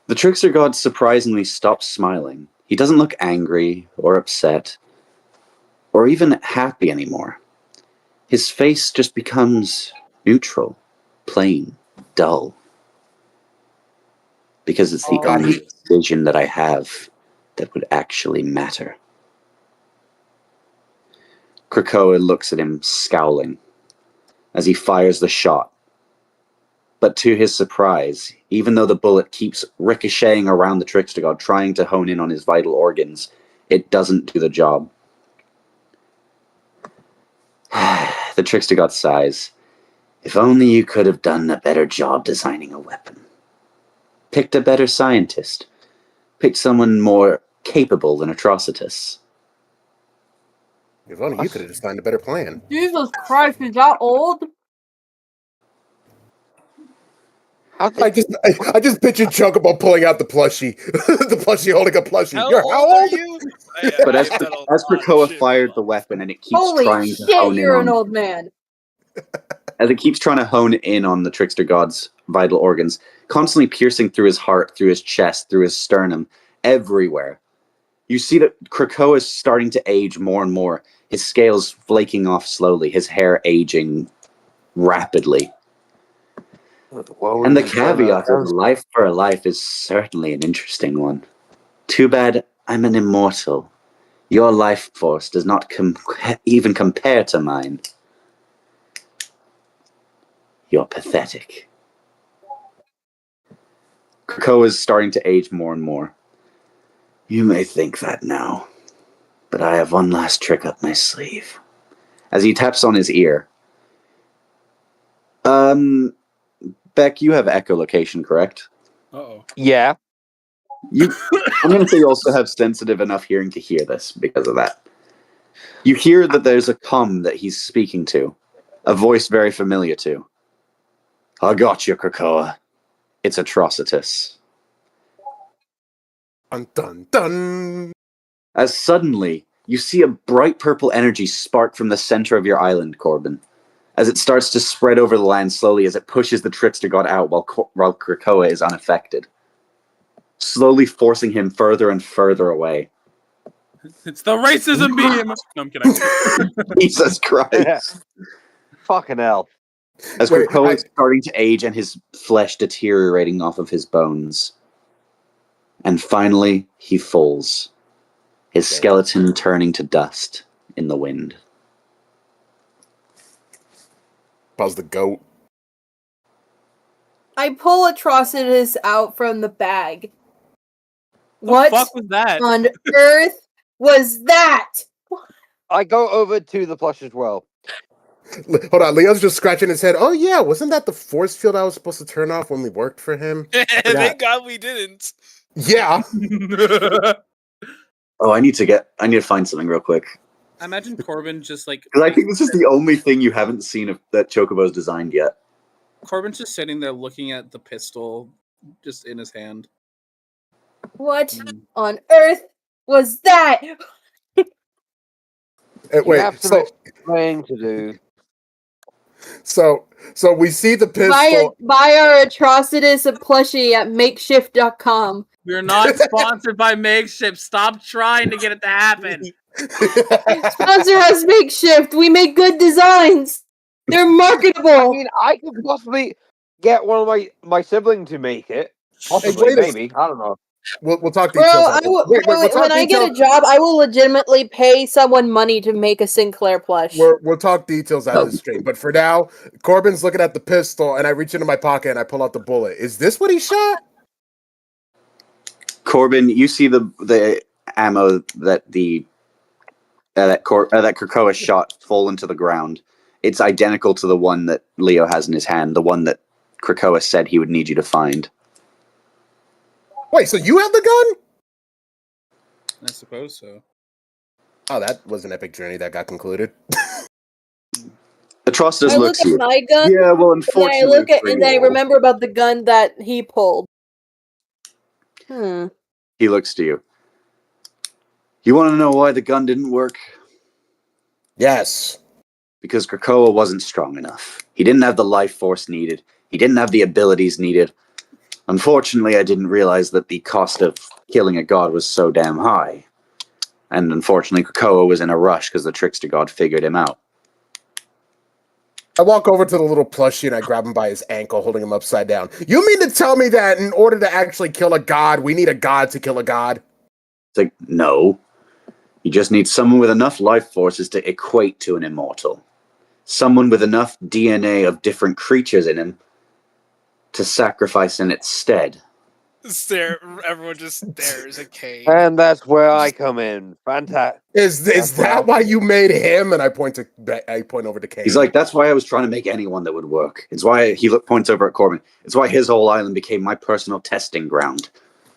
The trickster god surprisingly stops smiling. He doesn't look angry or upset or even happy anymore. His face just becomes neutral, plain, dull. Because it's the only decision that I have that would actually matter. Krakoa looks at him, scowling, as he fires the shot. But to his surprise, even though the bullet keeps ricocheting around the trickster god, trying to hone in on his vital organs, it doesn't do the job. The trickster god sighs. If only you could have done a better job designing a weapon. Picked a better scientist. Picked someone more capable than Atrocitus. If only you could have designed a better plan. Jesus Christ, is that old? I just pictured Chocobo pulling out the plushie. The plushie holding a plushie. How You're old how are old? you? But as I've done a lot of Krakoa shit fired with the them. weapon and it keeps Holy trying to shit, hone you're in an on old man. as it keeps trying to hone in on the trickster god's vital organs, constantly piercing through his heart, through his chest, through his sternum, everywhere. You see that Krakoa is starting to age more and more. His scales flaking off slowly, his hair aging rapidly. And the caveat of a life for a life is certainly an interesting one. Too bad I'm an immortal. Your life force does not even compare to mine. You're pathetic. Krakoa is starting to age more and more. You may think that now, but I have one last trick up my sleeve. As he taps on his ear. Beck, you have echolocation, correct? Uh-oh. Yeah. I'm going to say you also have sensitive enough hearing to hear this because of that. You hear that there's a that he's speaking to, a voice very familiar to. I got you, Krakoa. It's Atrocitus. Dun dun dun. As suddenly, you see a bright purple energy spark from the center of your island, Corbin, as it starts to spread over the land slowly as it pushes the trickster god out while Krakoa is unaffected, slowly forcing him further and further away. It's the racism beam! No, I'm kidding. Jesus Christ. Fucking hell. As Krakoa is starting to age and his flesh deteriorating off of his bones. And finally, he falls, his skeleton turning to dust in the wind. How's the goat? I pull Atrocitus out from the bag. What the fuck was that? On earth was that? I go over to the plush as well. Hold on, Leon's just scratching his head. Oh yeah, wasn't that the force field I was supposed to turn off when we worked for him? Thank God we didn't. Yeah. Oh, I need to find something real quick. I imagine Corbin just like... Because I think this is the only thing you haven't seen of that Chocobo's designed yet. Corbin's just sitting there looking at the pistol just in his hand. What on earth was that? Wait, have some explaining to do. So we see the pistol. Buy our Atrocitus plushie at makeshift.com. We're not sponsored by Makeshift. Stop trying to get it to happen. Sponsor us Makeshift. We make good designs. They're marketable. I mean, I could possibly get one of my sibling to make it. Possibly, maybe. I don't know. We'll talk Bro, details. when I get a job, I will legitimately pay someone money to make a Sinclair plush. We'll talk details out of the stream. But for now, Corbin's looking at the pistol, and I reach into my pocket and I pull out the bullet. Is this what he shot? Corbin, you see the ammo that that Krakoa shot fall into the ground. It's identical to the one that Leo has in his hand, the one that Krakoa said he would need you to find. Wait, so you have the gun? I suppose so. Oh, that was an epic journey that got concluded. Atrocitus I look looks at at you. my gun. Yeah, well, And then I unfortunately, look at, for and then I you, remember about the gun that he pulled. he looks to you. You want to know why the gun didn't work? Yes. Because Krakoa wasn't strong enough. He didn't have the life force needed. He didn't have the abilities needed. Unfortunately, I didn't realize that the cost of killing a god was so damn high. And unfortunately, Krakoa was in a rush because the trickster god figured him out. I walk over to the little plushie and I grab him by his ankle, holding him upside down. You mean to tell me that in order to actually kill a god, we need a god to kill a god? It's like, no. You just need someone with enough life forces to equate to an immortal. Someone with enough DNA of different creatures in him to sacrifice in its stead. Everyone just stares at Kane. And that's where I come in. Fantastic. Is that why you made him? And I point over to Kane. He's like, that's why I was trying to make anyone that would work. It's why he points over at Corbin. It's why his whole island became my personal testing ground.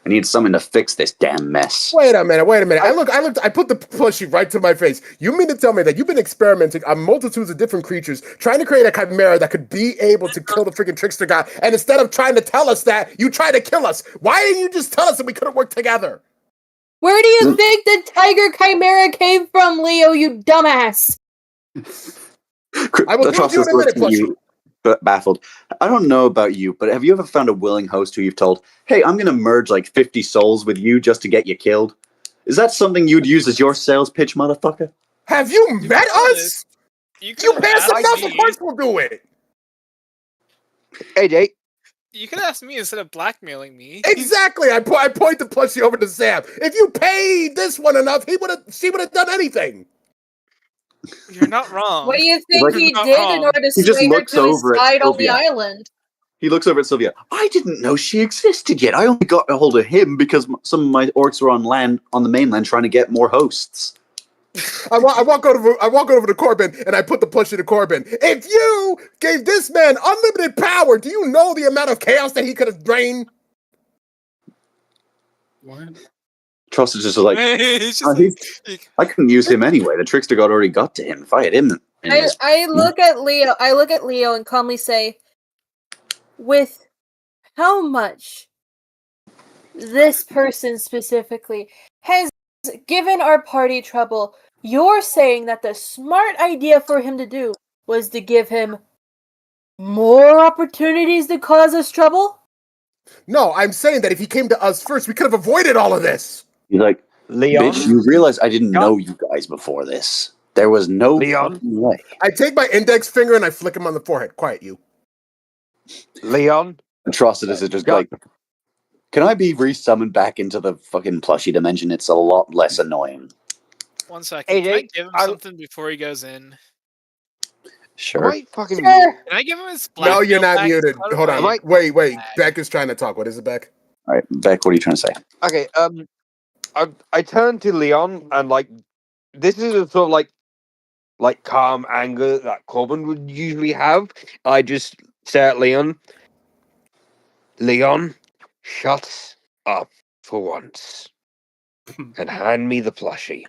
I need someone to fix this damn mess. Wait a minute. I put the plushie right to my face. You mean to tell me that you've been experimenting on multitudes of different creatures, trying to create a chimera that could be able to kill the freaking trickster god, and instead of trying to tell us that, you try to kill us? Why didn't you just tell us that we couldn't work together? Where do you think the tiger chimera came from, Leo, you dumbass? I will prove you in a minute, plushie. Baffled. I don't know about you, but have you ever found a willing host who you've told, hey, I'm going to merge like 50 souls with you just to get you killed? Is that something you'd use as your sales pitch, motherfucker? Have you met us? You pass enough, of course we'll do it. AJ. You could ask me instead of blackmailing me. Exactly. I point the plushie over to Sam. If you paid this one enough, she would have done anything. You're not wrong. What do you think he You're not did wrong. in order to He just sway her looks to his over at side on the Sylvia. island? He looks over at Sylvia. I didn't know she existed yet. I only got a hold of him because some of my orcs were on the mainland trying to get more hosts. I walk over to Corbin and I put the plushie to Corbin. If you gave this man unlimited power, do you know the amount of chaos that he could have drained? What? Trust is just like, I couldn't use him anyway. The trickster god already got to him. If I had him, I look at Leo. I look at Leo and calmly say, "With how much this person specifically has given our party trouble, you're saying that the smart idea for him to do was to give him more opportunities to cause us trouble?" No, I'm saying that if he came to us first, we could have avoided all of this. He's like, Leon. bitch, you realize I didn't know you guys before this. There was no fucking way. I take my index finger and I flick him on the forehead. Quiet you. Leon. Atrocitus is just like, can I be resummoned back into the fucking plushie dimension? It's a lot less annoying. 1 second. Can I give him something before he goes in? Sure. Can I give him his No, you're not back? muted. Hold on. Wait. Beck is trying to talk. What is it, Beck? All right, Beck, what are you trying to say? Okay, I turn to Leon and this is a sort of like calm anger that Corbin would usually have. I just say at Leon, shut up for once and hand me the plushie.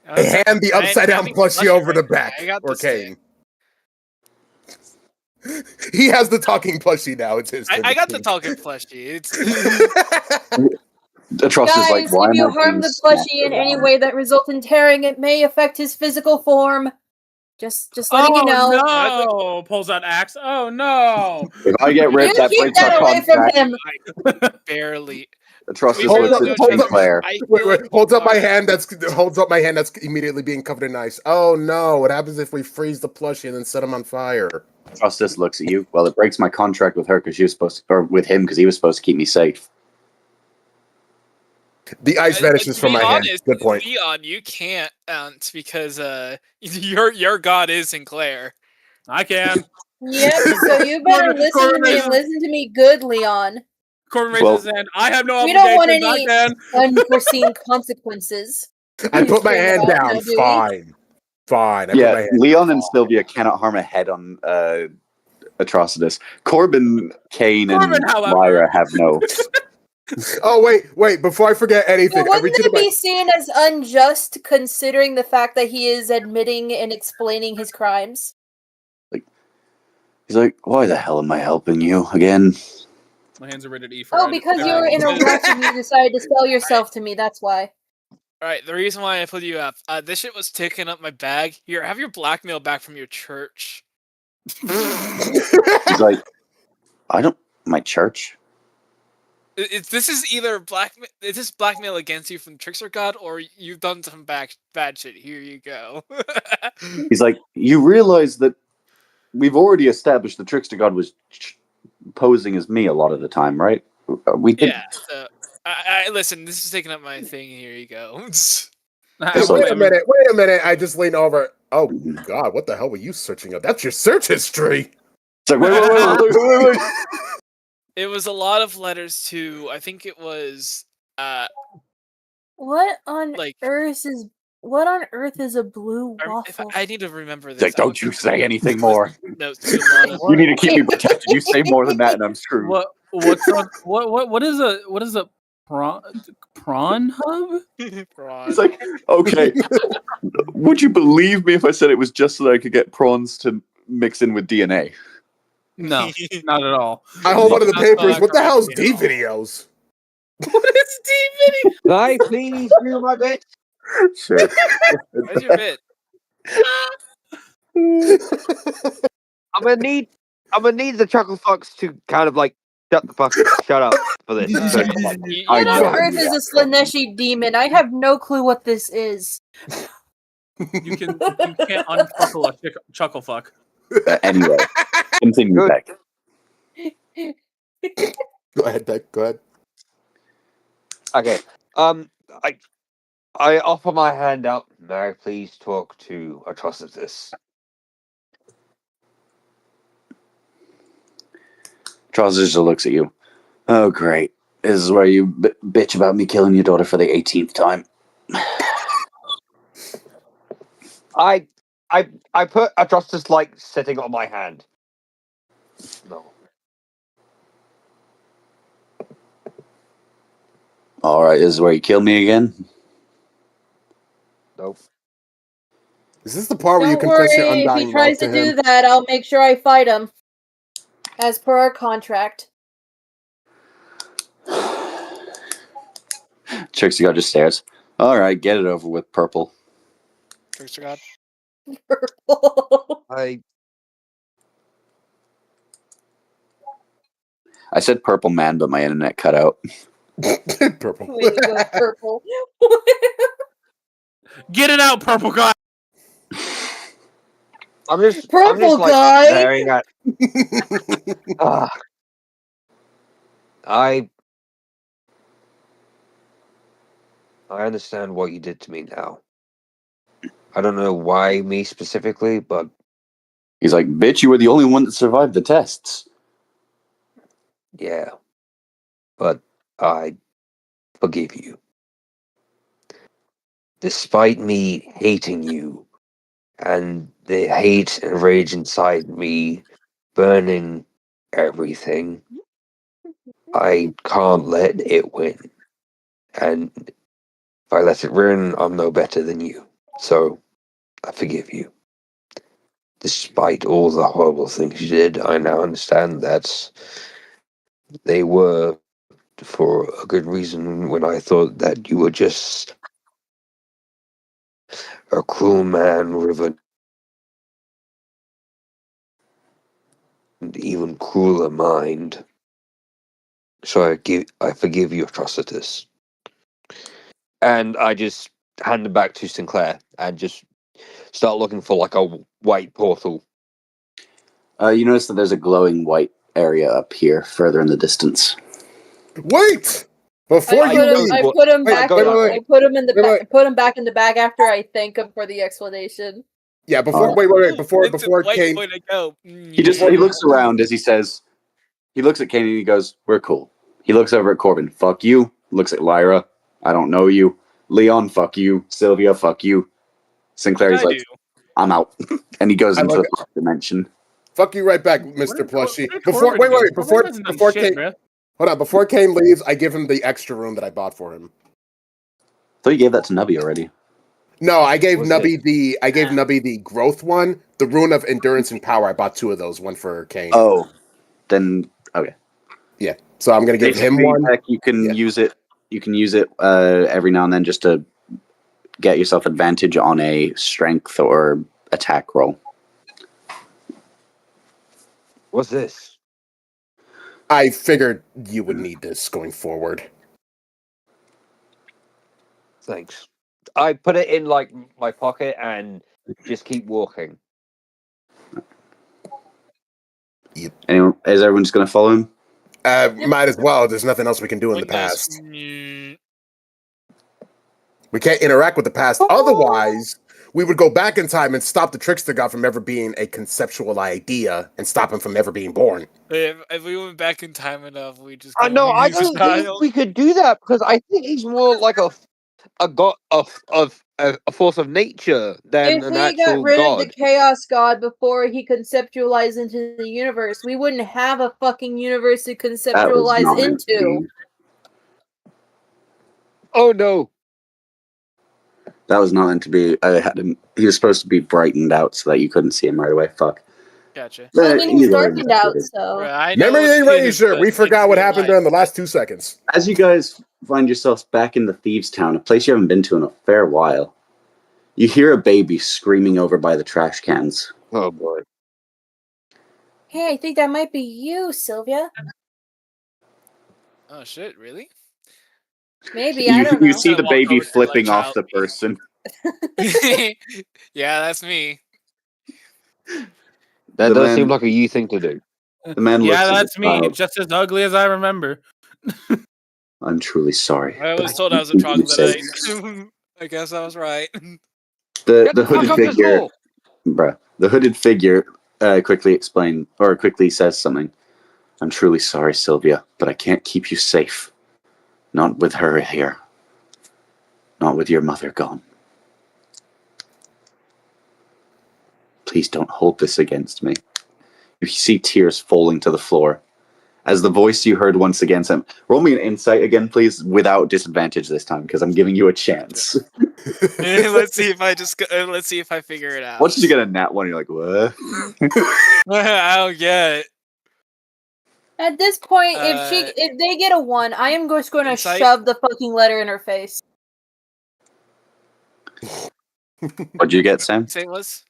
Hand the upside down plushie over to Beck or Kane. He has the talking plushie now. It's his turn. I got the talking plushie. Atrocitus is like, Guys, why if am you I harm being the plushie snapped in any around? way that results in tearing, it may affect his physical form. Just letting you know. No! Pulls out axe. Oh no! If I get ripped, You that keep breaks that our away from contract. him. I barely. Atrocitus We looks really at don't trust Sinclair. I Wait, feel wait, like holds you up my are- hand. Holds up my hand. That's immediately being covered in ice. Oh no! What happens if we freeze the plushie and then set him on fire? Atrocitus looks at you. Well, it breaks my contract with her because she was supposed to, or with him because he was supposed to keep me safe. The ice vanishes to from be my hand. honest, Good point. Leon, you can't because your god is Sinclair. I can. Yep. So you better listen to me and listen to me good, Leon. Corbin raises his hand. I have no We don't want obligations. I any can. unforeseen consequences. I put my Bring it hand up down. now, do we? Fine. I put Yeah, my hand Leon down. and Sylvia cannot harm a head on Atrocitus. Corbin, Kane, and Corbin, however. Lyra have no. Oh wait! Before I forget anything, But I reach wouldn't into that my. be seen as unjust considering the fact that he is admitting and explaining his crimes? He's like, why the hell am I helping you again? My hands are rated E for Oh, red. because you were in a rush and you decided to sell yourself to me. That's why. Alright, the reason why I put you up, this shit was taking up my bag. Here, have your blackmail back from your church. He's like, my church? This is either blackmail against you from Trickster God, or you've done some bad shit. Here you go. He's like, you realize that we've already established the Trickster God was posing as me a lot of the time, right? We did. Yeah. So, I listen. This is taking up my thing. Here you go. Hey, wait a minute! I just leaned over. Oh God, what the hell were you searching up? That's your search history. It's like, wait. It was a lot of letters to. I think it was. What on Like- earth is a blue waffle? I need to remember It's this. like, don't you say anything more. No, to a lot of. You need to keep me protected. You say more than that, and I'm screwed. What is a prawn hub? It's like, okay. Would you believe me if I said it was just so that I could get prawns to mix in with DNA? No, not at all. I hold onto the That's papers. not What the hell's correct, D you know. videos? What is DVD? Can I please do my bit? Sure. Where's your bit? I'm gonna need the Chuckle Fox to kind of like shut up for this. What on know. earth is a Slaneshi demon? I have no clue what this is. You can't unfuckle a chuckle fuck. Anyway, continue, Good. Beck. Go ahead, Beck. Go ahead. Okay. I offer my hand up. May I please talk to Atrocitus? Trousers looks at you. Oh, great. This is where you bitch about me killing your daughter for the 18th time. I put Atrocitus like sitting on my hand. No. All right, this is where you kill me again? Nope. Is this the part where you Don't confess your worry, if undying he tries love to to him? do that, I'll make sure I fight him. As per our contract. Trixie God just stares. All right, get it over with, Purple. Trickster God. Purple. I said Purple Man, but my internet cut out. Purple. Way to go, purple. Get it out, purple guy. I'm just Purple like, guy! staring at. I understand what you did to me now. I don't know why me specifically, but He's like, bitch, you were the only one that survived the tests. yeah. But I forgive you. Despite me hating you and the hate and rage inside me burning everything, I can't let it win. And if I let it win, I'm no better than you. So I forgive you. Despite all the horrible things you did, I now understand that they were for a good reason when I thought that you were just a cruel man with an even crueler mind. So I forgive your atrocities. And I just hand it back to Sinclair and just start looking for like a white portal. You notice that there's a glowing white area up here, further in the distance. Wait! Before I you leave, put him Wait, back. go that way. I put him in the Wait, back. wait. I put him back in the bag after I thank him for the explanation. yeah, before wait, before It's a white Kane, way to go. He looks around as he says, he looks at Kane and he goes, "We're cool." He looks over at Corbin, "Fuck you." Looks at Lyra, "I don't know you." Leon, "Fuck you." Sylvia, "Fuck you." Sinclair, he's I like, do. "I'm out," and he goes I into like the fourth dimension. fuck you right back, What Mr. did Plushie. Corbin do? Corbin hasn't done Before shit, Kane, bruh. hold on, before Kane leaves, I give him the extra room that I bought for him. So you gave that to Nubby already. No, I gave What's Nubby the growth one, the rune of endurance and power. I bought 2 of those, one for Kane. Oh, then okay. Yeah, so I'm gonna give him Basically, one. Heck, you can Yeah. use it. You can use it every now and then just to get yourself advantage on a strength or attack roll. What's this? I figured you would need this going forward. Thanks. I put it in like my pocket and just keep walking. Anyone? Is everyone just going to follow him? Might as well. There's nothing else we can do in the Windows. past. We can't interact with the past. Otherwise, we would go back in time and stop the trickster god from ever being a conceptual idea and stop him from ever being born. If we went back in time enough, we just. I know. I don't think we could do that because I think he's more like a god of a force of nature than If an we actual got rid god. of the chaos god before he conceptualized into the universe, we wouldn't have a fucking universe to That was conceptualize not meant to into. be. Oh no! That was not meant to be. I had him. He was supposed to be brightened out so that you couldn't see him right away. Fuck. Gotcha. I mean, he's Either way, darkened out, so. I know Memory it's erasure. but We in forgot what real happened life- during the last 2 seconds. As you guys find yourselves back in the Thieves' Town, a place you haven't been to in a fair while, you hear a baby screaming over by the trash cans. Oh boy! Hey, I think that might be you, Sylvia. Oh shit! Really? Maybe, I don't You know. see the Gonna walk baby over to, flipping like, off the person. Yeah, that's me. That The does man- seem like a you thing to do. The man looks Yeah, at the that's me. child. Just as ugly as I remember. I'm truly sorry. I but was told I was a can't keep you troglodyte. safe." I guess I was right. The Get the fuck hooded off this figure, floor! bruh. The hooded figure quickly says something. "I'm truly sorry, Sylvia, but I can't keep you safe. Not with her here. Not with your mother gone. Please don't hold this against me." You see tears falling to the floor. As the voice you heard once again said, "Roll me an insight again, please, without disadvantage this time, because I'm giving you a chance." Let's see if I figure it out. Once you get a nat one, you're like, "What?" I don't get it. At this point, if they get a 1, I am just going to Insight? shove the fucking letter in her face. What'd you get, Sam? Say it was.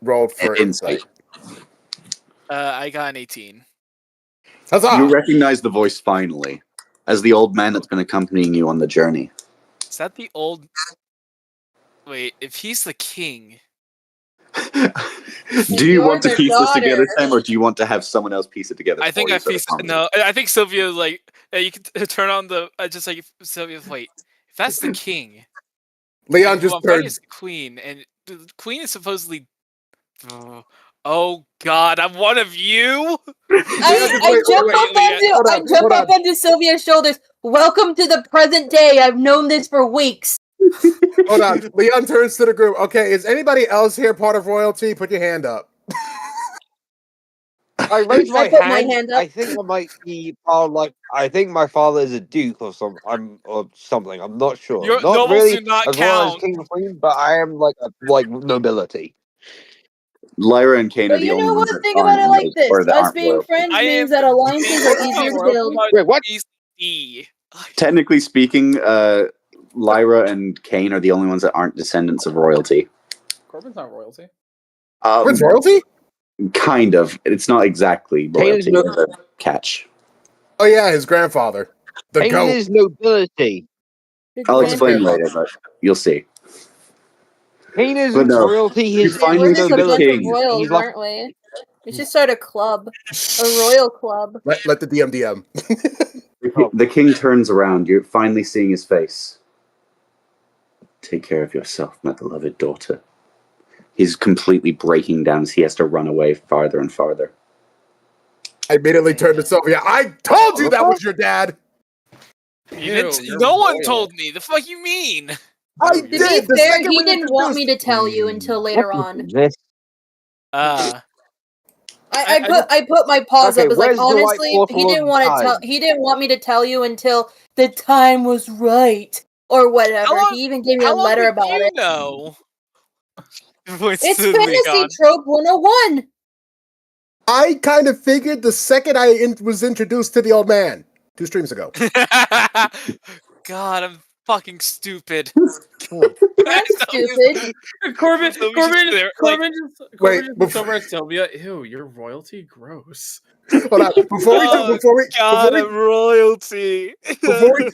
Rolled for Insight. insight. I got an 18. Huzzah! You recognize the voice finally as the old man that's been accompanying you on the journey. Is that the old? Wait, if he's the king, Do you You're want to their piece this together, daughter. Sam, or do you want to have someone else piece it together? I think for you I so pieced. it's No, I think Sylvia like you can turn on the just like Sylvia. Wait, if that's the king, Leon and just who I'm fighting turned. is the queen, and the queen is supposedly. Oh God, I'm one of you. I jump up onto Sylvia's shoulders. Welcome to the present day. I've known this for weeks. Hold on. Leon turns to the group. Okay, is anybody else here part of royalty? Put your hand up. I raised I my put hand. my hand up. I think I might be part of, like, I think my father is a duke or something. I'm not sure. Your Not nobles really do not as well as count. king and queen, but I am like nobility. Lyra and Kane are But the you only know ones what? that Think about it aren't like nobles, this. or that Us aren't being royalty. friends I means am that alliances are easier to build. Wait, what? D. Technically speaking, Lyra and Kane are the only ones that aren't descendants of royalty. Corbin's not royalty. Where's royalty? Kind of. It's not exactly royalty. Kane's It's a catch. Oh yeah, his grandfather, the Cain goat. is nobility. I'll His explain grandfather. later, but you'll see. Cain But isn't no, royalty. you He's finally We're see just a the bunch of king. royals, He's like- aren't we? We should start a club, a royal club. Let the DM. The king turns around. You're finally seeing his face. Take care of yourself, my beloved daughter. He's completely breaking down as he has to run away farther and farther. I immediately turned to Sylvia. I told you that was your dad. You didn't. Ew, you're No one royal. told me. The fuck you mean? I To be did. The fair, second he we didn't want me introduced- to tell you until later What on. is this? I put my paws Okay, up. As like where's the white honestly, he portal didn't of want to time? tell. He didn't want me to tell you until the time was right or whatever. How long- He even gave me a How long letter did about you it. know? Points It's to fantasy Leon. trope 101. I kind of figured the second I was introduced to the old man 2 streams ago. God, I'm fucking stupid. I'm stupid. Corbin So we just there, like- just looks before- over at Sylvia. Ew, you're royalty. Gross. Hold on. God, I'm royalty. Before we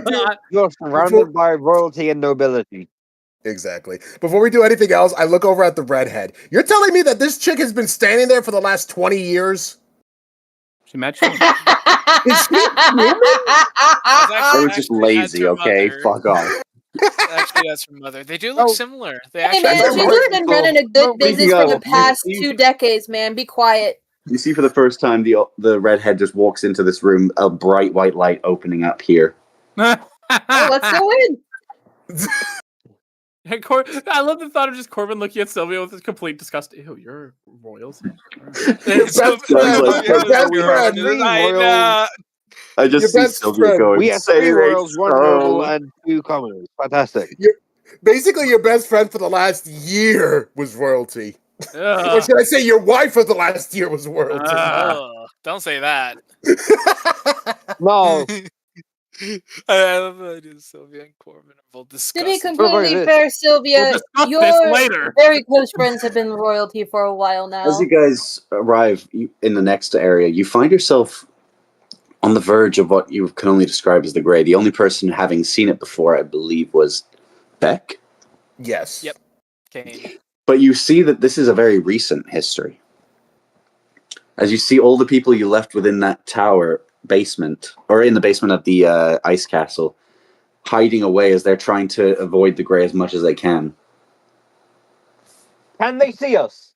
do You're surrounded by royalty and nobility. exactly. Before we do anything else, I look over at the redhead. You're telling me that this chick has been standing there for the last 20 years? She matched. I was just Actually, that's lazy, her okay? mother. Fuck off. Actually, that's her mother. They do look Oh. similar. They Hey actually. man, That's she's right. just been running a good business for the past 2 decades, man. Be quiet. You see for the first time the redhead just walks into this room, a bright white light opening up here. Oh, let's go in. And I love the thought of just Corbin looking at Sylvia with this complete disgust. Ew, you're royalty. It's so best friend, like- your best friend. I know. I just Your see best Sylvia friend. going, We have "Say 3 they royals, 1 noble, so." and 2 commoners. Fantastic. Basically, your best friend for the last year was royalty. Or Ugh. should I say your wife for the last year was royalty? Ugh, don't say that. No, I love the idea of Sylvia and Corbin are both To be disgusting. completely this? fair, We'll Sylvia, discuss this your later. very close friends have been royalty for a while now. As you guys arrive in the next area, you find yourself on the verge of what you can only describe as the Grey. The only person having seen it before, I believe, was Beck. Yes. Yep. Kane. But you see that this is a very recent history. As you see all the people you left within that tower basement, or in the basement of the ice castle, hiding away as they're trying to avoid the Grey as much as they can. can they see us?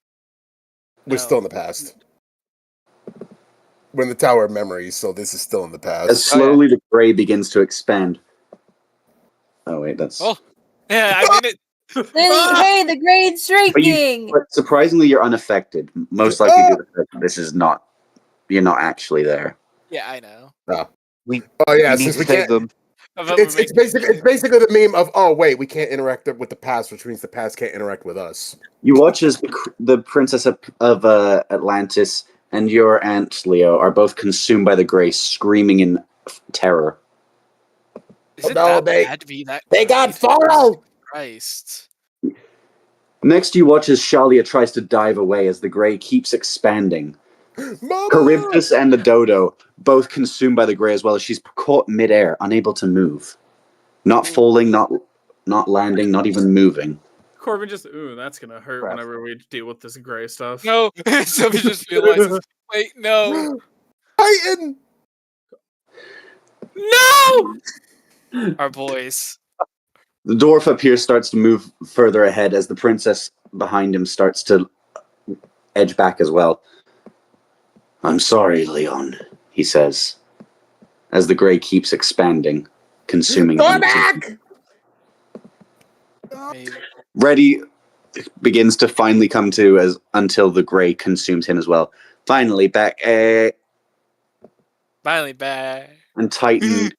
We're No. still in the past. We're in the Tower of Memories, so this is still in the As past. slowly the Grey begins to expand. Oh wait, that's... Oh. Yeah, I mean it. Hey, the grade's shrinking! But surprisingly, you're unaffected. Most likely due to the fact that this is not... You're not actually there. Yeah, I know. Oh We yeah, need since to we save can't... them. It's basically the meme of, oh wait, we can't interact with the past, which means the past can't interact with us. You watch as the princess of Atlantis and your aunt, Leo, are both consumed by the Grey, screaming in terror. Is it no, that they- bad to be that? They got great? followed! Christ. Next, you watch as Shalia tries to dive away as the Grey keeps expanding. Mama! Charybdis and the Dodo, both consumed by the Grey as well, as she's caught midair, unable to move. Not falling, not landing, not even moving. Corbin just, ooh, that's gonna hurt whenever we deal with this gray stuff. No, Sylvia just realizes. Wait, no, Titan! no. Our boys. The dwarf up here starts to move further ahead as the princess behind him starts to edge back as well. I'm sorry, Leon, he says, as the Grey keeps expanding, consuming him. back! Maybe. Reddy begins to finally come to until the Grey consumes him as well. Finally, back, Finally back. and Titan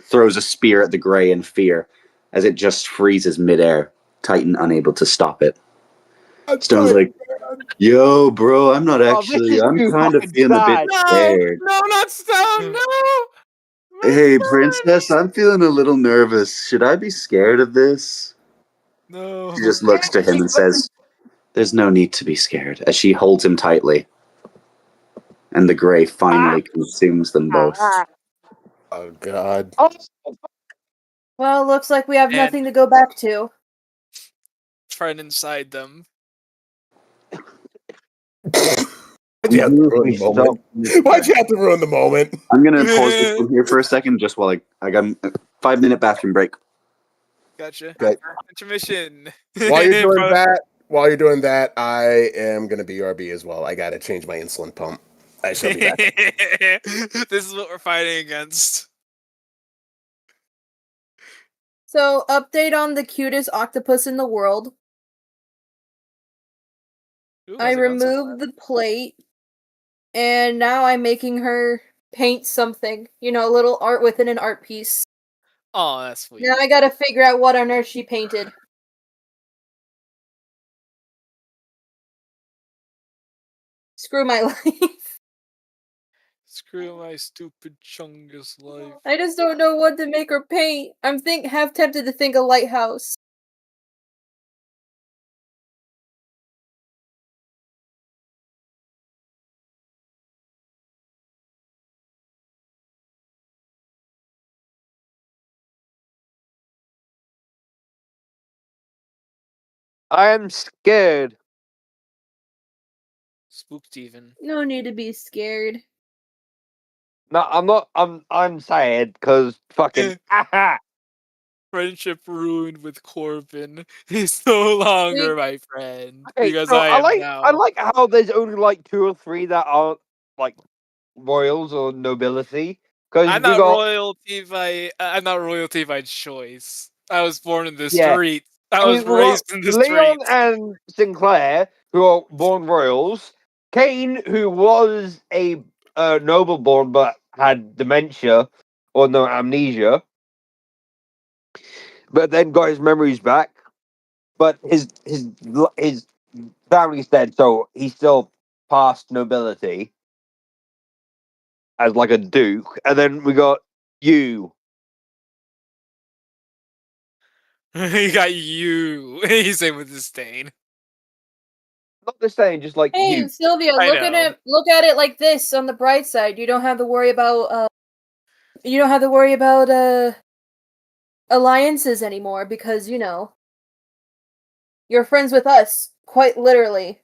throws a spear at the Grey in fear as it just freezes midair. Titan unable to stop it. Stone's like, yo, bro, I'm not actually. this is I'm too kind of fucking feeling a bit No, scared. no, not Stone, no. My Hey, son! princess, I'm feeling a little nervous. Should I be scared of this? No. She just looks to him and says, there's no need to be scared, as she holds him tightly. and the gray finally consumes them both. Oh God. Well, looks like we have And- nothing to go back to. Right inside them. Why'd you have to ruin the moment? Why'd you have to ruin the moment? I'm gonna pause this one here for a second, just while I got a 5-minute bathroom break. Gotcha. Okay. Intermission. While you're doing that, I am gonna BRB as well. I gotta change my insulin pump. I shall be back. This is what we're fighting against. So, update on the cutest octopus in the world. Ooh, I how's it going so removed the plate, and now I'm making her paint something. You know, a little art within an art piece. far? Oh, that's sweet. Now I gotta figure out what on earth she painted. Screw my life. Screw my stupid chungus life. I just don't know what to make her paint. I'm half tempted to think a lighthouse. I am scared. Spooked even. No need to be scared. No, I'm not. I'm sad because fucking. Friendship ruined with Corbin. He's no longer my friend Okay, because so I am now. I like how there's only like 2 or 3 that aren't like royals or nobility. Because I'm we not got I'm not royalty by choice. I was born in the Yeah. streets. I was we got raised in the Leon streets. and Sinclair, who are born royals. Kane, who was a noble born but had dementia or no amnesia, but then got his memories back. But his family's dead, so he's still past nobility as like a duke. And then we got you. He got you. He's saying with disdain. Not the same, just like Hey, you. Sylvia, I look at know. it. Look at it like this. On the bright side, you don't have to worry about. You don't have to worry about alliances anymore because you're friends with us, quite literally.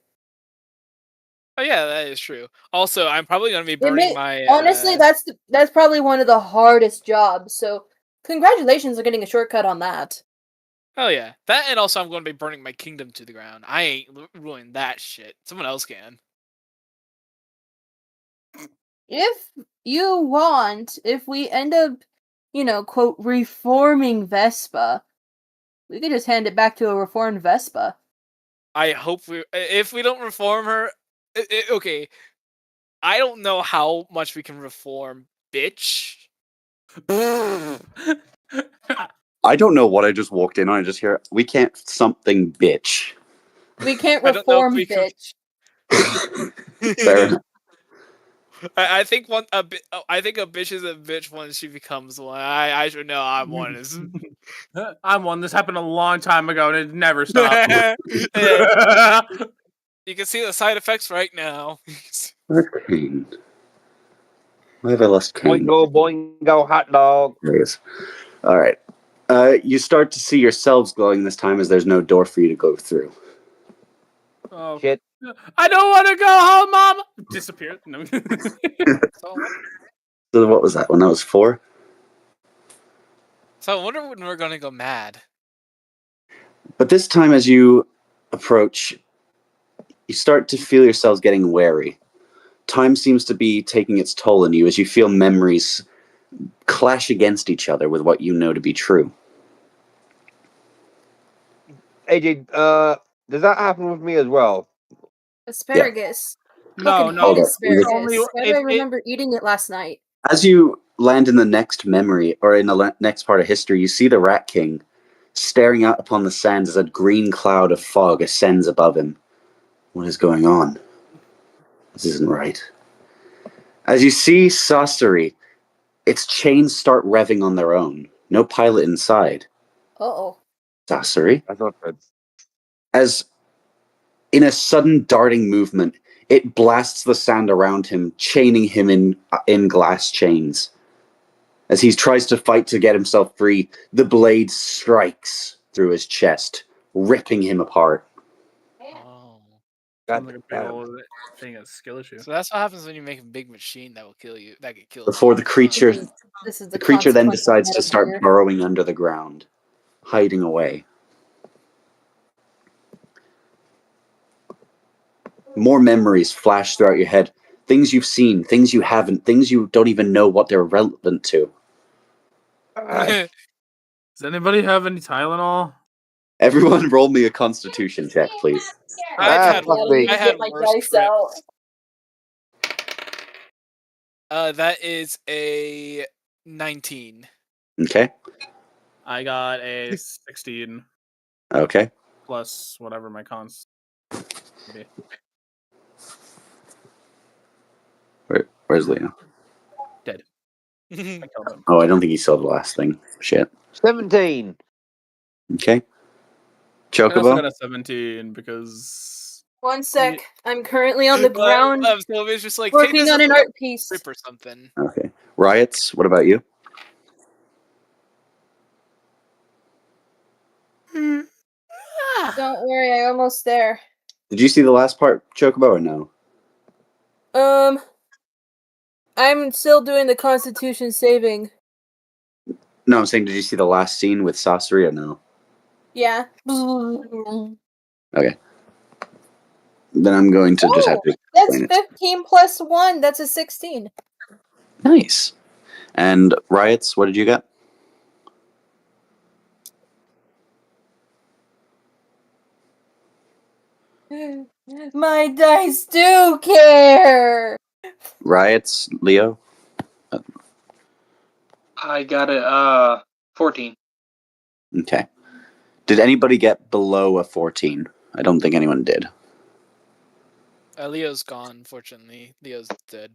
Oh yeah, that is true. Also, I'm probably gonna be It burning may- my. honestly, that's probably one of the hardest jobs. So, congratulations on getting a shortcut on that. Oh yeah, that and also I'm going to be burning my kingdom to the ground. I ain't ruining that shit. Someone else can. If you want, if we end up, quote, reforming Vespa, we could just hand it back to a reformed Vespa. I hope if we don't reform her, okay. I don't know how much we can reform, bitch. I don't know what I just walked in on. I just hear we can't something bitch. We can't I don't know if reform we can- bitch. Fair enough. I think I think a bitch is a bitch once she becomes one. I should know I'm one. Is I'm one. This happened a long time ago, and it never stopped. Yeah, you can see the side effects right now. Where's Kane? Why have I lost Kane? Boingo, hot dog. There he is. All right. You start to see yourselves glowing this time as there's no door for you to go through. Oh, Shit. I don't want to go home, Mom. Disappeared. No. So what was that one? That was 4? So I wonder when we're gonna go mad. But this time as you approach, you start to feel yourselves getting wary. Time seems to be taking its toll on you as you feel memories clash against each other with what you know to be true. AJ, does that happen with me as well? Asparagus. No, Fucking no. hate Okay. asparagus. Only Why do I remember eating it last night? As you land in the next memory, or in the next part of history, you see the Rat King staring out upon the sands as a green cloud of fog ascends above him. What is going on? This isn't right. As you see Saucery, its chains start revving on their own. No pilot inside. Uh-oh. Saucery, That's not good. as in a sudden darting movement, It blasts the sand around him, chaining him in glass chains. As he tries to fight to get himself free, the blade strikes through his chest, ripping him apart. Oh. Sounds like a big old thing, a skill issue. So that's what happens when you make a big machine that will kill you. That could kill Before you. the creature, This is the creature then consequence of decides to Metal start Gear. burrowing under the ground, hiding away. More memories flash throughout your head. Things you've seen, things you haven't, things you don't even know what they're relevant to. Does anybody have any Tylenol? Everyone roll me a constitution check, please. I've had fuck I me. need to get my worse dice trips. out. That is a 19. Okay. I got a 16 Okay. plus whatever my cons. Okay. Where's Leo? Dead. I killed him. Oh, I don't think he saw the last thing. Shit. 17. Okay. I also Chocobo? got a 17 because 1 sec. I'm currently on the ground Sylvia's just like, working on an art piece. strip or something. Okay. Riots, what about you? Don't worry, I'm almost there. Did you see the last part, Chocobo, or no? I'm still doing the Constitution saving. No, I'm saying, did you see the last scene with Sasori or no? Yeah. Okay. Then I'm going to just have to That's explain it. 15 plus 1. That's a 16. Nice. And Riots, what did you get? My dice do care. Riots, Leo? I got a 14. Okay. Did anybody get below a 14? I don't think anyone did. Leo's gone, unfortunately. Leo's dead.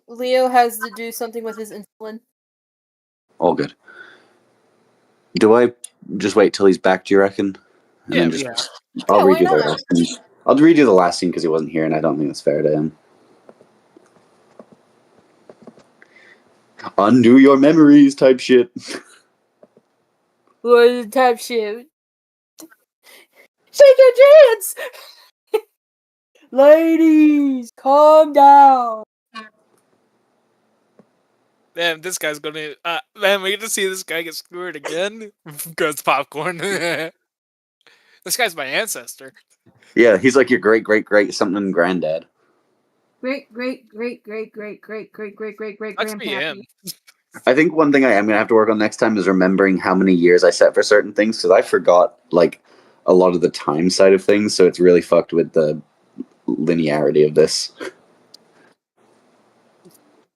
Leo has to do something with his insulin. All good. Do I just wait till he's back, do you reckon? And Yeah, then we just I'll Yeah, why redo the not? last scene. I'll redo the last scene because he wasn't here, and I don't think that's fair to him. Undo your memories type shit. What is the type shit? Shake your hands! Ladies, calm down. Man, this guy's gonna. Man, we get to see this guy get skewered again. Goes popcorn. This guy's my ancestor. Yeah, he's like your great something granddad. Great Must be him. I think one thing I am gonna have to work on next time is remembering how many years I set for certain things because I forgot like a lot of the time side of things, so it's really fucked with the linearity of this.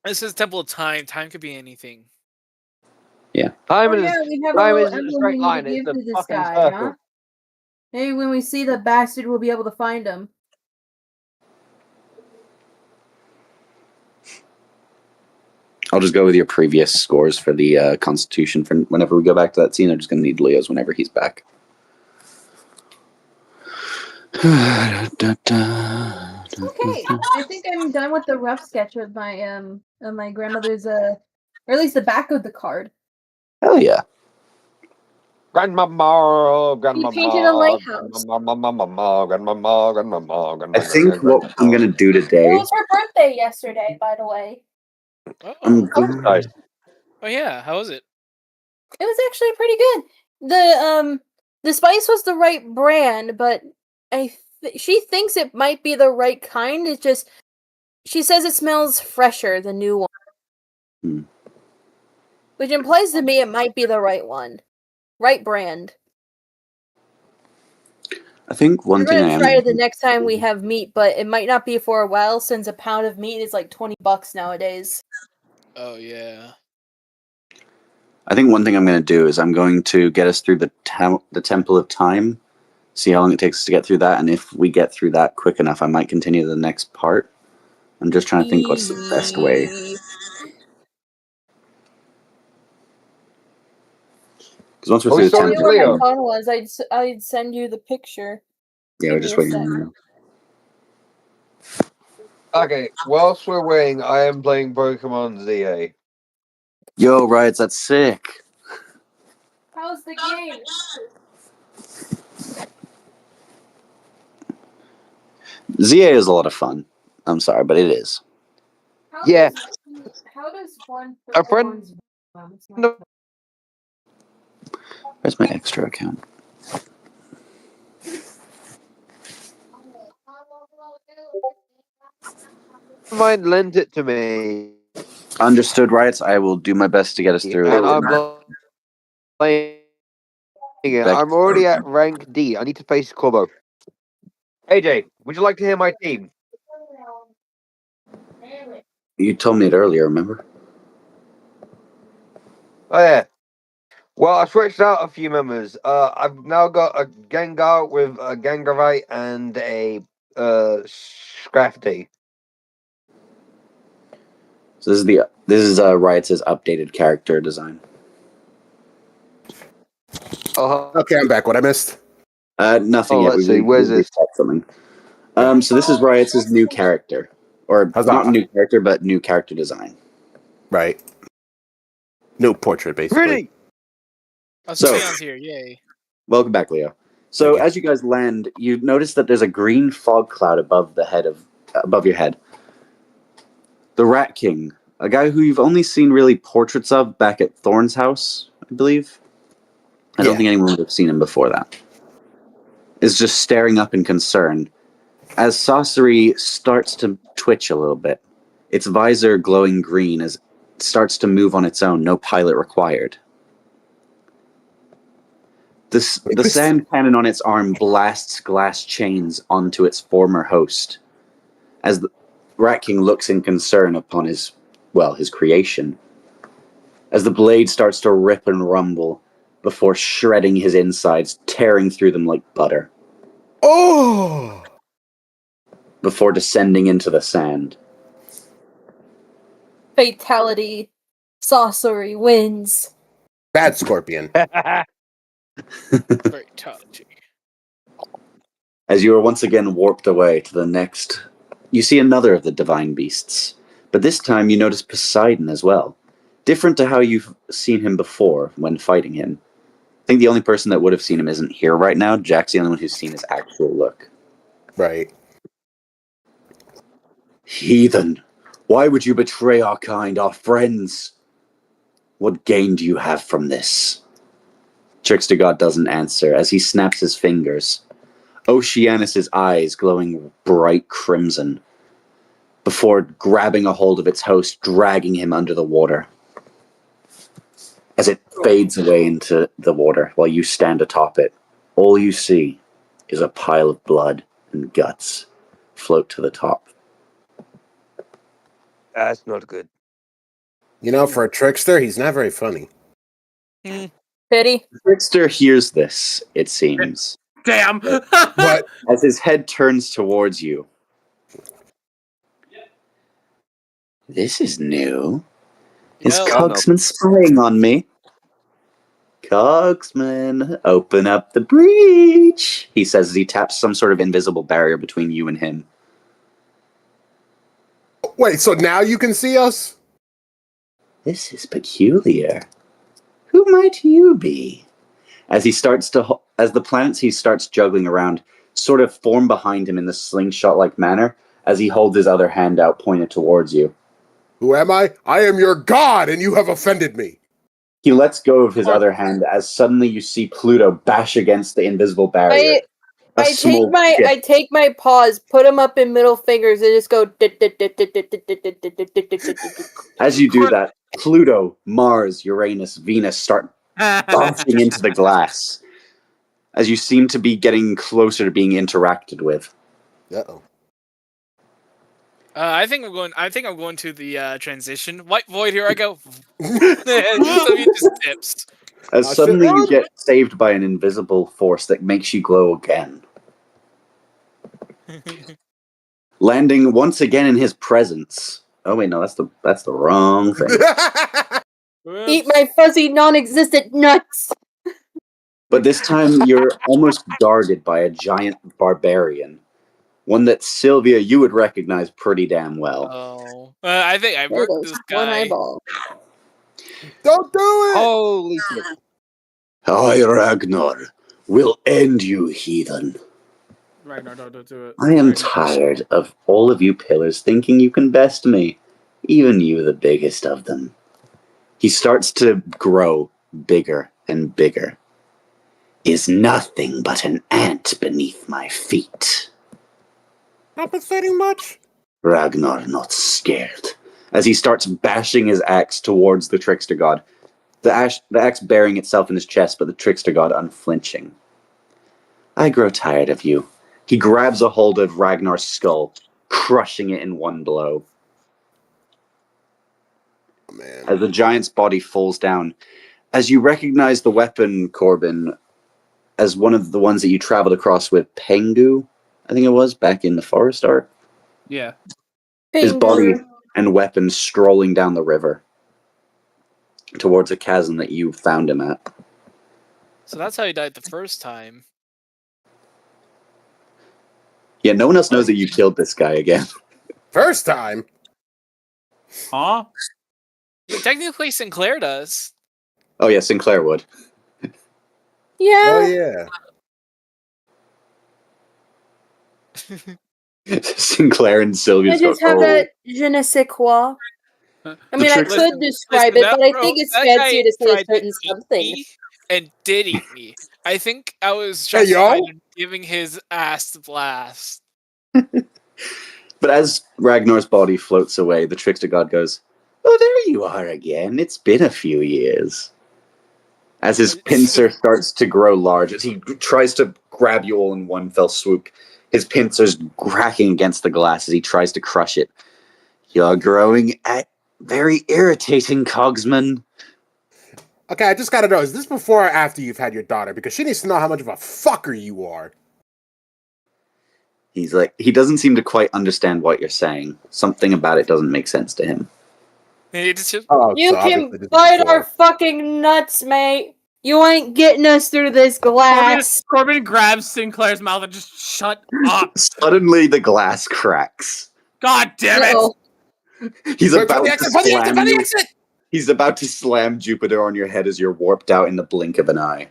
This is Temple of Time. Time could be anything. Time we have a time little isn't a emblem straight we line, need it's to a give to this fucking guy, circle. huh? Maybe when we see the bastard, we'll be able to find him. I'll just go with your previous scores for the Constitution for whenever we go back to that scene. I'm just gonna need Leo's whenever he's back. Okay, I think I'm done with the rough sketch of my grandmother's or at least the back of the card. Hell yeah. Grandmama, He painted a lighthouse. I think what I'm gonna do It today. was her birthday yesterday, by the way. I'm Oh, Nice. oh yeah. How was it? It was actually pretty good. The spice was the right brand, but she thinks it might be the right kind. It's just she says it smells fresher, the new one. Which implies to me it might be the right one. Right brand. I think one We're thing I gonna am try it the gonna next time we have meat, but it might not be for a while since a pound of meat is like $20 nowadays. Oh yeah. I think one thing I'm going to do is I'm going to get us through the Temple of Time, see how long it takes us to get through that, and if we get through that quick enough, I might continue the next part. I'm just trying to think what's the best way. Because once we're Are we through the sorry If I to knew Temple, where my Leo? phone was, I'd send you the picture. yeah, Give we're me just a waiting sec. on Okay, whilst we're waiting, I am playing Pokemon ZA. Yo, Riots, that's sick. How's the game? ZA is a lot of fun. I'm sorry, but it is. Yeah. How does one A friend. Where's my extra account? Mine lent it to me. Understood, Riots. I will do my best to get us through And it. I'm playing it. Back- I'm already at rank D. I need to face Corbo. AJ, would you like to hear my team? You told me it earlier, remember? Oh yeah. Well, I switched out a few members. I've now got a Gengar with a Gengarite and a Scrafty. So this is Riots' updated character design. Oh, Okay, I'm back. What I missed? Nothing Oh, yet. let's see, where's this? reset something. So this is Riots' new character, or Huzzah. not new character, but new character design. Right. No portrait, basically. Pretty. Oh, So- Leon's here. Yay. Welcome back, Leo. So Thank you. as you guys land, you notice that there's a green fog cloud above your head. The Rat King, a guy who you've only seen really portraits of back at Thorn's house, I believe. I don't Yeah. think anyone would have seen him before that. Is just staring up in concern as Saucery starts to twitch a little bit. Its visor glowing green as it starts to move on its own, no pilot required. The sand cannon on its arm blasts glass chains onto its former host. As the Rat King looks in concern upon his creation. As the blade starts to rip and rumble before shredding his insides, tearing through them like butter. Oh! Before descending into the sand. Fatality. Sorcery wins. Bad Scorpion. Fatality. As you are once again warped away to the next, you see another of the divine beasts. But this time you notice Poseidon as well. Different to how you've seen him before when fighting him. I think the only person that would have seen him isn't here right now. Jack's the only one who's seen his actual look. Right. Heathen, why would you betray our kind, our friends? What gain do you have from this? Trickster God doesn't answer as he snaps his fingers. Oceanus' eyes glowing bright crimson before grabbing a hold of its host, dragging him under the water. As it fades away into the water while you stand atop it, all you see is a pile of blood and guts float to the top. That's not good. You know, for a trickster, he's not very funny. Pity. Trickster hears this, it seems, Damn. But as his head turns towards you. This is new. Is Well, Cogsman spying on me? Cogsman, open up the breach, he says as he taps some sort of invisible barrier between you and him. wait, so now you can see us? This is peculiar. Who might you be? As the planets he starts juggling around sort of form behind him in the slingshot-like manner as he holds his other hand out pointed towards you. Who am I? I am your god, and you have offended me. He lets go of his other hand as suddenly you see Pluto bash against the invisible barrier. I take my paws, put them up in middle fingers, and just go. As you do that, Pluto, Mars, Uranus, Venus start bouncing into the glass as you seem to be getting closer to being interacted with. Uh-oh. I think I'm going to the transition. White void, here I go. So he just dips. As I suddenly said, you get saved by an invisible force that makes you glow again. Landing once again in his presence. Oh wait, no, that's the wrong thing. Eat my fuzzy, non-existent nuts. But this time you're almost guarded by a giant barbarian One that, Sylvia, you would recognize pretty damn well. Oh, I think I There worked goes this one guy. eyeball. Don't do it! Holy shit. I, Ragnar, will end you, heathen. Ragnar, don't do it. I am Ragnar. tired of all of you pillars thinking you can best me, even you, the biggest of them. He starts to grow bigger and bigger. Is nothing but an ant beneath my feet. Not pathetic much. Ragnar not scared. As he starts bashing his axe towards the trickster god, the axe bearing itself in his chest, but the trickster god unflinching. I grow tired of you. He grabs a hold of Ragnar's skull, crushing it in one blow. Oh, man. As the giant's body falls down, as you recognize the weapon, Corbin, as one of the ones that you traveled across with Pengu, I think it was, back in the forest arc. Yeah. His Pingu. body and weapon strolling down the river towards a chasm that you found him at. So that's how he died the first time. Yeah, no one else knows that you killed this guy again. First time. Huh? Technically, Sinclair does. Oh yeah, Sinclair would. Oh, Yeah. yeah. Sinclair and Sylvia I just have that je ne sais quoi. I mean, I trickster- could describe it, but I think it's fancy to say certain something. And did eat me. I think I was Hey, yo. justified in giving his ass the blast. But as Ragnar's body floats away, the trickster god goes, "Oh, there you are again. It's been a few years." As his pincer starts to grow large, as he tries to grab you all in one fell swoop, his pincer's cracking against the glass as he tries to crush it. You're growing very irritating, Cogsman. Okay, I just gotta know, is this before or after you've had your daughter? Because she needs to know how much of a fucker you are. He's like, he doesn't seem to quite understand what you're saying. Something about it doesn't make sense to him. It's just, Oh, You so can obviously this is bite before. our fucking nuts, mate. You ain't getting us through this glass. Corbin grabs Sinclair's mouth and just shut up. Suddenly, the glass cracks. God damn it! Uh-oh. He's Quick, about find the to exit, find the exit, slam find the you. exit! He's about to slam Jupiter on your head as you're warped out in the blink of an eye.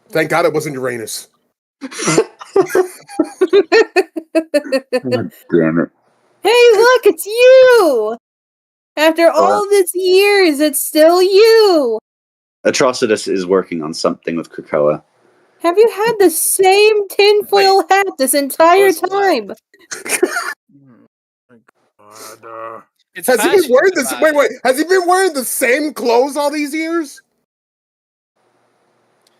Thank God it wasn't Uranus. God damn it. Hey, look, it's you! After all this years, it's still you! Atrocitus is working on something with Krakoa. Have you had the same tinfoil hat this entire What's left? time? it's Has he been fashion wearing this? design. Wait. Has he been wearing the same clothes all these years?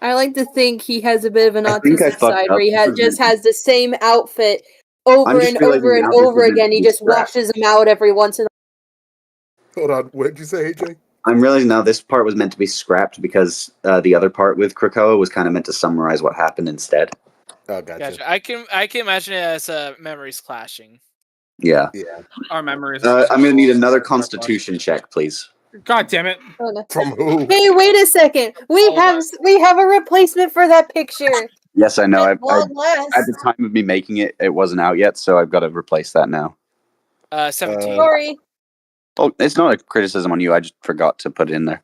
I like to think he has a bit of an I think I autistic fucked side up. where he This is just me. has the same outfit I'm over just and realizing over and now this over is meant again. to He be just scrapped. washes them out every once in a Hold on, what did you say, AJ? I'm realizing now this part was meant to be scrapped because the other part with Krakoa was kind of meant to summarize what happened instead. Oh, gotcha. Gotcha. I can imagine it as memories clashing. Yeah. Yeah. Our memories. I'm going to need another Constitution check, please. God damn it! Oh, no. From who? Hey, wait a second. We Hold have a replacement for that picture. Yes, I know. At long last. At the time of me making it, it wasn't out yet, so I've got to replace that now. 17. Sorry. Oh, it's not a criticism on you. I just forgot to put it in there.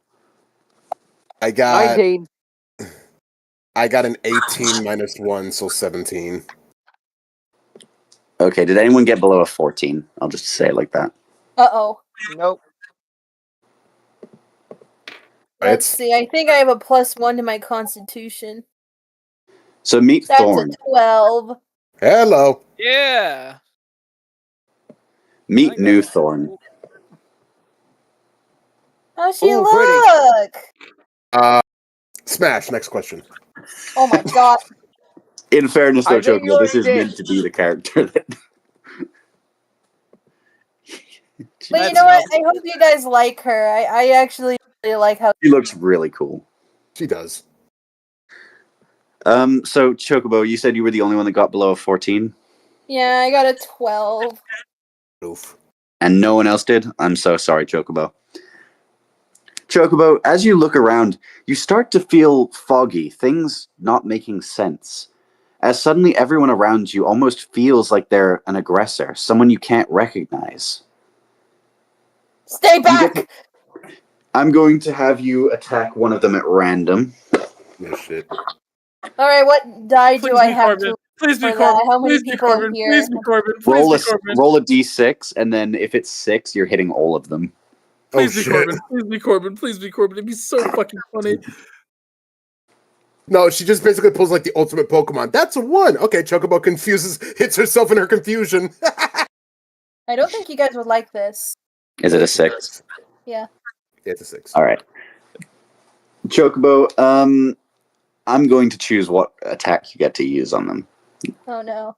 I got 19. an 18 minus 1, so 17. Okay, did anyone get below a 14? I'll just say it like that. Uh-oh. Nope. Let's It's see. I think I have a +1 to my constitution. So meet That's Thorn. a 12. hello. Yeah. Meet I new got it. Thorn. How's she Ooh, pretty. look? Smash. Next question. Oh my god. In fairness, I though, think you Chocobo, this already is did. meant to be the character that. But you That's know what? not- I hope you guys like her. I actually really like how. She looks really cool. She does. So Chocobo, you said you were the only one that got below a 14, Yeah, I got a 12. Oof. and no one else did. I'm so sorry, Chocobo. Chocobo, as you look around, you start to feel foggy, things not making sense. as suddenly everyone around you almost feels like they're an aggressor, someone you can't recognize. Stay back! I'm going to have you attack one of them at random. No shit. Alright, what die do Please I be have Corbin. to Please be for Corbin. that? How many Please be people Corbin. here? Please be Corbin. Please be Corbin. Roll a d6, and then if it's 6, you're hitting all of them. Please Oh, be shit. Corbin. Please be Corbin. Please be Corbin. It'd be so fucking funny. No, she just basically pulls like the ultimate Pokemon. That's a 1. Okay, Chocobo hits herself in her confusion. I don't think you guys would like this. Is it a 6? Yeah. It's a 6. All right. Chocobo, I'm going to choose what attack you get to use on them. Oh no.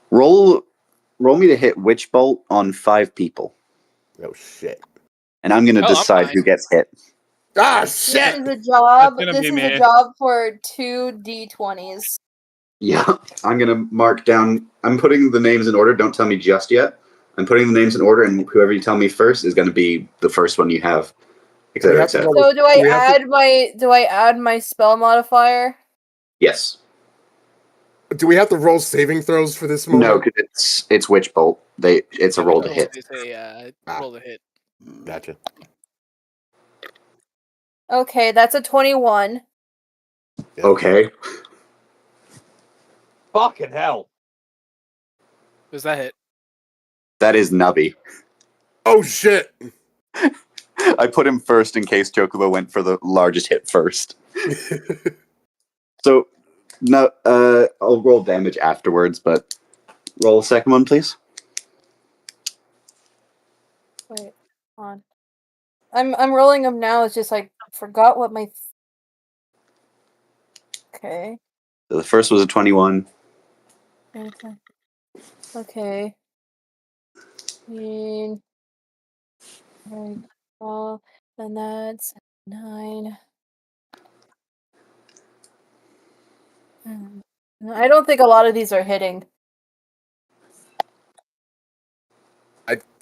Roll me to hit Witch Bolt on 5 people. Oh shit. And I'm going to Oh, I'm decide fine. who gets hit. Ah This shit! is a job. That's gonna This be is me. a job for 2 D20s. Yeah, I'm going to mark down. I'm putting the names in order. Don't tell me just yet. I'm putting the names in order, and whoever you tell me first is going to be the first one you have. Et Do we cetera, have et to cetera. roll- So do I we have to- add my spell modifier? Yes. Do we have to roll saving throws for this moment? No, because it's Witch Bolt. It's a roll to hit. It's a Ah. roll to hit. Gotcha. Okay, that's a 21. Okay. Fucking hell. Does that hit? That is Nubby. Oh shit! I put him first in case Chocobo went for the largest hit first. So, no, I'll roll damage afterwards, but roll a second one, please. Wait, hold on. I'm rolling them now. It's just like forgot what my. Okay. So the first was a 21. Okay. And then that's 9. I don't think a lot of these are hitting.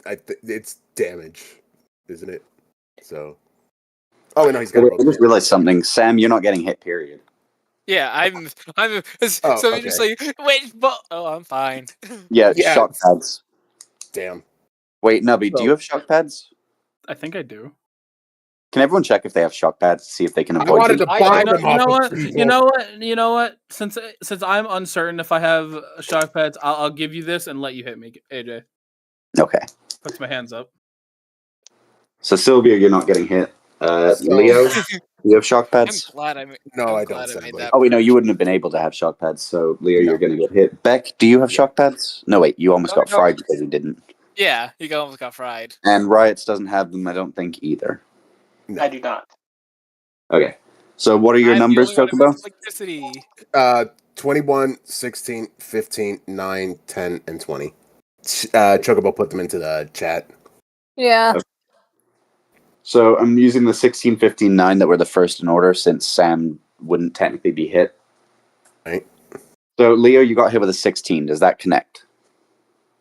It's damage, isn't it? So. Oh no, he's got. I just realized something. Sam, you're not getting hit, period. Yeah, I'm. Oh, So you're just like, wait, but I'm fine. Yeah, Yeah. shock pads. Damn. Wait, Nubby, do So- you have shock pads? I think I do. Can everyone check if they have shock pads to see if they can I avoid wanted them? to buy them You off know of what? people. You know what? Since I'm uncertain if I have shock pads, I'll give you this and let you hit me, AJ. Okay. Puts my hands up. So, Sylvia, you're not getting hit. So- Leo, you have shock I'm pads? glad I made. No, I'm I glad don't, I made sadly. that. Oh, wait, no, you bridge. wouldn't have been able to have shock pads. So, Leo, No. you're going to get hit. Beck, do you have shock pads? No, wait, you almost No, got no. fried because you didn't. Yeah, you almost got fried. And Riots doesn't have them, I don't think, either. I do not. Okay. So, what are your I'm numbers, the only one who Chocobo? has electricity. 21, 16, 15, 9, 10, and 20. Chocobo put them into the chat. Yeah. So, I'm using the 16, 15, 9 that were the first in order since Sam wouldn't technically be hit. Right. So, Leo, you got hit with a 16. Does that connect?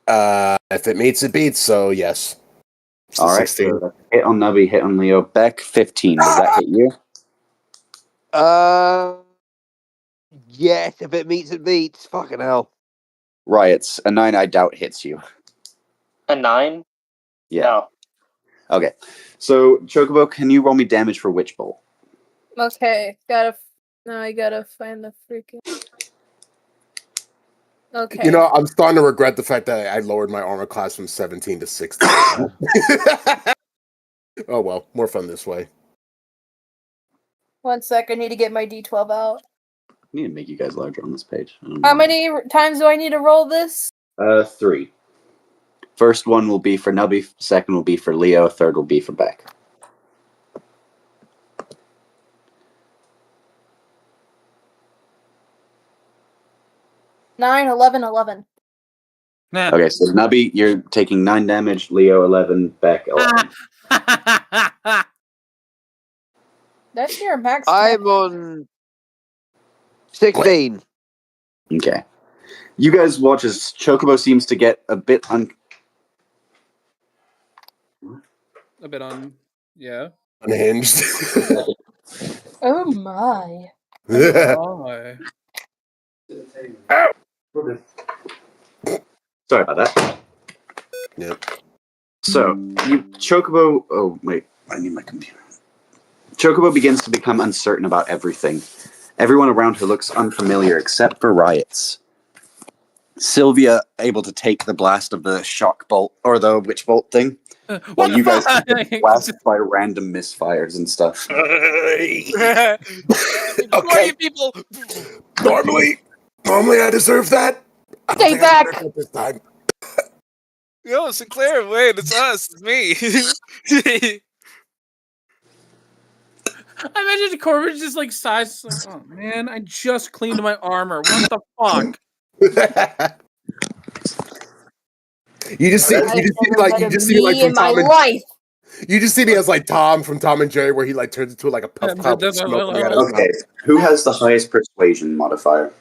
If it meets, it beats. So yes. It's the All right. 16. So hit on Nubby, hit on Leo. Beck, 15. Does that hit you? Yes, if it meets, it beats. Fucking hell. Riots. A 9, I doubt, hits you. A 9? Yeah. No. Okay. So, Chocobo, can you roll me damage for Witch Bolt? Okay. Now I gotta find the freaking. Okay. You know, I'm starting to regret the fact that I lowered my armor class from 17 to 16. Oh well, more fun this way. 1 sec. I need to get my D12 out. I need to make you guys larger on this page. I don't How know. many times do I need to roll this? 3. First one will be for Nubby. Second will be for Leo. Third will be for Beck. 9, 11, 11. Nah. Okay, so Nubby, you're taking 9 damage. Leo, 11. Beck, 11. That's your max. I'm on 16. Okay. You guys watch as Chocobo seems to get a bit A bit on. Yeah. Unhinged. Oh my. Oh. Sorry about that. Yep. So, Chocobo... Oh, wait. I need my computer. Chocobo begins to become uncertain about everything. Everyone around her looks unfamiliar except for Riots. Sylvia able to take the blast of the shock bolt, or the witch bolt thing, while you guys get blasted by random misfires and stuff. Okay. Warning people. Normally I deserve that. I don't Stay think I back. deserve it this time. Yo, Sinclair, wait, it's us, it's me. I imagine Corbin just like sighs, like, "Oh man, I just cleaned my armor. What the fuck?" You just see I've me never like met from in my Tom and life. you just see me as like Tom from Tom and Jerry, where he like turns into like a puff cloud of smoke coming out of his Okay, who has the highest persuasion modifier?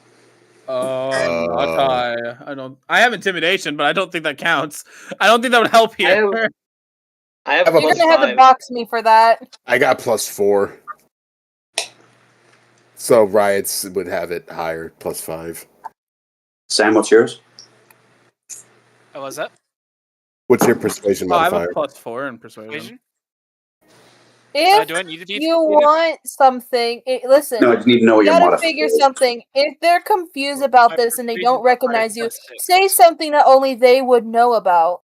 Not high. I have intimidation, but I don't think that counts. I don't think that would help here. I have Have a You're plus gonna have to 5. box me for that. I got +4. So Riots would have it higher, +5. Sam, what's yours? Oh, was that? What's your persuasion I have a modifier? +4 in persuasion. Persuasion? If Do I need to be you want something, listen. No, I just need to know what You your gotta modifier figure is. something. If they're confused about My this and they persuasion don't recognize you, modifier is +6. say something that only they would know about.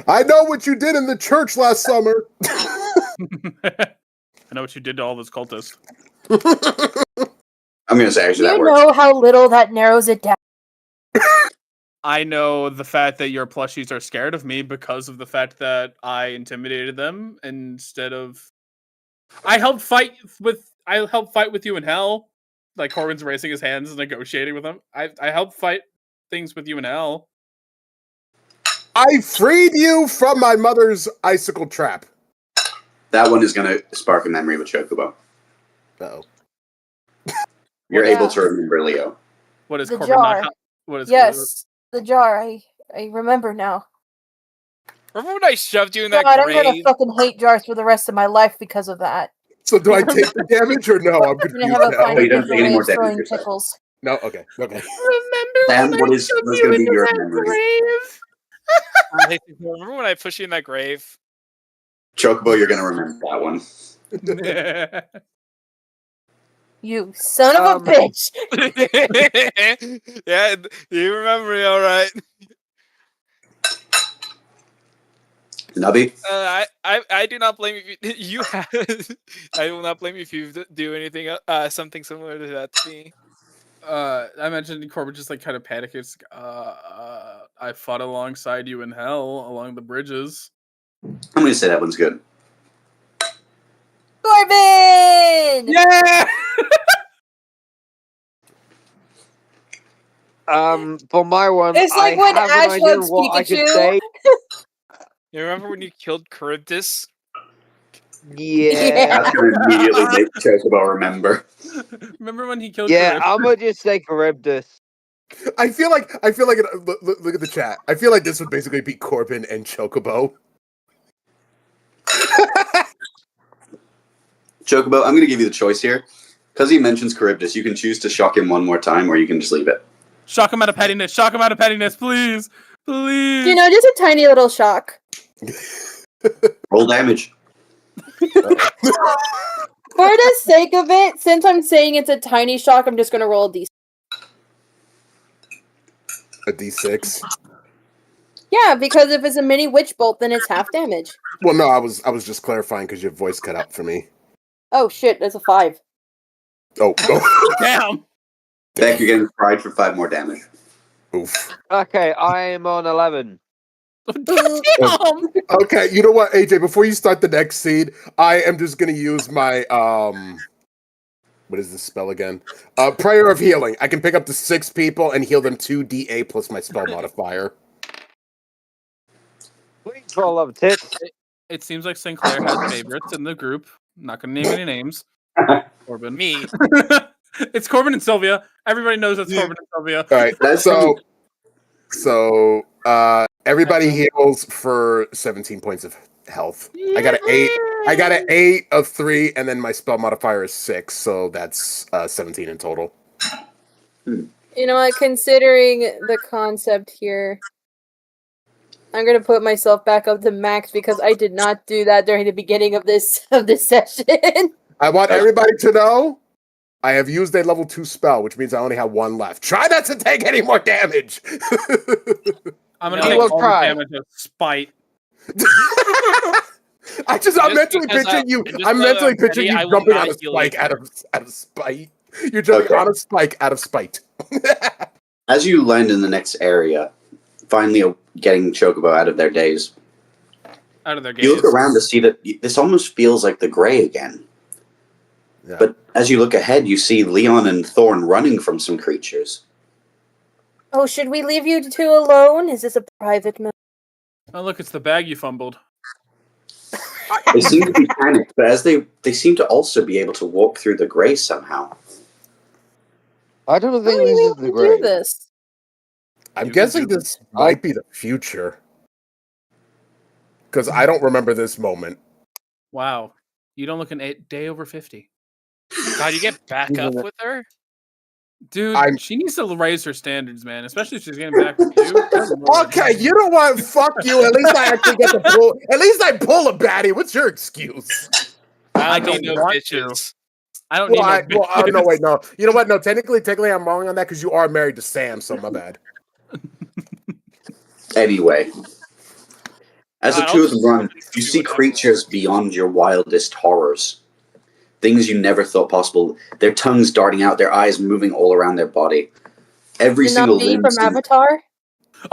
I know what you did in the church last summer. I know what you did to all those cultists. I'm gonna say actually that You works. know how little that narrows it down. I know the fact that your plushies are scared of me because of the fact that I intimidated them instead of I helped fight with you in hell. Like Corbin's raising his hands and negotiating with him. I helped fight things with you in hell. I freed you from my mother's icicle trap. That one is gonna spark a memory with Chocobo. Uh-oh. You're Yeah. able to remember Leo. What is The Corbin jar. not? What is Yes, the jar. I remember now. Remember when I shoved you in that God, I'm gonna grave? fucking hate jars for the rest of my life because of that. So do I take the damage or no? I'm I'm gonna confused have a now. find No, a you don't different take any way more of damage throwing yourself. pickles. No, okay. Remember Sam, when what I is shoved what's you gonna be into your that memory? Remember when I pushed you in that grave? Chocobo, you're gonna remember that one. grave? You son of a bitch! Yeah, you remember me, all right. Nubby? I do not blame you. You have. I will not blame you if you do anything something similar to that to me. I mentioned Corbin just like kind of panics. I fought alongside you in hell along the bridges. I'm gonna say that one's good. Corbin! Yeah. For my one, It's like I when have Ash an idea hugs of what I could Pikachu. say. You remember when you killed Charybdis? Yeah. That's gonna immediately make Chocobo remember. Remember when he killed? Yeah, Charybdis? I'm gonna just say Charybdis. I feel like look at the chat. I feel like this would basically be Corbin and Chocobo. Chocobo, I'm gonna give you the choice here. Because he mentions Charybdis, you can choose to shock him one more time, or you can just leave it. Shock him out of pettiness. Shock him out of pettiness, please, please. You know, just a tiny little shock. Roll damage. For the sake of it, since I'm saying it's a tiny shock, I'm just gonna roll a d6. A D6. Yeah, because if it's a mini witch bolt, then it's half damage. Well, no, I was just clarifying because your voice cut out for me. Oh shit, that's a 5. Oh, Damn. Beck, you're getting fried for 5 more damage. oof. Okay, I am on 11. Damn. Okay, you know what, AJ? Before you start the next scene, I am just gonna use my what is this spell again? Prayer of Healing. I can pick up to 6 people and heal them 2d8 plus my spell modifier. Please, for all of tits. It seems like Sinclair has favorites in the group. I'm not gonna name any names. Corbin. Me. It's Corbin and Sylvia. Everybody knows it's Corbin and Sylvia. All right, That's so everybody heals for 17 points of health. I got an 8. I got an 8 of 3, and then my spell modifier is 6, so that's 17 in total. You know what? Considering the concept here, I'm gonna put myself back up to max because I did not do that during the beginning of this session. I want everybody to know I have used a level 2 spell, which means I only have 1 left. Try not to take any more damage. I'm gonna No. take Will all the damage of spite. I'm mentally picturing you. I'm mentally picturing you jumping on a spike out of spite. You're jumping on a spike out of spite. As you land in the next area, finally getting Chocobo out of their daze, you look around to see that this almost feels like the Grey again. Yeah. But as you look ahead, you see Leon and Thorn running from some creatures. Oh, should we leave you two alone? Is this a private moment? Oh, look, it's the bag you fumbled. They seem to be panicked, but as they seem to also be able to walk through the Grey somehow. I don't think this is the Grey. This? I'm guessing this might be the future. Because I don't remember this moment. Wow. You don't look an day over 50. God, you get back up with her? Dude, she needs to raise her standards, man. Especially if she's getting back with you. Okay, you know what? Fuck you. At least I actually get to pull. At least I pull a baddie. What's your excuse? I don't need no bitches. I don't need no bitches. No, wait, no. You know what? No, technically, I'm wrong on that because you are married to Sam, so my bad. Anyway, as the two of them run, you see creatures beyond your wildest horrors. Things you never thought possible. Their tongues darting out, their eyes moving all around their body. Every single limb from Avatar?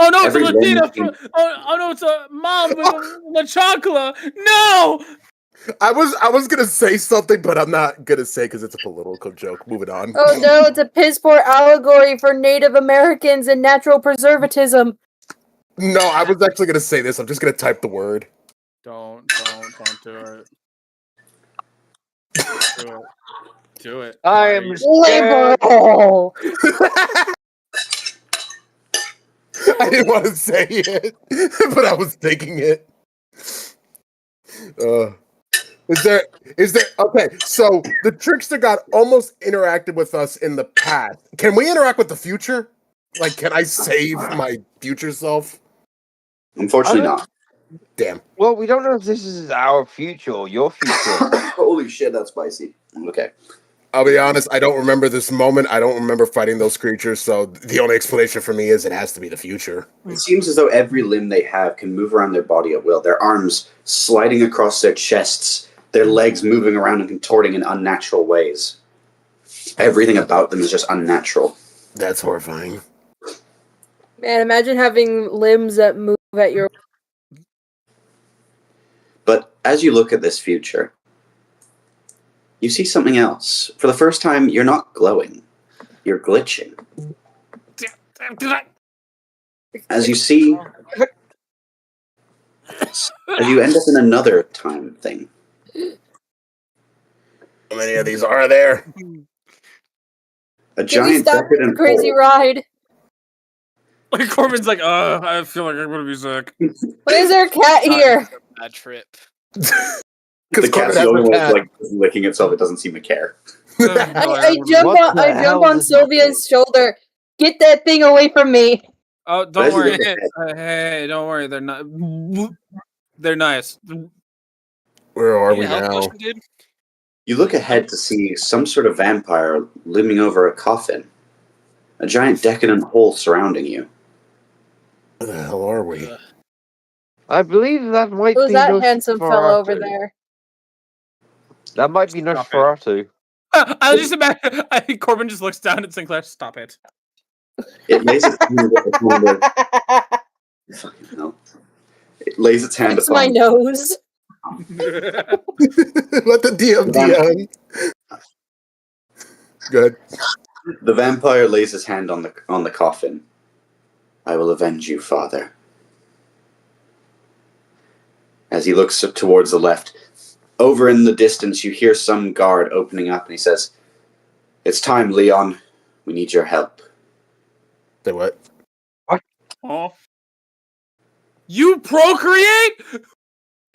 Oh no, it's a Latina from... Oh no, it's a mom with La Chocolate. No! I was gonna say something, but I'm not gonna say because it's a political joke. Moving on. Oh no, it's a piss poor allegory for Native Americans and natural preservatism. No, I was actually gonna say this. I'm just gonna type the word. Don't do it. Do it. I am liberal. I didn't want to say it, but I was thinking it. Is there okay, so the trickster god almost interacted with us in the past. Can we interact with the future? Like, can I save my future self? Unfortunately not. Damn. Well, we don't know if this is our future or your future. Holy shit, that's spicy. Okay. I'll be honest, I don't remember this moment. I don't remember fighting those creatures, so the only explanation for me is it has to be the future. It seems as though every limb they have can move around their body at will. Their arms sliding across their chests, their legs moving around and contorting in unnatural ways. Everything about them is just unnatural. That's horrifying. Man, imagine having limbs that move at your... But as you look at this future, you see something else. For the first time, you're not glowing. You're glitching. As you see... As you end up in another time thing. How many of these are there? A giant decadent crazy hole. ride. Like Corbin's like, I feel like I'm gonna be sick. Why is there a cat here? Bad trip. The cat's the only one that's like licking itself. It doesn't seem to care. I jump on Sylvia's shoulder. Get that thing away from me. Oh, don't worry. Hey, don't worry. They're not. They're nice. Where are we now? You look ahead to see some sort of vampire looming over a coffin. A giant decadent hole surrounding you. Where the hell are we? I believe that might Who's be that Nosferatu. handsome fellow over there? That might be Nosferatu. I was just imagine. I think Corbin just looks down at Sinclair. Stop it. It lays its hand upon fucking hell. It lays its hand It's upon my nose. Let the DM. Good. The vampire lays his hand on the coffin. I will avenge you, father. As he looks towards the left, over in the distance, you hear some guard opening up, and he says, "It's time, Leon. We need your help." Say what? What? Oh. You procreate?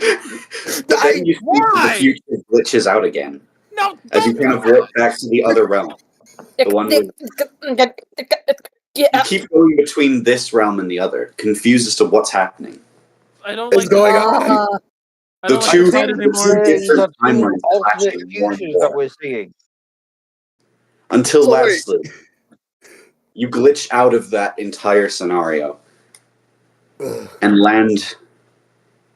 But then you see the future glitches out again. No, as you kind of walk back to the other realm. The one with, you keep going between this realm and the other, confused as to what's happening. I don't What's like going on? I don't like two the fight anymore. different the two timelines alternate clashing more and futures that more. we're seeing. Until So wait. lastly, you glitch out of that entire scenario and land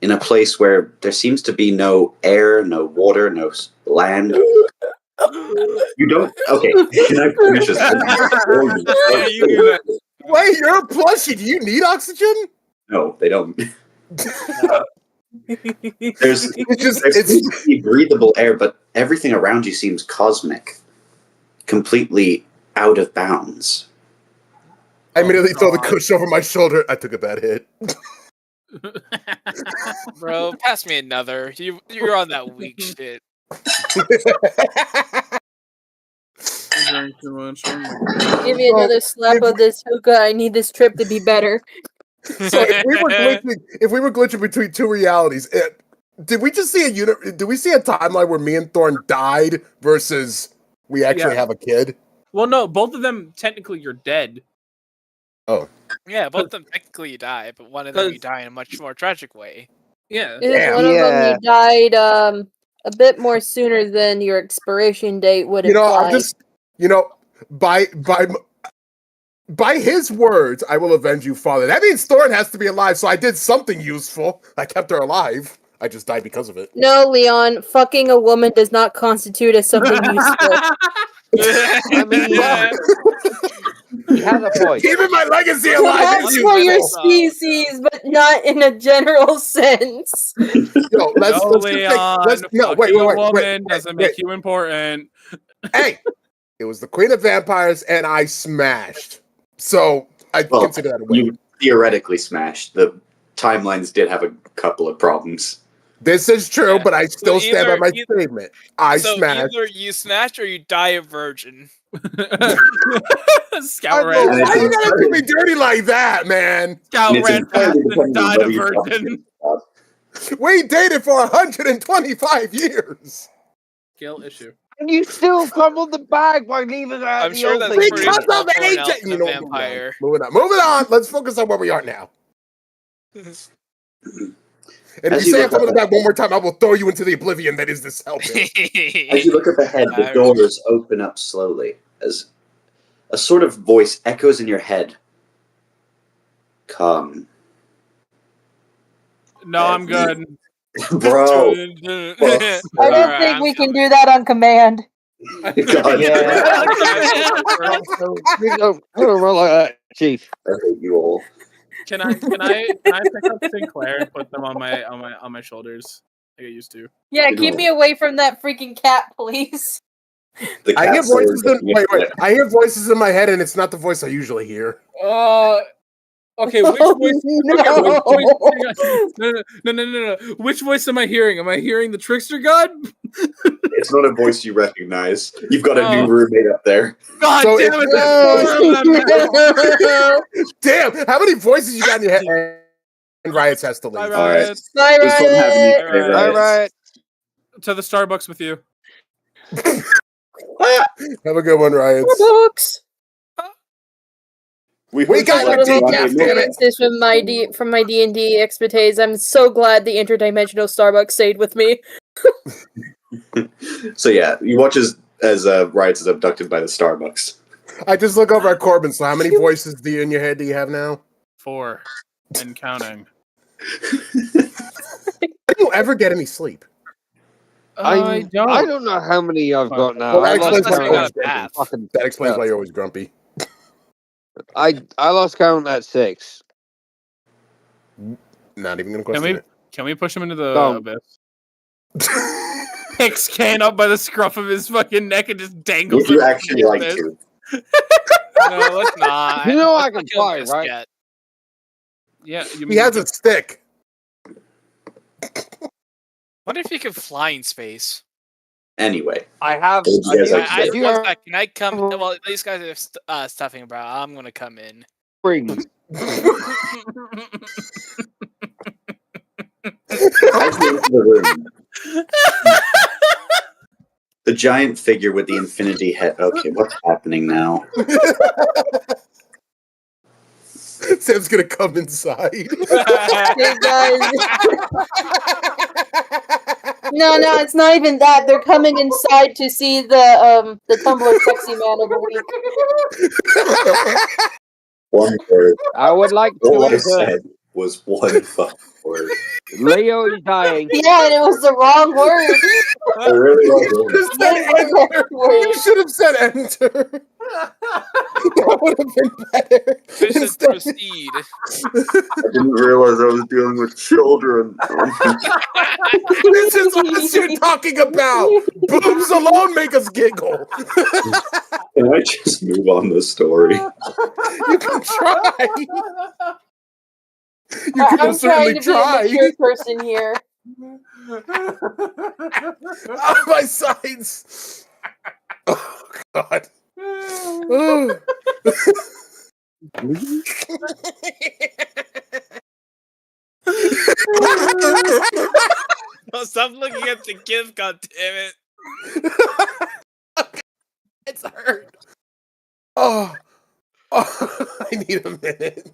in a place where there seems to be no air, no water, no land. You don't. Okay, can I finish this? Yeah, you do that. Wait, you're a plushie. Do you need oxygen? No, they don't. There's It's breathable air, but everything around you seems cosmic, completely out of bounds. I immediately throw the God. cushion over my shoulder. I took a bad hit. Bro, pass me another. You're on that weak shit. I drank too much. Oh my God. Give me another slap of this hookah. I need this trip to be better. So if we were glitching between two realities, did we just see did we see a timeline where me and Thorn died versus we actually Yeah. have a kid? Well, no, both of them technically you're dead. Oh, Yeah, both of them technically you die, but one of them you die in a much more tragic way. Yeah. Is Damn. one of them Yeah. you died a bit more sooner than your expiration date would imply. I'm just by his words, I will avenge you, father. That means Thorn has to be alive, so I did something useful. I kept her alive. I just died because of it. No, Leon, fucking a woman does not constitute as something useful. I mean, he has a point. Keeping my legacy alive Perhaps is for your useful. species, but not in a general sense. Yo, let's No, just Leon. wait, Woman doesn't make you important. Hey, it was the Queen of Vampires, and I smashed. So I consider that a win. You theoretically smashed. The timelines did have a couple of problems. This is true, Yeah. but I still So stand by my either- statement. I so smashed. either you smash or you die a virgin. Scout I ran. know. Why you gotta do me dirty like that, man? Scout It's ran fast entirely and dependent on died a whether you're virgin. We dated for 125 years. Skill issue. And you still fumbled the bag by leaving her at I'm the sure that's opening. pretty Because of awful age. else in You a know, vampire. moving on. Let's focus on where we are now. And if As you you say look I'm coming up- back one more time, I will throw you into the oblivion that is this helping. As you look up ahead, the doors open up slowly as a sort of voice echoes in your head. Come. No, I'm good. Bro. I don't think we can do that on command. God, Yeah. I We don't roll like that, Chief. I hate you all. Can I pick up Sinclair and put them on my shoulders? Like I used to. Yeah, keep me away from that freaking cat, please. The I hear cat's voices still in I hear voices in my head, and it's not the voice I usually hear. Okay, which voice? No. Okay, no. Which voice am I hearing? Am I hearing the trickster god? It's not a voice you recognize. You've got a new Oh. roommate up there. God So damn it! Damn, how many voices you got in your head? And Riots has to leave. Bye, All right. Riot. Bye, It was fun having you Riot. today, All Riot. All right. To the Starbucks with you. Have a good one, Riots. Books. We Wake heard up, you like Notable Johnny Jeff, damn it. Experiences from my D&D escapades. I'm so glad the interdimensional Starbucks stayed with me. So yeah, you watch as Riots is abducted by the Starbucks. I just look over at Corbin. So, how many voices in your head do you have now? 4 and counting. Do you ever get any sleep? I don't. I don't know how many I've got now. Well, that I lost explains why Unless you're you always got a bath. grumpy. That explains why you're always grumpy. I lost count at 6. Not even gonna question Can we push him into the Don't. abyss? it. Picks Kane up by the scruff of his fucking neck and just dangles Would you him actually into like the to? No, let's not. You know Let's I can not kill fly, this right? yet. Yeah, you He has a stick. What if you could fly in space? Anyway, I have. You I guys do, like I to- do one have sec, can I come? Well, these guys are stuffing about. I'm gonna come in. springs. As you enter the room, the giant figure with the infinity head. Okay, what's happening now? Sam's gonna come inside. Hey guys. No, it's not even that. They're coming inside to see the Tumblr sexy man of the week. One word. I would like to All I enter. said was one fucking word. Leo is dying. Yeah, and it was the wrong word. I really was. Just Yeah, said it was the enter. wrong You word. should have said enter. That would have been better. Fish said Instead- proceed. I didn't realize I was dealing with children. This is what you're talking about. Boobs alone make us giggle. Can I just move on the story? You can try. You can I'm most certainly trying to be a try. mature person here. On my sides. Oh God. Oh. Oh, stop looking at the gift, god damn it. It's hurt. Oh. I need a minute.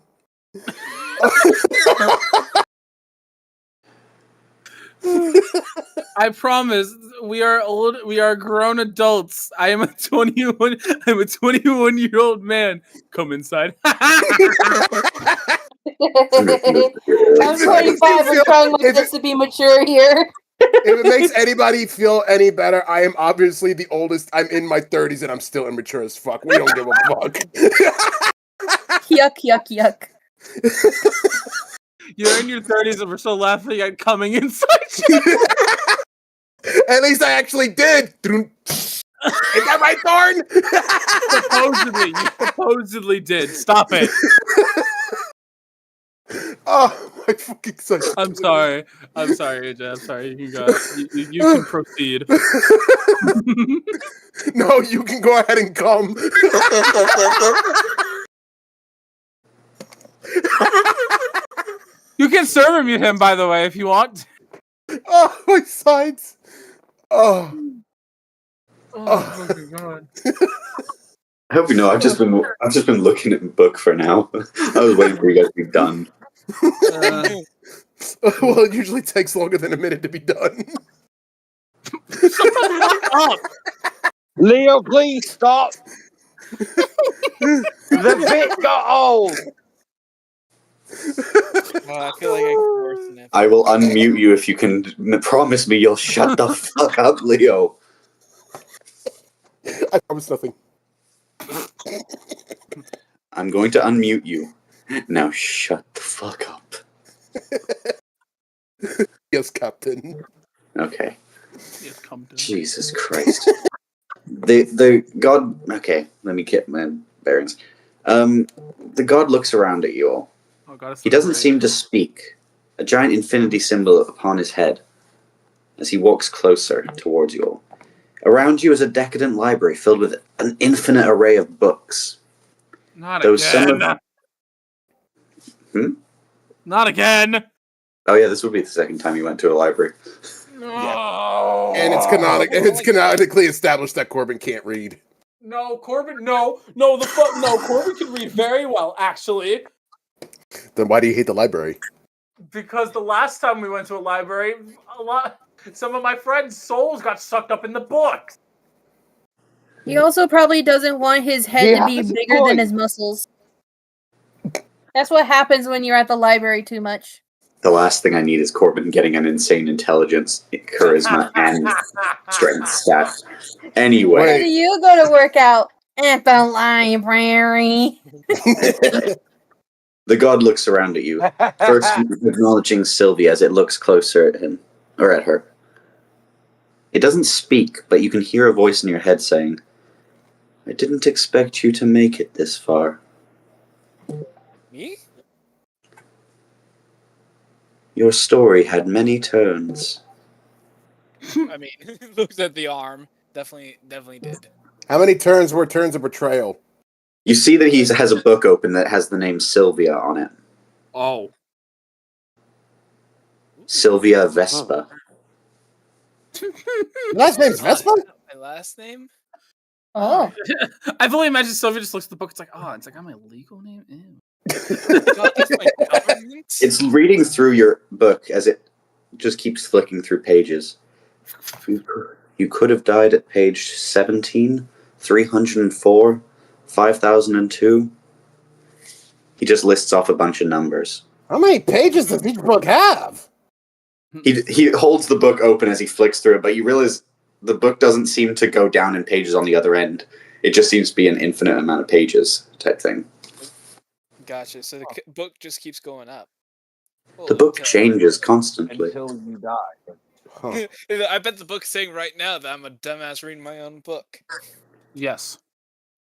I promise we are old. We are grown adults. I am a 21. I'm a 21-year-old man. Come inside. I'm 25. I'm trying my best to be mature here. If it makes anybody feel any better, I am obviously the oldest. I'm in my 30s and I'm still immature as fuck. We don't give a fuck. Yuck, yuck, yuck. You're in your 30s and we're still laughing at coming inside. At least I actually did. Is that right, Thorn? Supposedly, you supposedly did. Stop it. Oh, my fucking son. I'm sorry. I'm sorry, AJ. I'm sorry. You can proceed. No, you can go ahead and come. You can serve him, by the way, if you want. Oh, my sides. Oh. Oh my god. I hope you know. I've just been looking at the book for now. I was waiting for you guys to be done. Well, it usually takes longer than a minute to be done. Up. Leo, please stop. The bit got old. I feel like I can worsen it. I will unmute you if you can promise me you'll shut the fuck up, Leo. I promise nothing. I'm going to unmute you. Now shut the fuck up. Yes, Captain. Okay. Yes, come to. Jesus Christ. The god. Okay, let me get my bearings. The god looks around at you all. Oh god, it's He doesn't seem to speak. A giant infinity symbol upon his head as he walks closer towards you all. Around you is a decadent library filled with an infinite array of books. Not Those again. Not again. Oh yeah, this would be the second time you went to a library. No. And it's canonically established that Corbin can't read. No, Corbin. No. Corbin can read very well, actually. Then why do you hate the library? Because the last time we went to a library, some of my friends' souls got sucked up in the books. He also probably doesn't want his head Yeah, to be that's a bigger than point. his muscles. That's what happens when you're at the library too much. The last thing I need is Corbin getting an insane intelligence, charisma, and strength stat. Anyway. Where do you go to work out? At the library. The god looks around at you, first acknowledging Sylvia as it looks closer at him, or at her. It doesn't speak, but you can hear a voice in your head saying, I didn't expect you to make it this far. Me? Your story had many turns. I mean, looks at the arm. Definitely did. How many turns were turns of betrayal? You see that he has a book open that has the name Sylvia on it. Oh. Sylvia Vespa. Last name's Vespa? My last name? Oh. I fully imagine Sylvia just looks at the book. It's like, oh, it's like, I'm my legal name. Ew. God, that's my government? It's reading through your book as it just keeps flicking through pages. You could have died at page 17, 304, 5002. He just lists off a bunch of numbers. How many pages does each book have? He holds the book open as he flicks through it, but you realize the book doesn't seem to go down in pages on the other end. It just seems to be an infinite amount of pages type thing. Gotcha. So the book just keeps going up. The book changes constantly. Until you die. Huh. I bet the book's saying right now that I'm a dumbass reading my own book. Yes.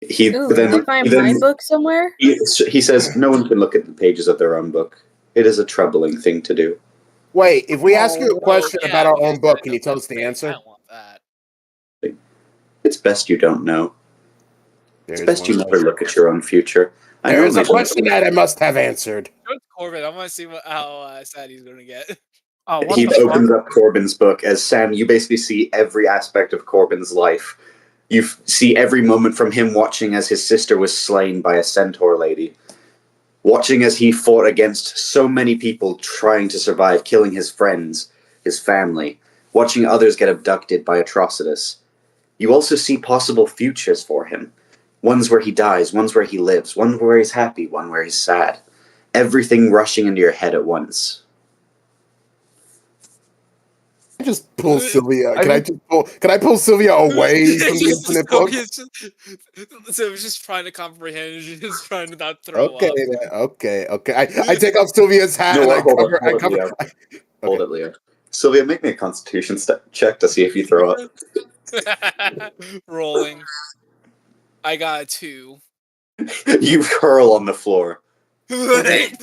He Ooh, then, can I find he then my book somewhere? he says no one can look at the pages of their own book. It is a troubling thing to do. Wait, if we ask you a question yeah, about our because own book, I can you don't tell us the think- I answer? don't want that. It's best you don't know. It's best you never look at your own future. I There is a normally don't- question that I must have answered. Go to Corbin. I want to see how sad he's going to get. Oh, what He the fuck? opens up Corbin's book. As Sam, you basically see every aspect of Corbin's life. You see every moment from him watching as his sister was slain by a centaur lady. Watching as he fought against so many people trying to survive, killing his friends, his family. Watching others get abducted by Atrocitus. You also see possible futures for him. Ones where he dies, ones where he lives, one where he's happy, one where he's sad. Everything rushing into your head at once. I just pull Sylvia. Can I pull Sylvia away from the infinite book? So it's just trying to comprehend. She's just trying to not throw Okay, up. then. Okay. I take off Sylvia's hat and I cover. Leo. Okay. Hold it, Leo. Sylvia, make me a constitution check to see if you throw up. Rolling. I got a 2. You curl on the floor. Sorry.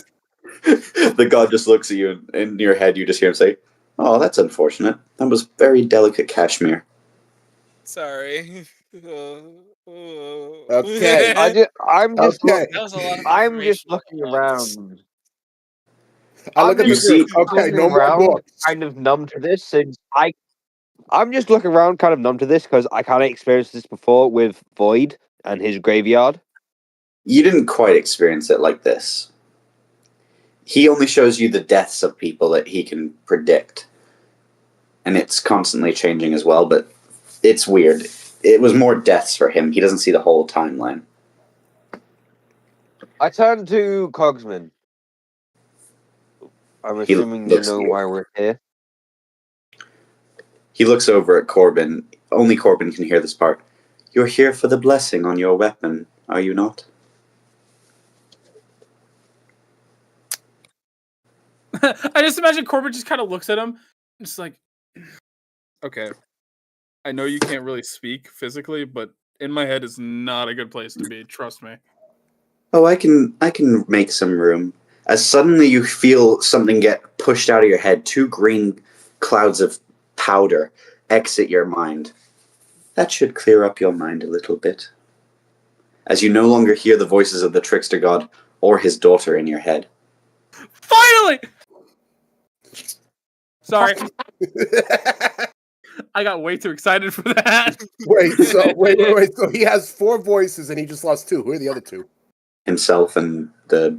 The god just looks at you, and in your head you just hear him say, "Oh, that's unfortunate. That was very delicate cashmere." Okay. I'm just Okay. That was a lot of I'm just information looking at once. around. I look at You the see- Okay, no more around, books. kind of numb to this since I'm just looking around kind of numb to this because I kind of experienced this before with Void and his graveyard. You didn't quite experience it like this. He only shows you the deaths of people that he can predict. And it's constantly changing as well, but it's weird. It was more deaths for him. He doesn't see the whole timeline. I turn to Cogsman. I'm He assuming you looks know weird. why we're here. He looks over at Corbin. Only Corbin can hear this part. You're here for the blessing on your weapon, are you not? I just imagine Corbin just kind of looks at him, and just like, okay, I know you can't really speak physically, but in my head is not a good place to be. Trust me. Oh, I can make some room. As suddenly you feel something get pushed out of your head, 2 green clouds of powder exit your mind. That should clear up your mind a little bit. As you no longer hear the voices of the trickster god or his daughter in your head. Finally! Sorry, I got way too excited for that. Wait. So he has 4 voices and he just lost 2. Who are the other 2? Himself and the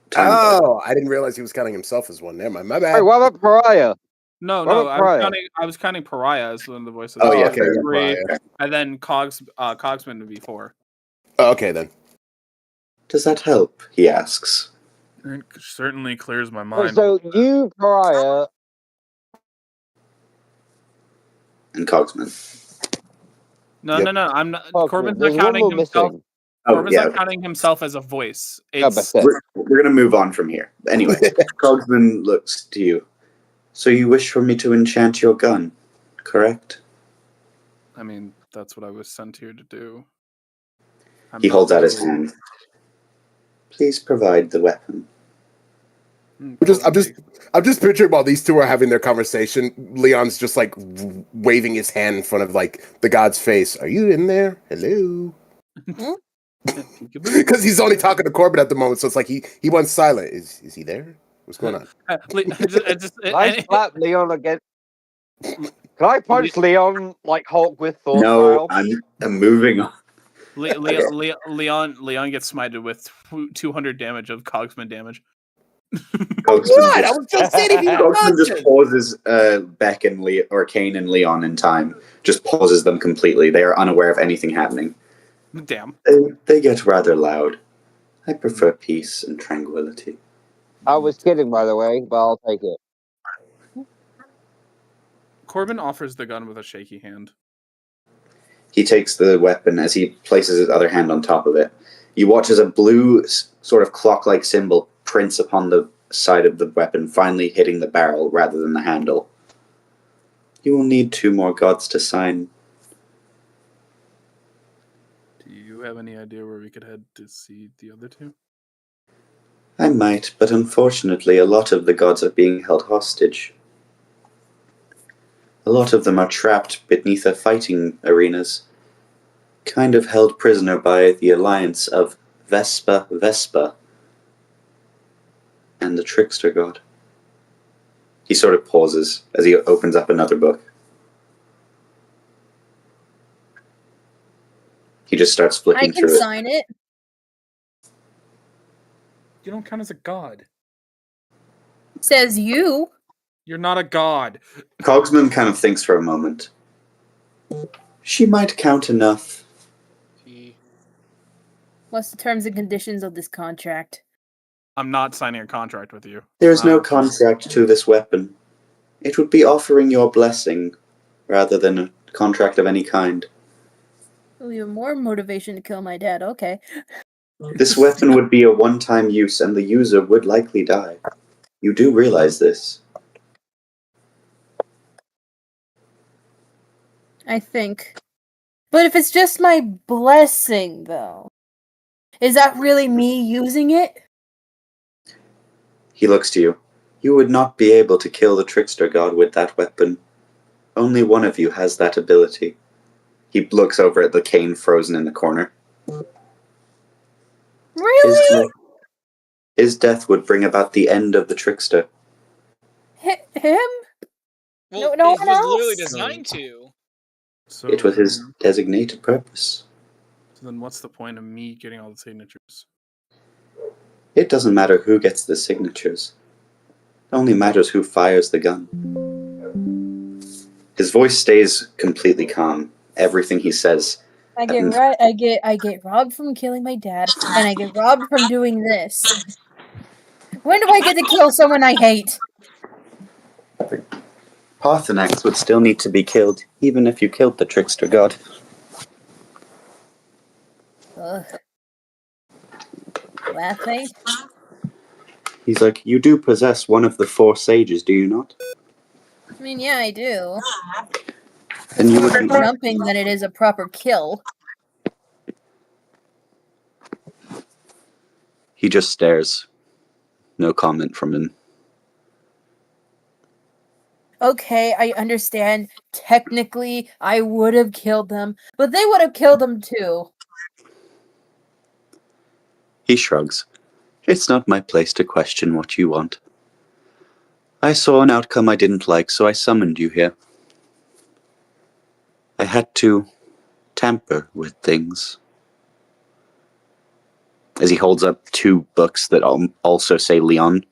time. Oh, I didn't realize he was counting himself as one. Never mind. My bad. Hey, what about Pariah? No, What no, about I was Pariah? counting Pariah as one of the voices. Oh, yeah, okay, fair yeah, enough. 3, Pariah. and then Cogsman would be 4. Oh, okay, then. Does that help? He asks. It certainly clears my Oh, mind. so you, Pariah, And Cogsman. No, Yep. no, I'm not. Cogsman, Corbin's there's not one counting more himself. missing. Oh, Corbin's yeah. not counting himself as a voice. Yeah, but It's that- We're going to move on from here. Anyway, Cogsman looks to you. So you wish for me to enchant your gun, correct? I mean, that's what I was sent here to do. He holds out his hand. Please provide the weapon. I'm just picturing while these 2 are having their conversation, Leon's just like waving his hand in front of like the god's face. Are you in there? Hello? Because he's only talking to Corbin at the moment, so it's like he went silent. Is he there? What's going on? Nice slap Leon again. Can I punch Leon like Hulk with Thor No, style? I'm moving on. Leon gets smited with 200 damage of Cogsman damage. What? I was just saying if you Cogsman just touch pauses Beck and or Kane and Leon in time. Just pauses them completely. They are unaware of anything happening. Damn. They get rather loud. I prefer peace and tranquility. I was kidding, by the way, but I'll take it. Corbin offers the gun with a shaky hand. He takes the weapon as he places his other hand on top of it. You watch as a blue sort of clock-like symbol prints upon the side of the weapon, finally hitting the barrel rather than the handle. You will need 2 more gods to sign. Do you have any idea where we could head to see the other 2? I might, but unfortunately a lot of the gods are being held hostage. A lot of them are trapped beneath the fighting arenas, kind of held prisoner by the alliance of Vespa and the trickster god. He sort of pauses as he opens up another book. He just starts I flicking can through it. sign it. You don't count as a god. Says you. You're not a god. Cogsman kind of thinks for a moment. She might count enough. What's the terms and conditions of this contract? I'm not signing a contract with you. There is no contract to this weapon. It would be offering your blessing rather than a contract of any kind. Well, you have more motivation to kill my dad. Okay. This weapon would be a one-time use and the user would likely die. You do realize this. I think. But if it's just my blessing, though, is that really me using it? He looks to you. You would not be able to kill the trickster god with that weapon. Only one of you has that ability. He looks over at the cane frozen in the corner. Really? His death would bring about the end of the trickster. Him? Well, No it one was literally else? designed to. So It was his designated purpose. So then what's the point of me getting all the signatures? It doesn't matter who gets the signatures. It only matters who fires the gun. His voice stays completely calm. Everything he says. I get robbed from killing my dad, and I get robbed from doing this. When do I get to kill someone I hate? Parthenax would still need to be killed, even if you killed the trickster god. Ugh. Laughing? He's like, you do possess one of the 4 sages, do you not? I mean, yeah, I do. And you More would jumping than it is a proper kill. He just stares. No comment from him. Okay, I understand. Technically, I would have killed them, but they would have killed them too. He shrugs. It's not my place to question what you want. I saw an outcome I didn't like, so I summoned you here. I had to tamper with things. As he holds up 2 books that also say Leon.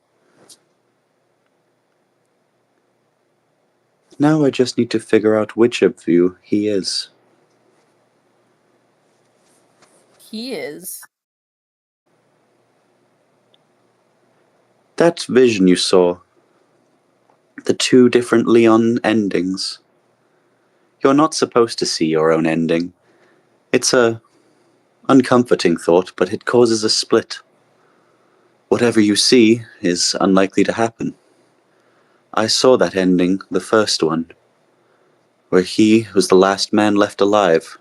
Now I just need to figure out which of you he is. He is. That vision you saw. The 2 different Leon endings. You're not supposed to see your own ending. It's a uncomforting thought, but it causes a split. Whatever you see is unlikely to happen. I saw that ending, the first one, where he was the last man left alive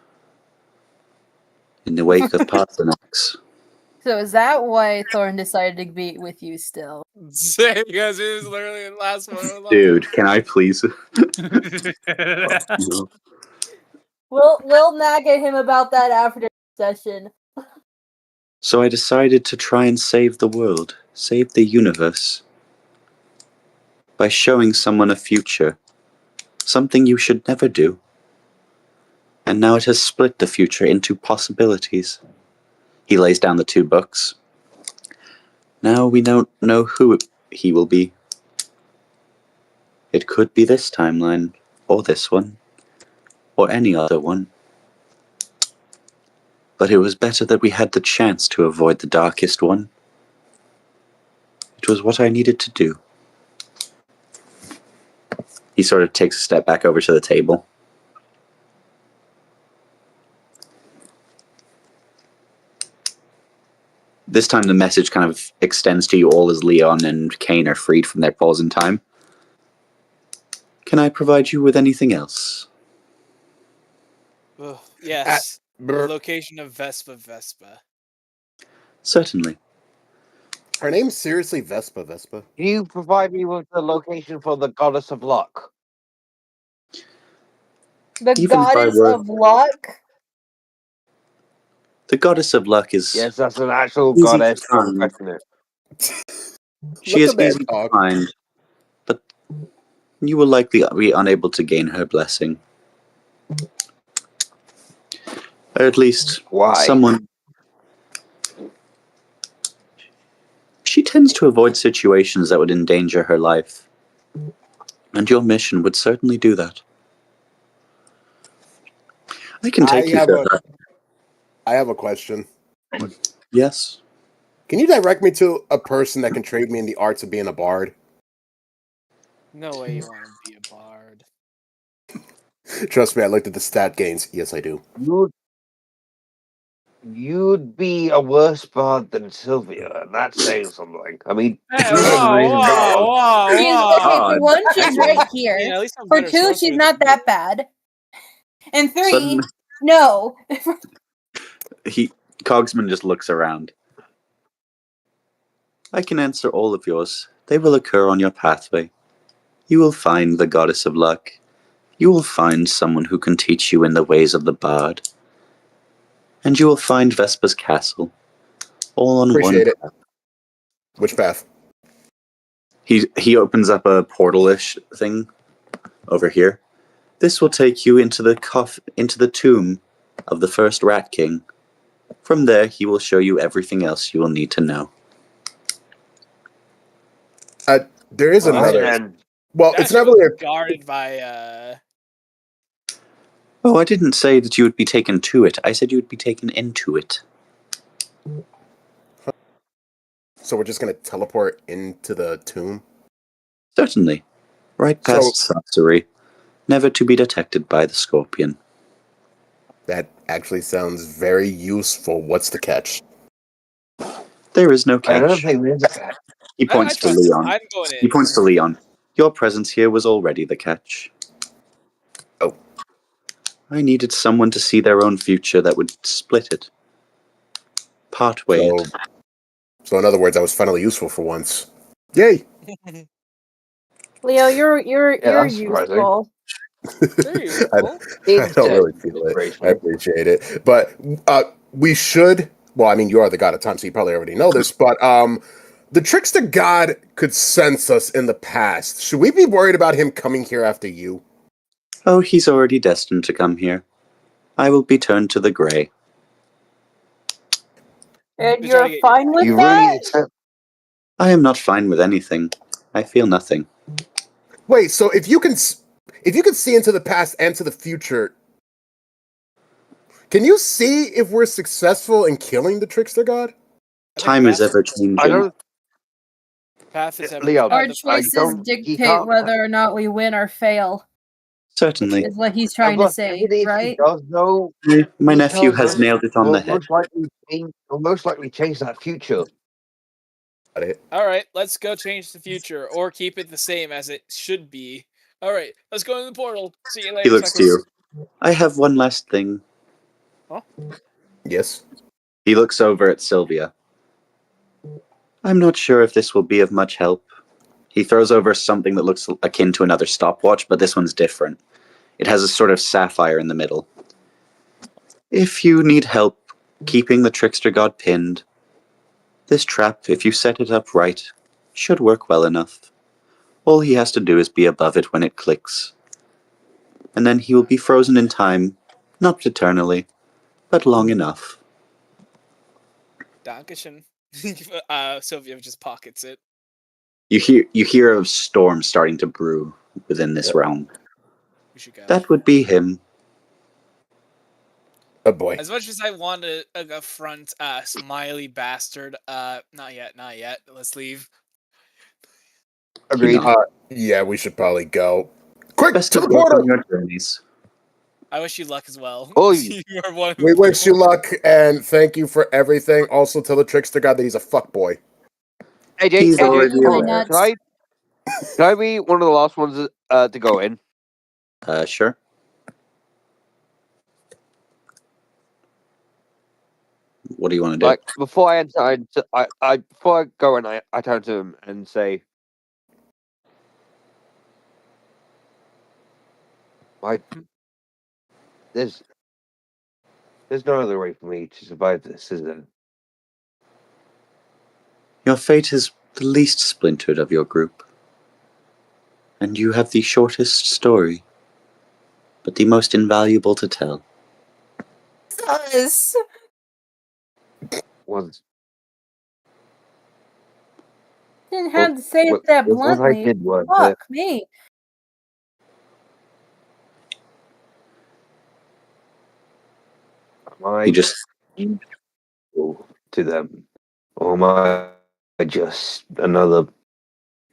in the wake of Parthenax. So is that why Thorn decided to be with you still? Same, because it was literally the last one. Dude, can I please? We'll nag at him about that after the session. So I decided to try and save the world, save the universe. by showing someone a future, something you should never do. And now it has split the future into possibilities. He lays down the 2 books. Now we don't know who he will be. It could be this timeline, or this one, or any other one. But it was better that we had the chance to avoid the darkest one. It was what I needed to do. He sort of takes a step back over to the table. This time the message kind of extends to you all as Leon and Kane are freed from their pause in time. Can I provide you with anything else? Oh, yes. The location of Vespa. Certainly. Her name's seriously Vespa. Can you provide me with the location for the Goddess of Luck? The Even if I goddess were- of luck? The Goddess of Luck is... Yes, that's an actual Easy to goddess. find. Question it. She Let is the man easy to talk. find, but you will likely be unable to gain her blessing. Or at least Why? someone... She tends to avoid situations that would endanger her life. And your mission would certainly do that. I can take you to her. I have a question. Yes? Can you direct me to a person that can trade me in the arts of being a bard? No way you want to be a bard. Trust me, I looked at the stat gains. Yes, I do. You'd be a worse bard than Sylvia, and that's saying something. I mean, Hey, she's an amazing bard. She's okay. God. For one, she's right I here. mean, at least I'm For better 2, sorcerer she's than not you. that bad. And 3, Suddenly, no. Cogsman just looks around. I can answer all of yours. They will occur on your pathway. You will find the Goddess of Luck. You will find someone who can teach you in the ways of the bard. And you will find Vespa's castle. All on Appreciate one it. path. Which path? He opens up a portal-ish thing over here. This will take you into the tomb of the first Rat King. From there, he will show you everything else you will need to know. There is Well, another. then, Well, That it's not shit was really. guarded by Oh, I didn't say that you would be taken to it. I said you would be taken into it. So we're just gonna teleport into the tomb. Certainly. Right past sorcery. Never to be detected by the scorpion. That actually sounds very useful. What's the catch? There is no I don't catch. think there's a catch. He points to trust him. Leon. I'm going in. He points to Leon. Your presence here was already the catch. Oh. I needed someone to see their own future that would split it. Part way it. So in other words, I was finally useful for once. Yay! Leo, you're that's surprising. useful. Very useful. I don't really feel it. I appreciate it. But we should... Well, I mean, you are the god of time, so you probably already know this, but the trickster god could sense us in the past. Should we be worried about him coming here after you? Oh, he's already destined to come here. I will be turned to the grey. And You're trying to you're get fine your- with You that? really accept? I am not fine with anything. I feel nothing. Wait, so if you can see into the past and to the future, can you see if we're successful in killing the trickster god? I think Time is path- ever changing. I don't. Path is ever Leo, Our the- choices don't- you dictate can't- whether or not we win or fail, Certainly. is what he's trying to say, right? Does know, My he nephew tells has us nailed it on the head. We'll most likely change that future. Got it. All right, let's go change the future or keep it the same as it should be. All right, let's go in the portal. See you later. He looks to you. I have one last thing. Yes. He looks over at Sylvia. I'm not sure if this will be of much help. He throws over something that looks akin to another stopwatch, but this one's different. It has a sort of sapphire in the middle. If you need help keeping the trickster god pinned, this trap, if you set it up right, should work well enough. All he has to do is be above it when it clicks. And then he will be frozen in time, not eternally, but long enough. Dankeschön. Sylvia just pockets it. You hear of storm starting to brew within this realm. We should go. That would be him. Oh boy. As much as I want to affront smiley bastard, not yet. Let's leave. Agreed. Yeah, we should probably go. Quick, Best to of the luck on portal! your journeys. I wish you luck as well. Oh, You are one of We the wish you people- luck, and thank you for everything. Also, tell the trickster guy that he's a fuckboy. AJ, He's AJ, already my aware. nuts. Can I be one of the last ones to go in? Sure. What do you want to do? Like before I enter, I before I go in, I turn to him and say, there's no other way for me to survive this, is there?" Your fate is the least splintered of your group. And you have the shortest story, but the most invaluable to tell. Sus. Was Didn't have to say it what, that what I bluntly. did was Fuck me. am I You just useful to them, or am I just another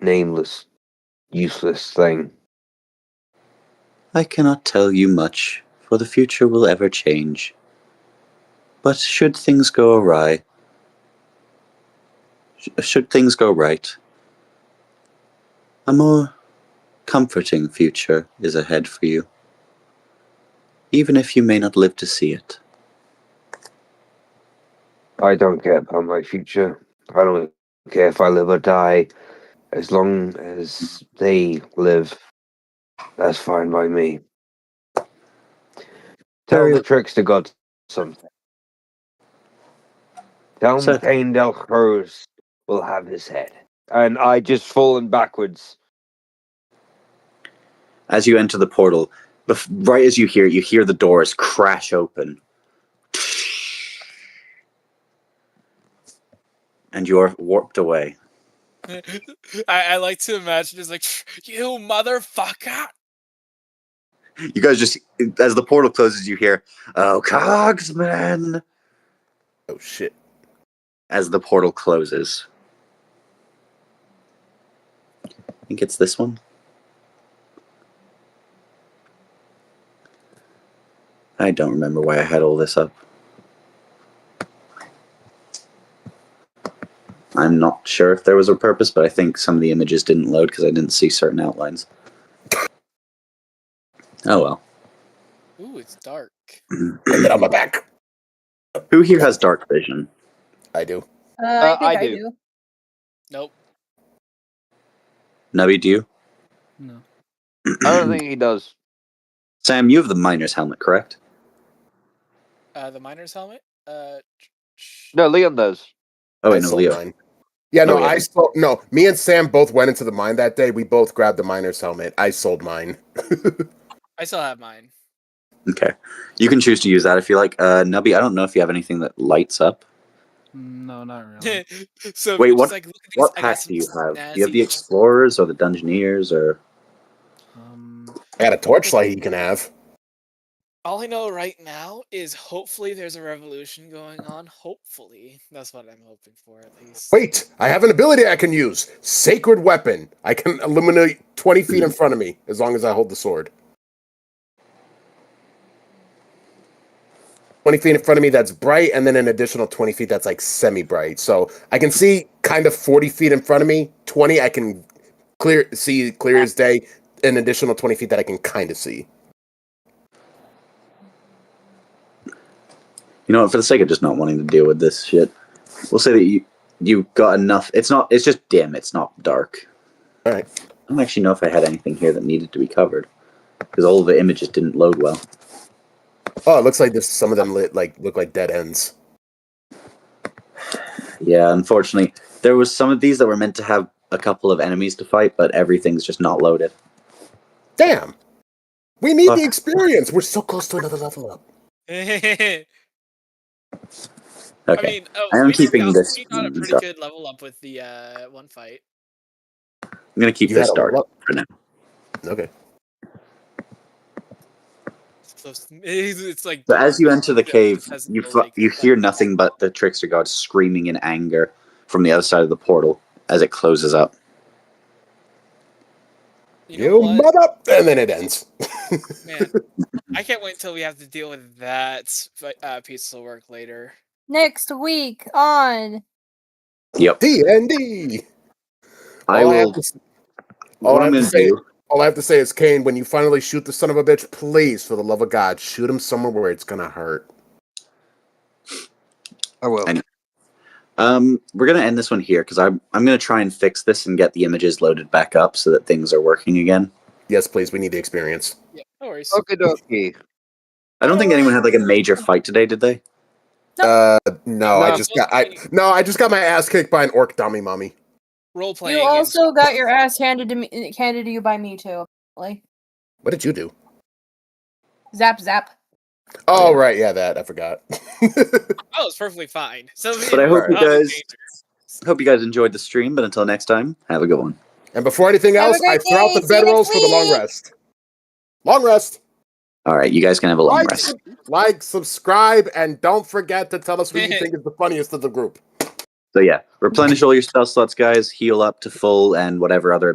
nameless, useless thing? I cannot tell you much, for the future will ever change. But should things go awry, should things go right, a more comforting future is ahead for you, even if you may not live to see it. I don't care about my future. I don't care if I live or die. As long as they live, that's fine by me. Tell Very the trickster god something. Tell him so, Kane Del Cruz will have his head. And I just fallen backwards. as you enter the portal, right as you hear the doors crash open. And you are warped away. I like to imagine it's like, you motherfucker. You guys just, as the portal closes, you hear, "Oh, Cogsman!" Oh shit. As the portal closes. I think it's this one. I don't remember why I had all this up. I'm not sure if there was a purpose, but I think some of the images didn't load because I didn't see certain outlines. Oh well. Ooh, it's dark. And then on my back. Who here has dark vision? I do. I think I I do. do. Nope. Nubby, do you? No. I don't think he does. Sam, you have the miner's helmet, correct? The miner's helmet. No, Leon does. Oh, I wait, no, sold Leo. mine. Yeah, no, Oh, yeah. no, me and Sam both went into the mine that day. We both grabbed the miner's helmet. I sold mine. I still have mine. Okay. You can choose to use that if you like. Nubby, I don't know if you have anything that lights up. No, not really. So Wait, you're what, just like, look at these. what I got pack some do you have? Do you have snazzy the Explorers or the Dungeoneers or... I got a torchlight you can have. All I know right now is hopefully there's a revolution going on. Hopefully. That's what I'm hoping for, at least. Wait, I have an ability I can use. Sacred Weapon. I can illuminate 20 feet in front of me as long as I hold the sword. 20 feet in front of me that's bright, and then an additional 20 feet that's like semi-bright. So I can see kind of 40 feet in front of me. 20 I can see clear as day. An additional 20 feet that I can kind of see. You know what, for the sake of just not wanting to deal with this shit, we'll say that you've got enough. It's just dim, it's not dark. Alright. I don't actually know if I had anything here that needed to be covered, because all of the images didn't load well. Oh, it looks like some of them look like dead ends. Yeah, unfortunately, there was some of these that were meant to have a couple of enemies to fight, but everything's just not loaded. Damn. We need Fuck. the experience. We're so close to another level up. I Okay. mean, I am we keeping this we got a pretty start. good level up with the one fight. I'm gonna keep You this had a start level for now. Okay. So it's like So as you enter the cave, has you no, like, you hear nothing but the trickster god screaming in anger from the other side of the portal as it closes up. You know You what, mother, and then it ends. man? I can't wait until we have to deal with that piece of work later. Next week on Yep. DND. I All I have will. to s- What all I I'm have gonna to say, do. all I have to say is, Kane, when you finally shoot the son of a bitch, please, for the love of God, shoot him somewhere where it's gonna hurt. I will. Anyway. We're gonna end this one here because I'm gonna try and fix this and get the images loaded back up so that things are working again. Yes, please. We need the experience. Yeah, no worries. Okie dokie. I don't think anyone had like a major fight today, did they? No, No. I just got my ass kicked by an orc dummy mummy. Role playing. you also got your ass handed to you by me too. Like What did you do? zap zap. Oh, right, yeah, that I forgot. Oh, it's perfectly fine. So, But I hope you nothing guys dangerous. enjoyed the stream. But until next time, have a good one. And before anything Have a else, I great throw out day. the See you bedrolls next for the long week. rest. Long rest. All right, you guys can have a long rest. Subscribe, and don't forget to tell us who you think is the funniest of the group. So yeah, replenish all your spell slots, guys. Heal up to full, and whatever other